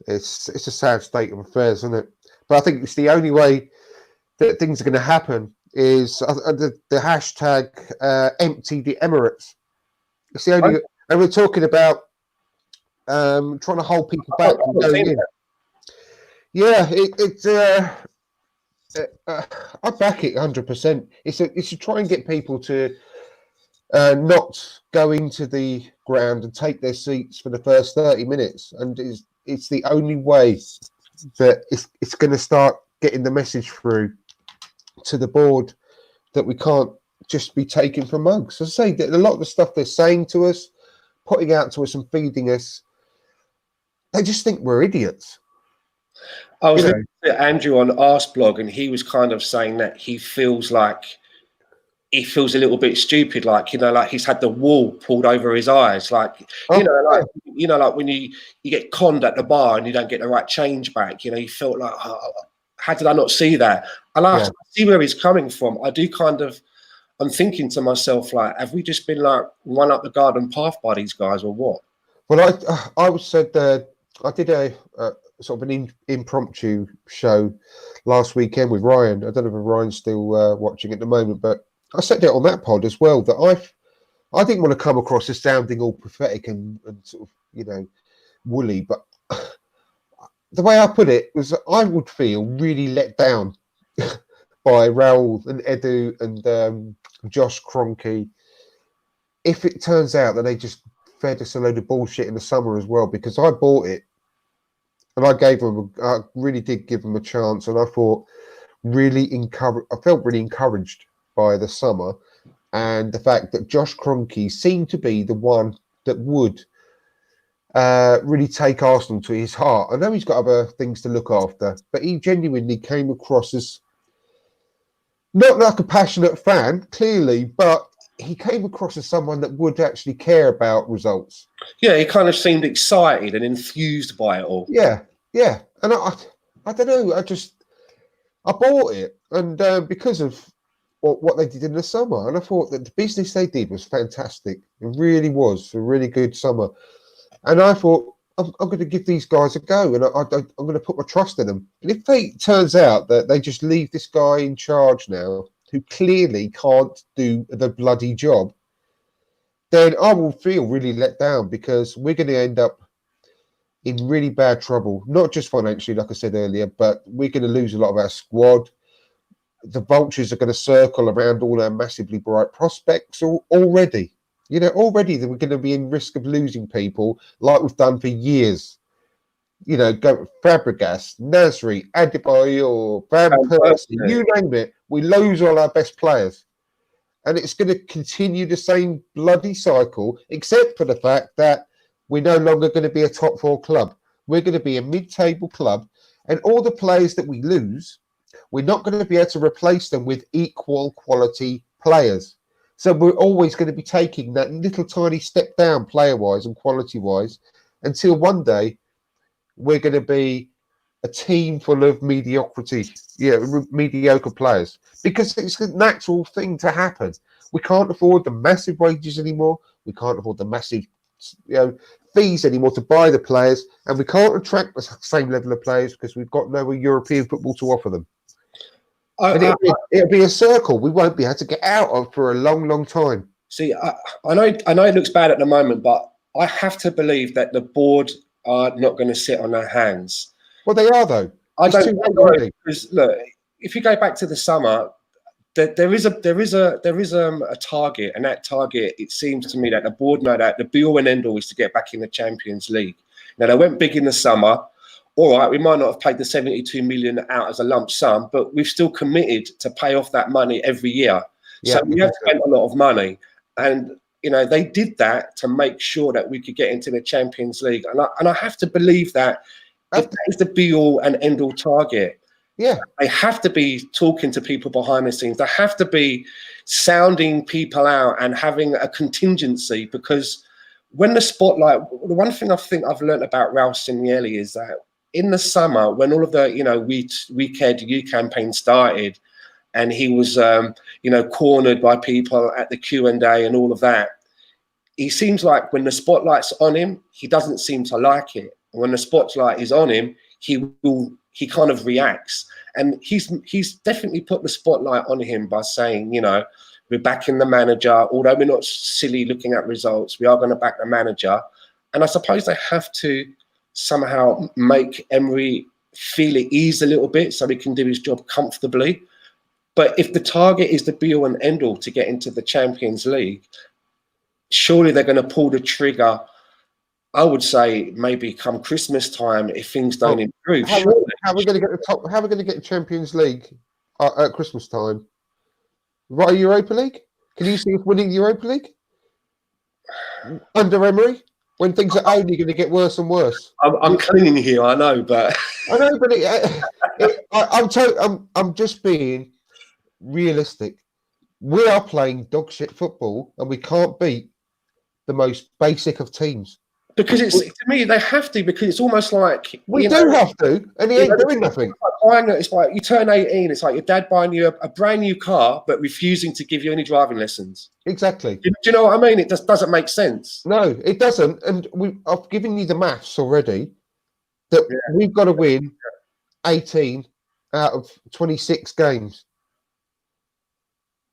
[SPEAKER 1] It's a sad state of affairs, isn't it? But I think it's the only way that things are going to happen is the hashtag empty the Emirates. It's the only, and we're talking about trying to hold people back from going in. Yeah, I back it 100%. It's to try and get people to not go into the ground and take their seats for the first 30 minutes, and it's the only way that it's going to start getting the message through to the board that we can't just be taken for mugs. As I say, that a lot of the stuff they're saying to us, putting out to us and feeding us, they just think we're idiots.
[SPEAKER 3] I was listening to Andrew on Arsblog, and he was kind of saying that he feels a little bit stupid, like he's had the wool pulled over his eyes, like when you get conned at the bar and you don't get the right change back, you felt like, how did I not see that? And I see where he's coming from. I'm thinking to myself, like, have we just been like run up the garden path by these guys or what?
[SPEAKER 1] Well, I said I did a sort of an impromptu show last weekend with Ryan. I don't know if Ryan's still watching at the moment, but I said it on that pod as well that I didn't want to come across as sounding all pathetic and sort of woolly, but the way I put it was that I would feel really let down by Raoul and Edu and Josh Kroenke if it turns out that they just fed us a load of bullshit in the summer as well, because I bought it and I really did give them a chance, and I felt really encouraged by the summer and the fact that Josh Kroenke seemed to be the one that would really take Arsenal to his heart. I know he's got other things to look after, but he genuinely came across as not like a passionate fan, clearly, but he came across as someone that would actually care about results.
[SPEAKER 3] Yeah, he kind of seemed excited and enthused by it all.
[SPEAKER 1] Yeah. And I don't know, I bought it, and because of what they did in the summer, and I thought that the business they did was fantastic. It really was a really good summer. And I thought, I'm going to give these guys a go, and I'm going to put my trust in them. And if it turns out that they just leave this guy in charge now, who clearly can't do the bloody job, then I will feel really let down, because we're going to end up in really bad trouble, not just financially, like I said earlier, but we're going to lose a lot of our squad. The vultures are going to circle around all our massively bright prospects already. Already that we're going to be in risk of losing people like we've done for years. Go Fabregas, Nasri, Adebayor, Van Persie, you name it. We lose all our best players. And it's going to continue the same bloody cycle, except for the fact that we're no longer going to be a top 4 club. We're going to be a mid-table club. And all the players that we lose, we're not going to be able to replace them with equal quality players. So we're always going to be taking that little tiny step down player-wise and quality-wise until one day we're going to be a team full of mediocre players, because it's a natural thing to happen. We can't afford the massive wages anymore. We can't afford the massive fees anymore to buy the players, and we can't attract the same level of players because we've got no European football to offer them. It'll be a circle we won't be able to get out of for a long, long time.
[SPEAKER 3] See, I know it looks bad at the moment, but I have to believe that the board are not going to sit on their hands.
[SPEAKER 1] Well, they are, though.
[SPEAKER 3] I don't know, because look, if you go back to the summer, there is a target, and that target, it seems to me that the board know that the be all and end all is to get back in the Champions League. Now, they went big in the summer. All right, we might not have paid the 72 million out as a lump sum, but we've still committed to pay off that money every year. So we have spent a lot of money. And, you know, they did that to make sure that we could get into the Champions League. And I have to believe that if that is the be-all and end-all target, they have to be talking to people behind the scenes. They have to be sounding people out and having a contingency, because when the spotlight, the one thing I think I've learned about Ralph Cinielli is that in the summer, when all of the, you know, We Care to You campaign started, and he was, you know, cornered by people at the Q&A and all of that, he seems like when the spotlight's on him, he doesn't seem to like it. And when the spotlight is on him, he kind of reacts. And he's definitely put the spotlight on him by saying, you know, we're backing the manager. Although we're not silly looking at results, we are going to back the manager. And I suppose they have to somehow make Emery feel at ease a little bit so he can do his job comfortably. But if the target is the be-all and end-all to get into the Champions League, surely they're going to pull the trigger, I would say, maybe come Christmas time if things don't improve.
[SPEAKER 1] How are we going to get the top? How are we going to get the Champions League at Christmas time? Right, Europa League? Can you see us winning the Europa League under Emery when things are only going to get worse and worse?
[SPEAKER 3] I'm clinging here, I know, but
[SPEAKER 1] I know, but I'm just being realistic. We are playing dog shit football, and we can't beat the most basic of teams.
[SPEAKER 3] Because to me, they have to, because it's almost like
[SPEAKER 1] we do have to, and he ain't doing nothing.
[SPEAKER 3] It's like you turn 18, it's like your dad buying you a brand new car, but refusing to give you any driving lessons.
[SPEAKER 1] Exactly.
[SPEAKER 3] Do you know what I mean? It just doesn't make sense.
[SPEAKER 1] No, it doesn't. And I've given you the maths already that we've got to win 18 out of 26 games.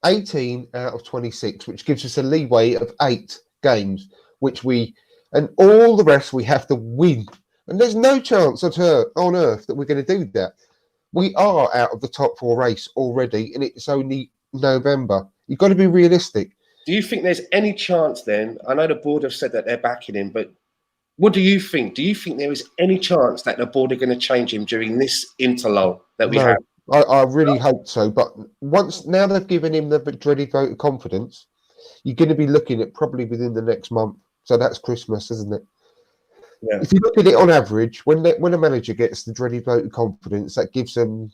[SPEAKER 1] 18 out of 26, which gives us a leeway of 8 games, and all the rest we have to win. And there's no chance on earth that we're going to do that. We are out of the top 4 race already, and it's only November. You've got to be realistic.
[SPEAKER 3] Do you think there's any chance then? I know the board have said that they're backing him, but what do you think? Do you think there is any chance that the board are going to change him during this interlull that we have?
[SPEAKER 1] I really hope so. But now they've given him the dreaded vote of confidence, you're going to be looking at probably within the next month. So that's Christmas, isn't it? Yeah. If you look at it on average, when a manager gets the dreaded vote of confidence, that gives them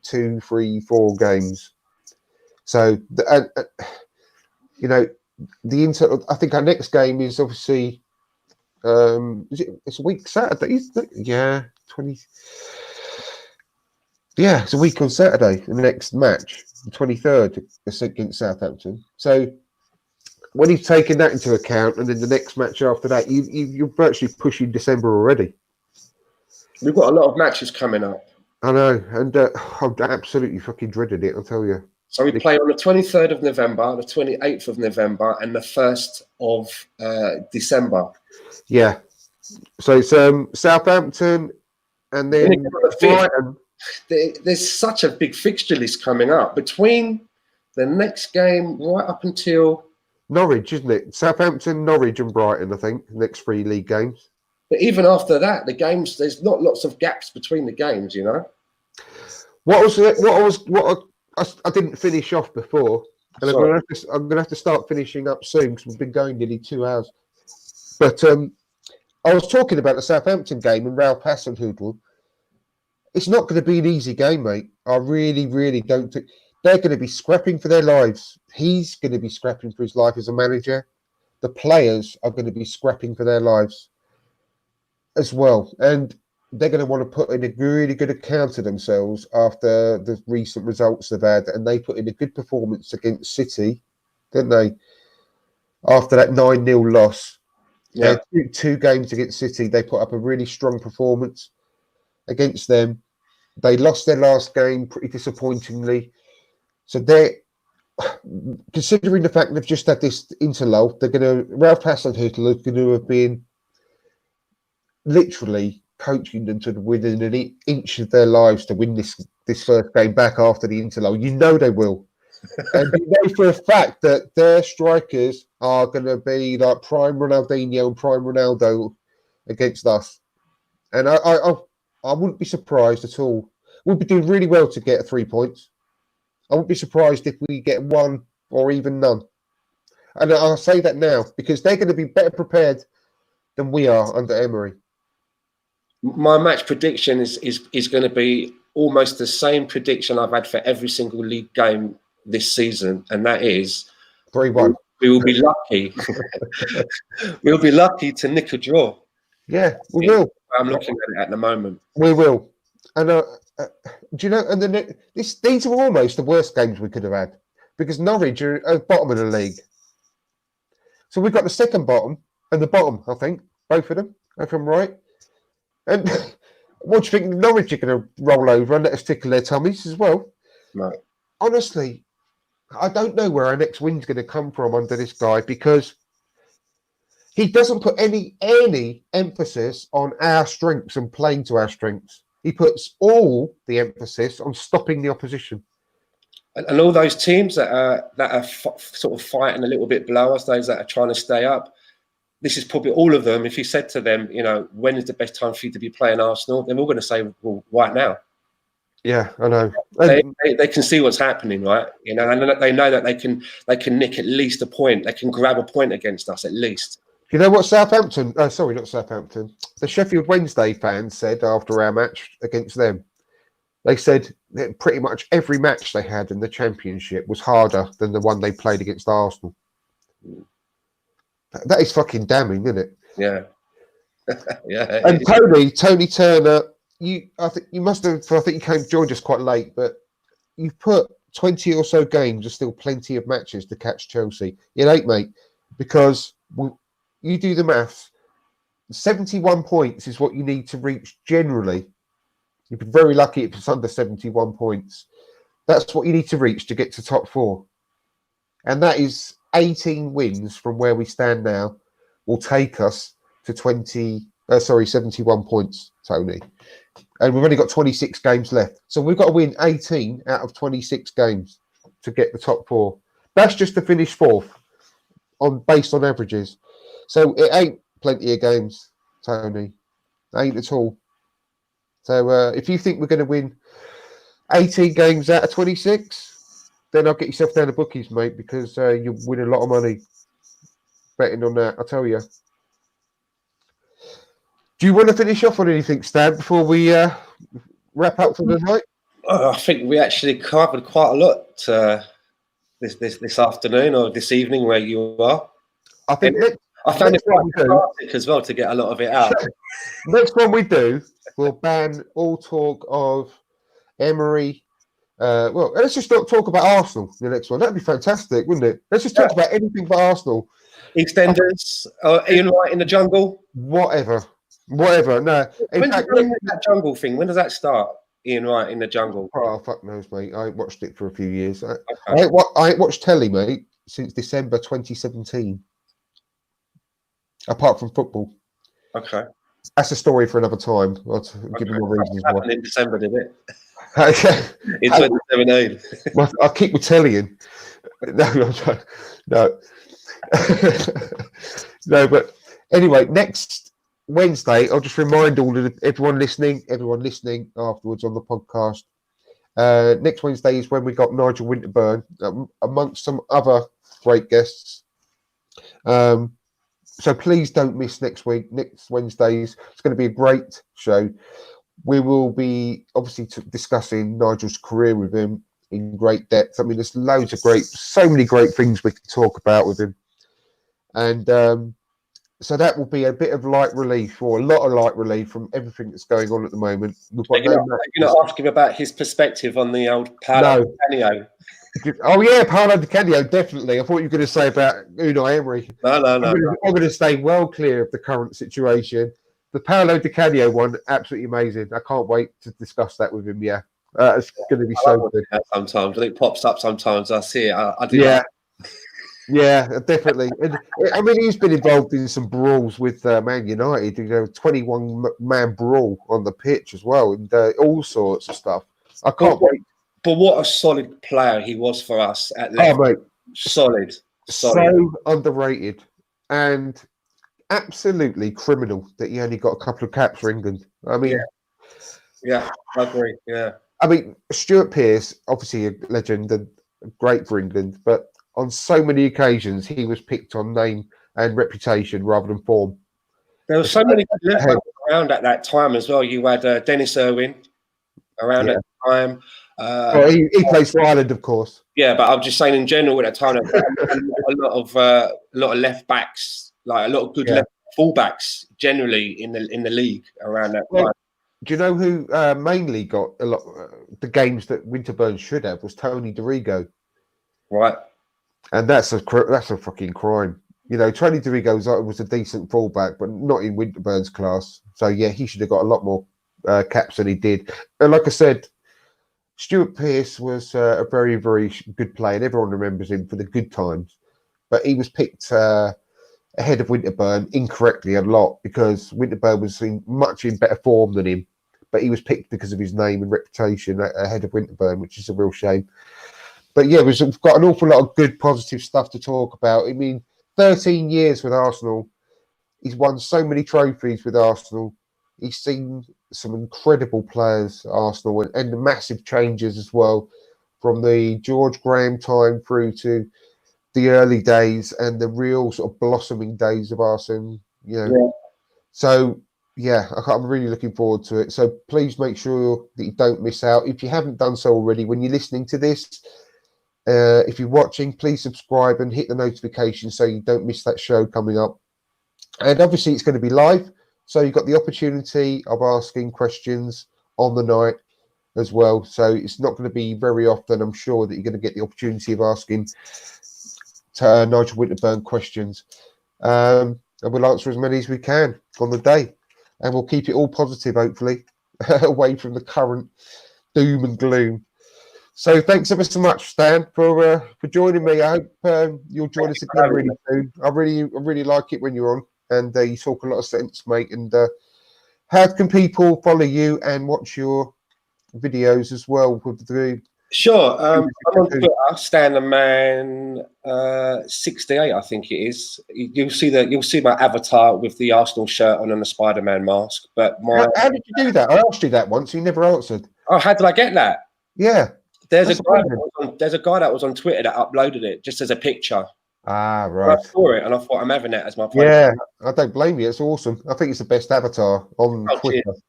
[SPEAKER 1] 2, 3, 4 games. So, you know, I think our next game is obviously, it's a week Saturday, isn't it? Yeah, 20. Yeah, it's a week on Saturday. The next match, the 23rd, against Southampton. So, when you've taken that into account, and then the next match after that, you're virtually pushing December already.
[SPEAKER 3] We've got a lot of matches coming up.
[SPEAKER 1] I know, and I'm absolutely fucking dreaded it, I'll tell you.
[SPEAKER 3] So we play on the 23rd of November, the 28th of November, and the 1st of December.
[SPEAKER 1] Yeah. So it's Southampton, and then Brighton.
[SPEAKER 3] There's such a big fixture list coming up between the next game right up until
[SPEAKER 1] Norwich, isn't it? Southampton, Norwich, and Brighton, I think, next 3 league games.
[SPEAKER 3] But even after that, the games, there's not lots of gaps between the games, you know.
[SPEAKER 1] I didn't finish off before, and I'm gonna have to start finishing up soon because we've been going nearly 2 hours. But I was talking about the Southampton game and Ralph Hasenhüttl. It's not going to be an easy game, mate. I really, really don't think. They're going to be scrapping for their lives. He's going to be scrapping for his life as a manager. The players are going to be scrapping for their lives as well. And they're going to want to put in a really good account of themselves after the recent results they've had. And they put in a good performance against City, didn't they? After that 9-0 loss.
[SPEAKER 3] Yeah.
[SPEAKER 1] 2 games against City, they put up a really strong performance against them. They lost their last game pretty disappointingly. So they're, considering the fact they've just had this interlull, Ralph Hasenhüttl is going to have been literally coaching them to within an inch of their lives to win this first game back after the interlull. You know they will. And you know for a fact that their strikers are going to be like prime Ronaldinho and prime Ronaldo against us. And I wouldn't be surprised at all. We'd be doing really well to get 3 points. I wouldn't be surprised if we get 1 or even none. And I'll say that now because they're going to be better prepared than we are under Emery.
[SPEAKER 3] My match prediction is going to be almost the same prediction I've had for every single league game this season, and that is
[SPEAKER 1] 3-1.
[SPEAKER 3] We will be lucky. We'll be lucky to nick a draw.
[SPEAKER 1] Yeah, we will.
[SPEAKER 3] I'm looking at it at the moment.
[SPEAKER 1] We will. And do you know? And then these are almost the worst games we could have had because Norwich are at the bottom of the league. So we've got the second bottom and the bottom, I think, both of them, if I'm right. And what do you think? Norwich are going to roll over and let us tickle their tummies as well?
[SPEAKER 3] No.
[SPEAKER 1] Honestly, I don't know where our next win's going to come from under this guy because he doesn't put any emphasis on our strengths and playing to our strengths. He puts all the emphasis on stopping the opposition.
[SPEAKER 3] And all those teams that are sort of fighting a little bit below us, those that are trying to stay up, this is probably all of them. If you said to them, you know, when is the best time for you to be playing Arsenal? They're all going to say, well, right now.
[SPEAKER 1] Yeah, I know.
[SPEAKER 3] They can see what's happening, right? You know, and they know that they can nick at least a point. They can grab a point against us at least.
[SPEAKER 1] You know what Southampton? Sorry, not Southampton. The Sheffield Wednesday fans said after our match against them. They said that pretty much every match they had in the Championship was harder than the one they played against Arsenal. That is fucking damning, isn't it?
[SPEAKER 3] Yeah. Yeah.
[SPEAKER 1] And Tony Turner, I think you joined us quite late, but you've put 20 or so games, there's still plenty of matches to catch Chelsea. It ain't, mate, because you do the maths. 71 points is what you need to reach generally. You'd be very lucky if it's under 71 points. That's what you need to reach to get to top 4. And that is 18 wins from where we stand now will take us to 71 points, Tony. And we've only got 26 games left. So we've got to win 18 out of 26 games to get the top 4. That's just to finish 4th based on averages. So it ain't plenty of games, Tony. Ain't at all. So if you think we're going to win 18 games out of 26, then I'll get yourself down the bookies, mate, because you'll win a lot of money betting on that, I'll tell you. Do you want to finish off on anything, Stan, before we wrap up for the night?
[SPEAKER 3] I think we actually covered quite a lot this afternoon or this evening where you are.
[SPEAKER 1] I think
[SPEAKER 3] I found it quite cathartic as well to get a lot of it out.
[SPEAKER 1] Next one we do, we'll ban all talk of Emery. Well, let's just not talk about Arsenal. The next one, that'd be fantastic, wouldn't it? Let's just talk about anything but Arsenal.
[SPEAKER 3] EastEnders, Ian Wright in the jungle,
[SPEAKER 1] whatever. No,
[SPEAKER 3] when does that jungle thing? When does that start? Ian Wright in the jungle.
[SPEAKER 1] Oh, fuck knows, mate. I ain't watched it for a few years. I ain't watched telly, mate, since December 2017. Apart from football.
[SPEAKER 3] Okay.
[SPEAKER 1] That's a story for another time. I'll give you more reasons why.
[SPEAKER 3] Happened in December, did it?
[SPEAKER 1] Okay.
[SPEAKER 3] In 2017.
[SPEAKER 1] I'll keep with telly in. No. No, but anyway, next Wednesday, I'll just remind everyone listening afterwards on the podcast. Next Wednesday is when we got Nigel Winterburn, amongst some other great guests. So please don't miss next Wednesdays. It's going to be a great show. We will be obviously discussing Nigel's career with him in great depth. I mean, there's so many great things we can talk about with him. And so that will be a bit of light relief, or a lot of light relief from everything that's going on at the moment.
[SPEAKER 3] You're going to ask him about his perspective on the old Paolo Canio.
[SPEAKER 1] Oh yeah, Paolo Di Canio, definitely. I thought you were going to say about Unai Emery.
[SPEAKER 3] No.
[SPEAKER 1] I'm going to stay well clear of the current situation. The Paolo Di Canio one, absolutely amazing. I can't wait to discuss that with him. Yeah, it's going to be so good.
[SPEAKER 3] Sometimes it pops up. Sometimes I see it. I do.
[SPEAKER 1] Yeah, yeah, definitely. And, I mean, he's been involved in some brawls with Man United. 21-man brawl on the pitch as well, and all sorts of stuff. I can't wait.
[SPEAKER 3] But what a solid player he was for us at left.
[SPEAKER 1] Oh, mate.
[SPEAKER 3] Solid.
[SPEAKER 1] So underrated. And absolutely criminal that he only got a couple of caps for England. I mean,
[SPEAKER 3] Yeah, I agree. Yeah.
[SPEAKER 1] I mean, Stuart Pearce, obviously a legend and great for England, but on so many occasions he was picked on name and reputation rather than form.
[SPEAKER 3] There were so many left backs around at that time as well. You had Dennis Irwin around at the time.
[SPEAKER 1] Well, he plays for Ireland, of course.
[SPEAKER 3] Yeah, but I'm just saying in general at the time, a lot of left backs, like a lot of good left fullbacks generally in the league around that time.
[SPEAKER 1] Do you know who mainly got a lot the games that Winterburn should have was Tony DeRigo,
[SPEAKER 3] right?
[SPEAKER 1] And that's a fucking crime. You know, Tony DeRigo was a decent fullback, but not in Winterburn's class. So yeah, he should have got a lot more caps than he did. And like I said, Stuart Pearce was a very, very good player, and everyone remembers him for the good times. But he was picked ahead of Winterburn incorrectly a lot because Winterburn was much in better form than him. But he was picked because of his name and reputation ahead of Winterburn, which is a real shame. But yeah, we've got an awful lot of good, positive stuff to talk about. I mean, 13 years with Arsenal. He's won so many trophies with Arsenal. He's seen some incredible players at Arsenal and the massive changes as well from the George Graham time through to the early days and the real sort of blossoming days of Arsenal. You know, so yeah, I'm really looking forward to it. So please make sure that you don't miss out. If you haven't done so already, when you're listening to this, if you're watching, please subscribe and hit the notification so you don't miss that show coming up. And obviously, it's going to be live. So you've got the opportunity of asking questions on the night as well. So it's not going to be very often, I'm sure, that you're going to get the opportunity of asking Nigel Winterburn questions. And we'll answer as many as we can on the day. And we'll keep it all positive, hopefully, away from the current doom and gloom. So thanks ever so much, Stan, for joining me. I hope you'll join us again really soon. I really like it when you're on, and you talk a lot of sense, mate. And how can people follow you and watch your videos as well? With the
[SPEAKER 3] Sure, I'm on Twitter, Stan the Man 68, I think it is. You'll see my avatar with the Arsenal shirt on and the Spider-Man mask. But
[SPEAKER 1] how did you do that? I asked you that once. You never answered.
[SPEAKER 3] Oh, how did I get that?
[SPEAKER 1] Yeah.
[SPEAKER 3] There's a guy that was on Twitter that uploaded it just as a picture.
[SPEAKER 1] Ah, right.
[SPEAKER 3] I saw it and I thought I'm having it as my profile.
[SPEAKER 1] Yeah, I don't blame you. It's awesome. I think it's the best avatar on Twitter.
[SPEAKER 3] Cheers.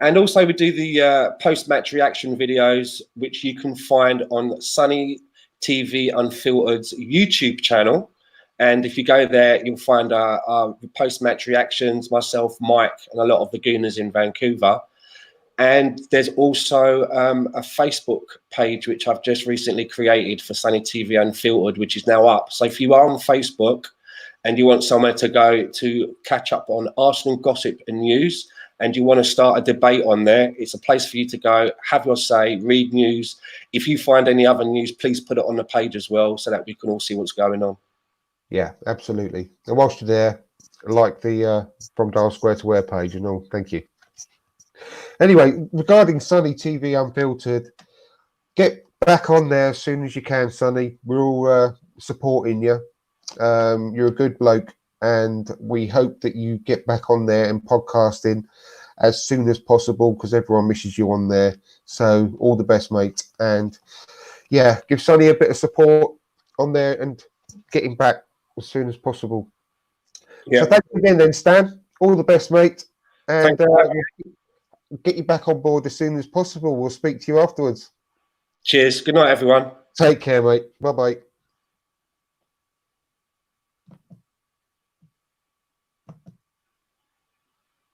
[SPEAKER 3] And also we do the post-match reaction videos, which you can find on Sunny TV Unfiltered's YouTube channel. And if you go there, you'll find our post-match reactions, myself, Mike, and a lot of the Gooners in Vancouver. And there's also a Facebook page, which I've just recently created for Sunny TV Unfiltered, which is now up. So if you are on Facebook and you want somewhere to go to catch up on Arsenal gossip and news, and you want to start a debate on there, it's a place for you to go, have your say, read news. If you find any other news, please put it on the page as well so that we can all see what's going on.
[SPEAKER 1] Yeah, absolutely. And whilst you're there, like the From Dial Square to Where page and all, thank you. Anyway, regarding Sunny TV Unfiltered, get back on there as soon as you can, Sunny. We're all supporting you. You're a good bloke, and we hope that you get back on there and podcasting as soon as possible because everyone misses you on there. So all the best, mate. And yeah, give Sunny a bit of support on there and get him back as soon as possible. Yeah. So thanks again then, Stan. All the best, mate. And get you back on board as soon as possible. We'll speak to you afterwards.
[SPEAKER 3] Cheers. Good night, everyone.
[SPEAKER 1] Take care, mate. Bye-bye.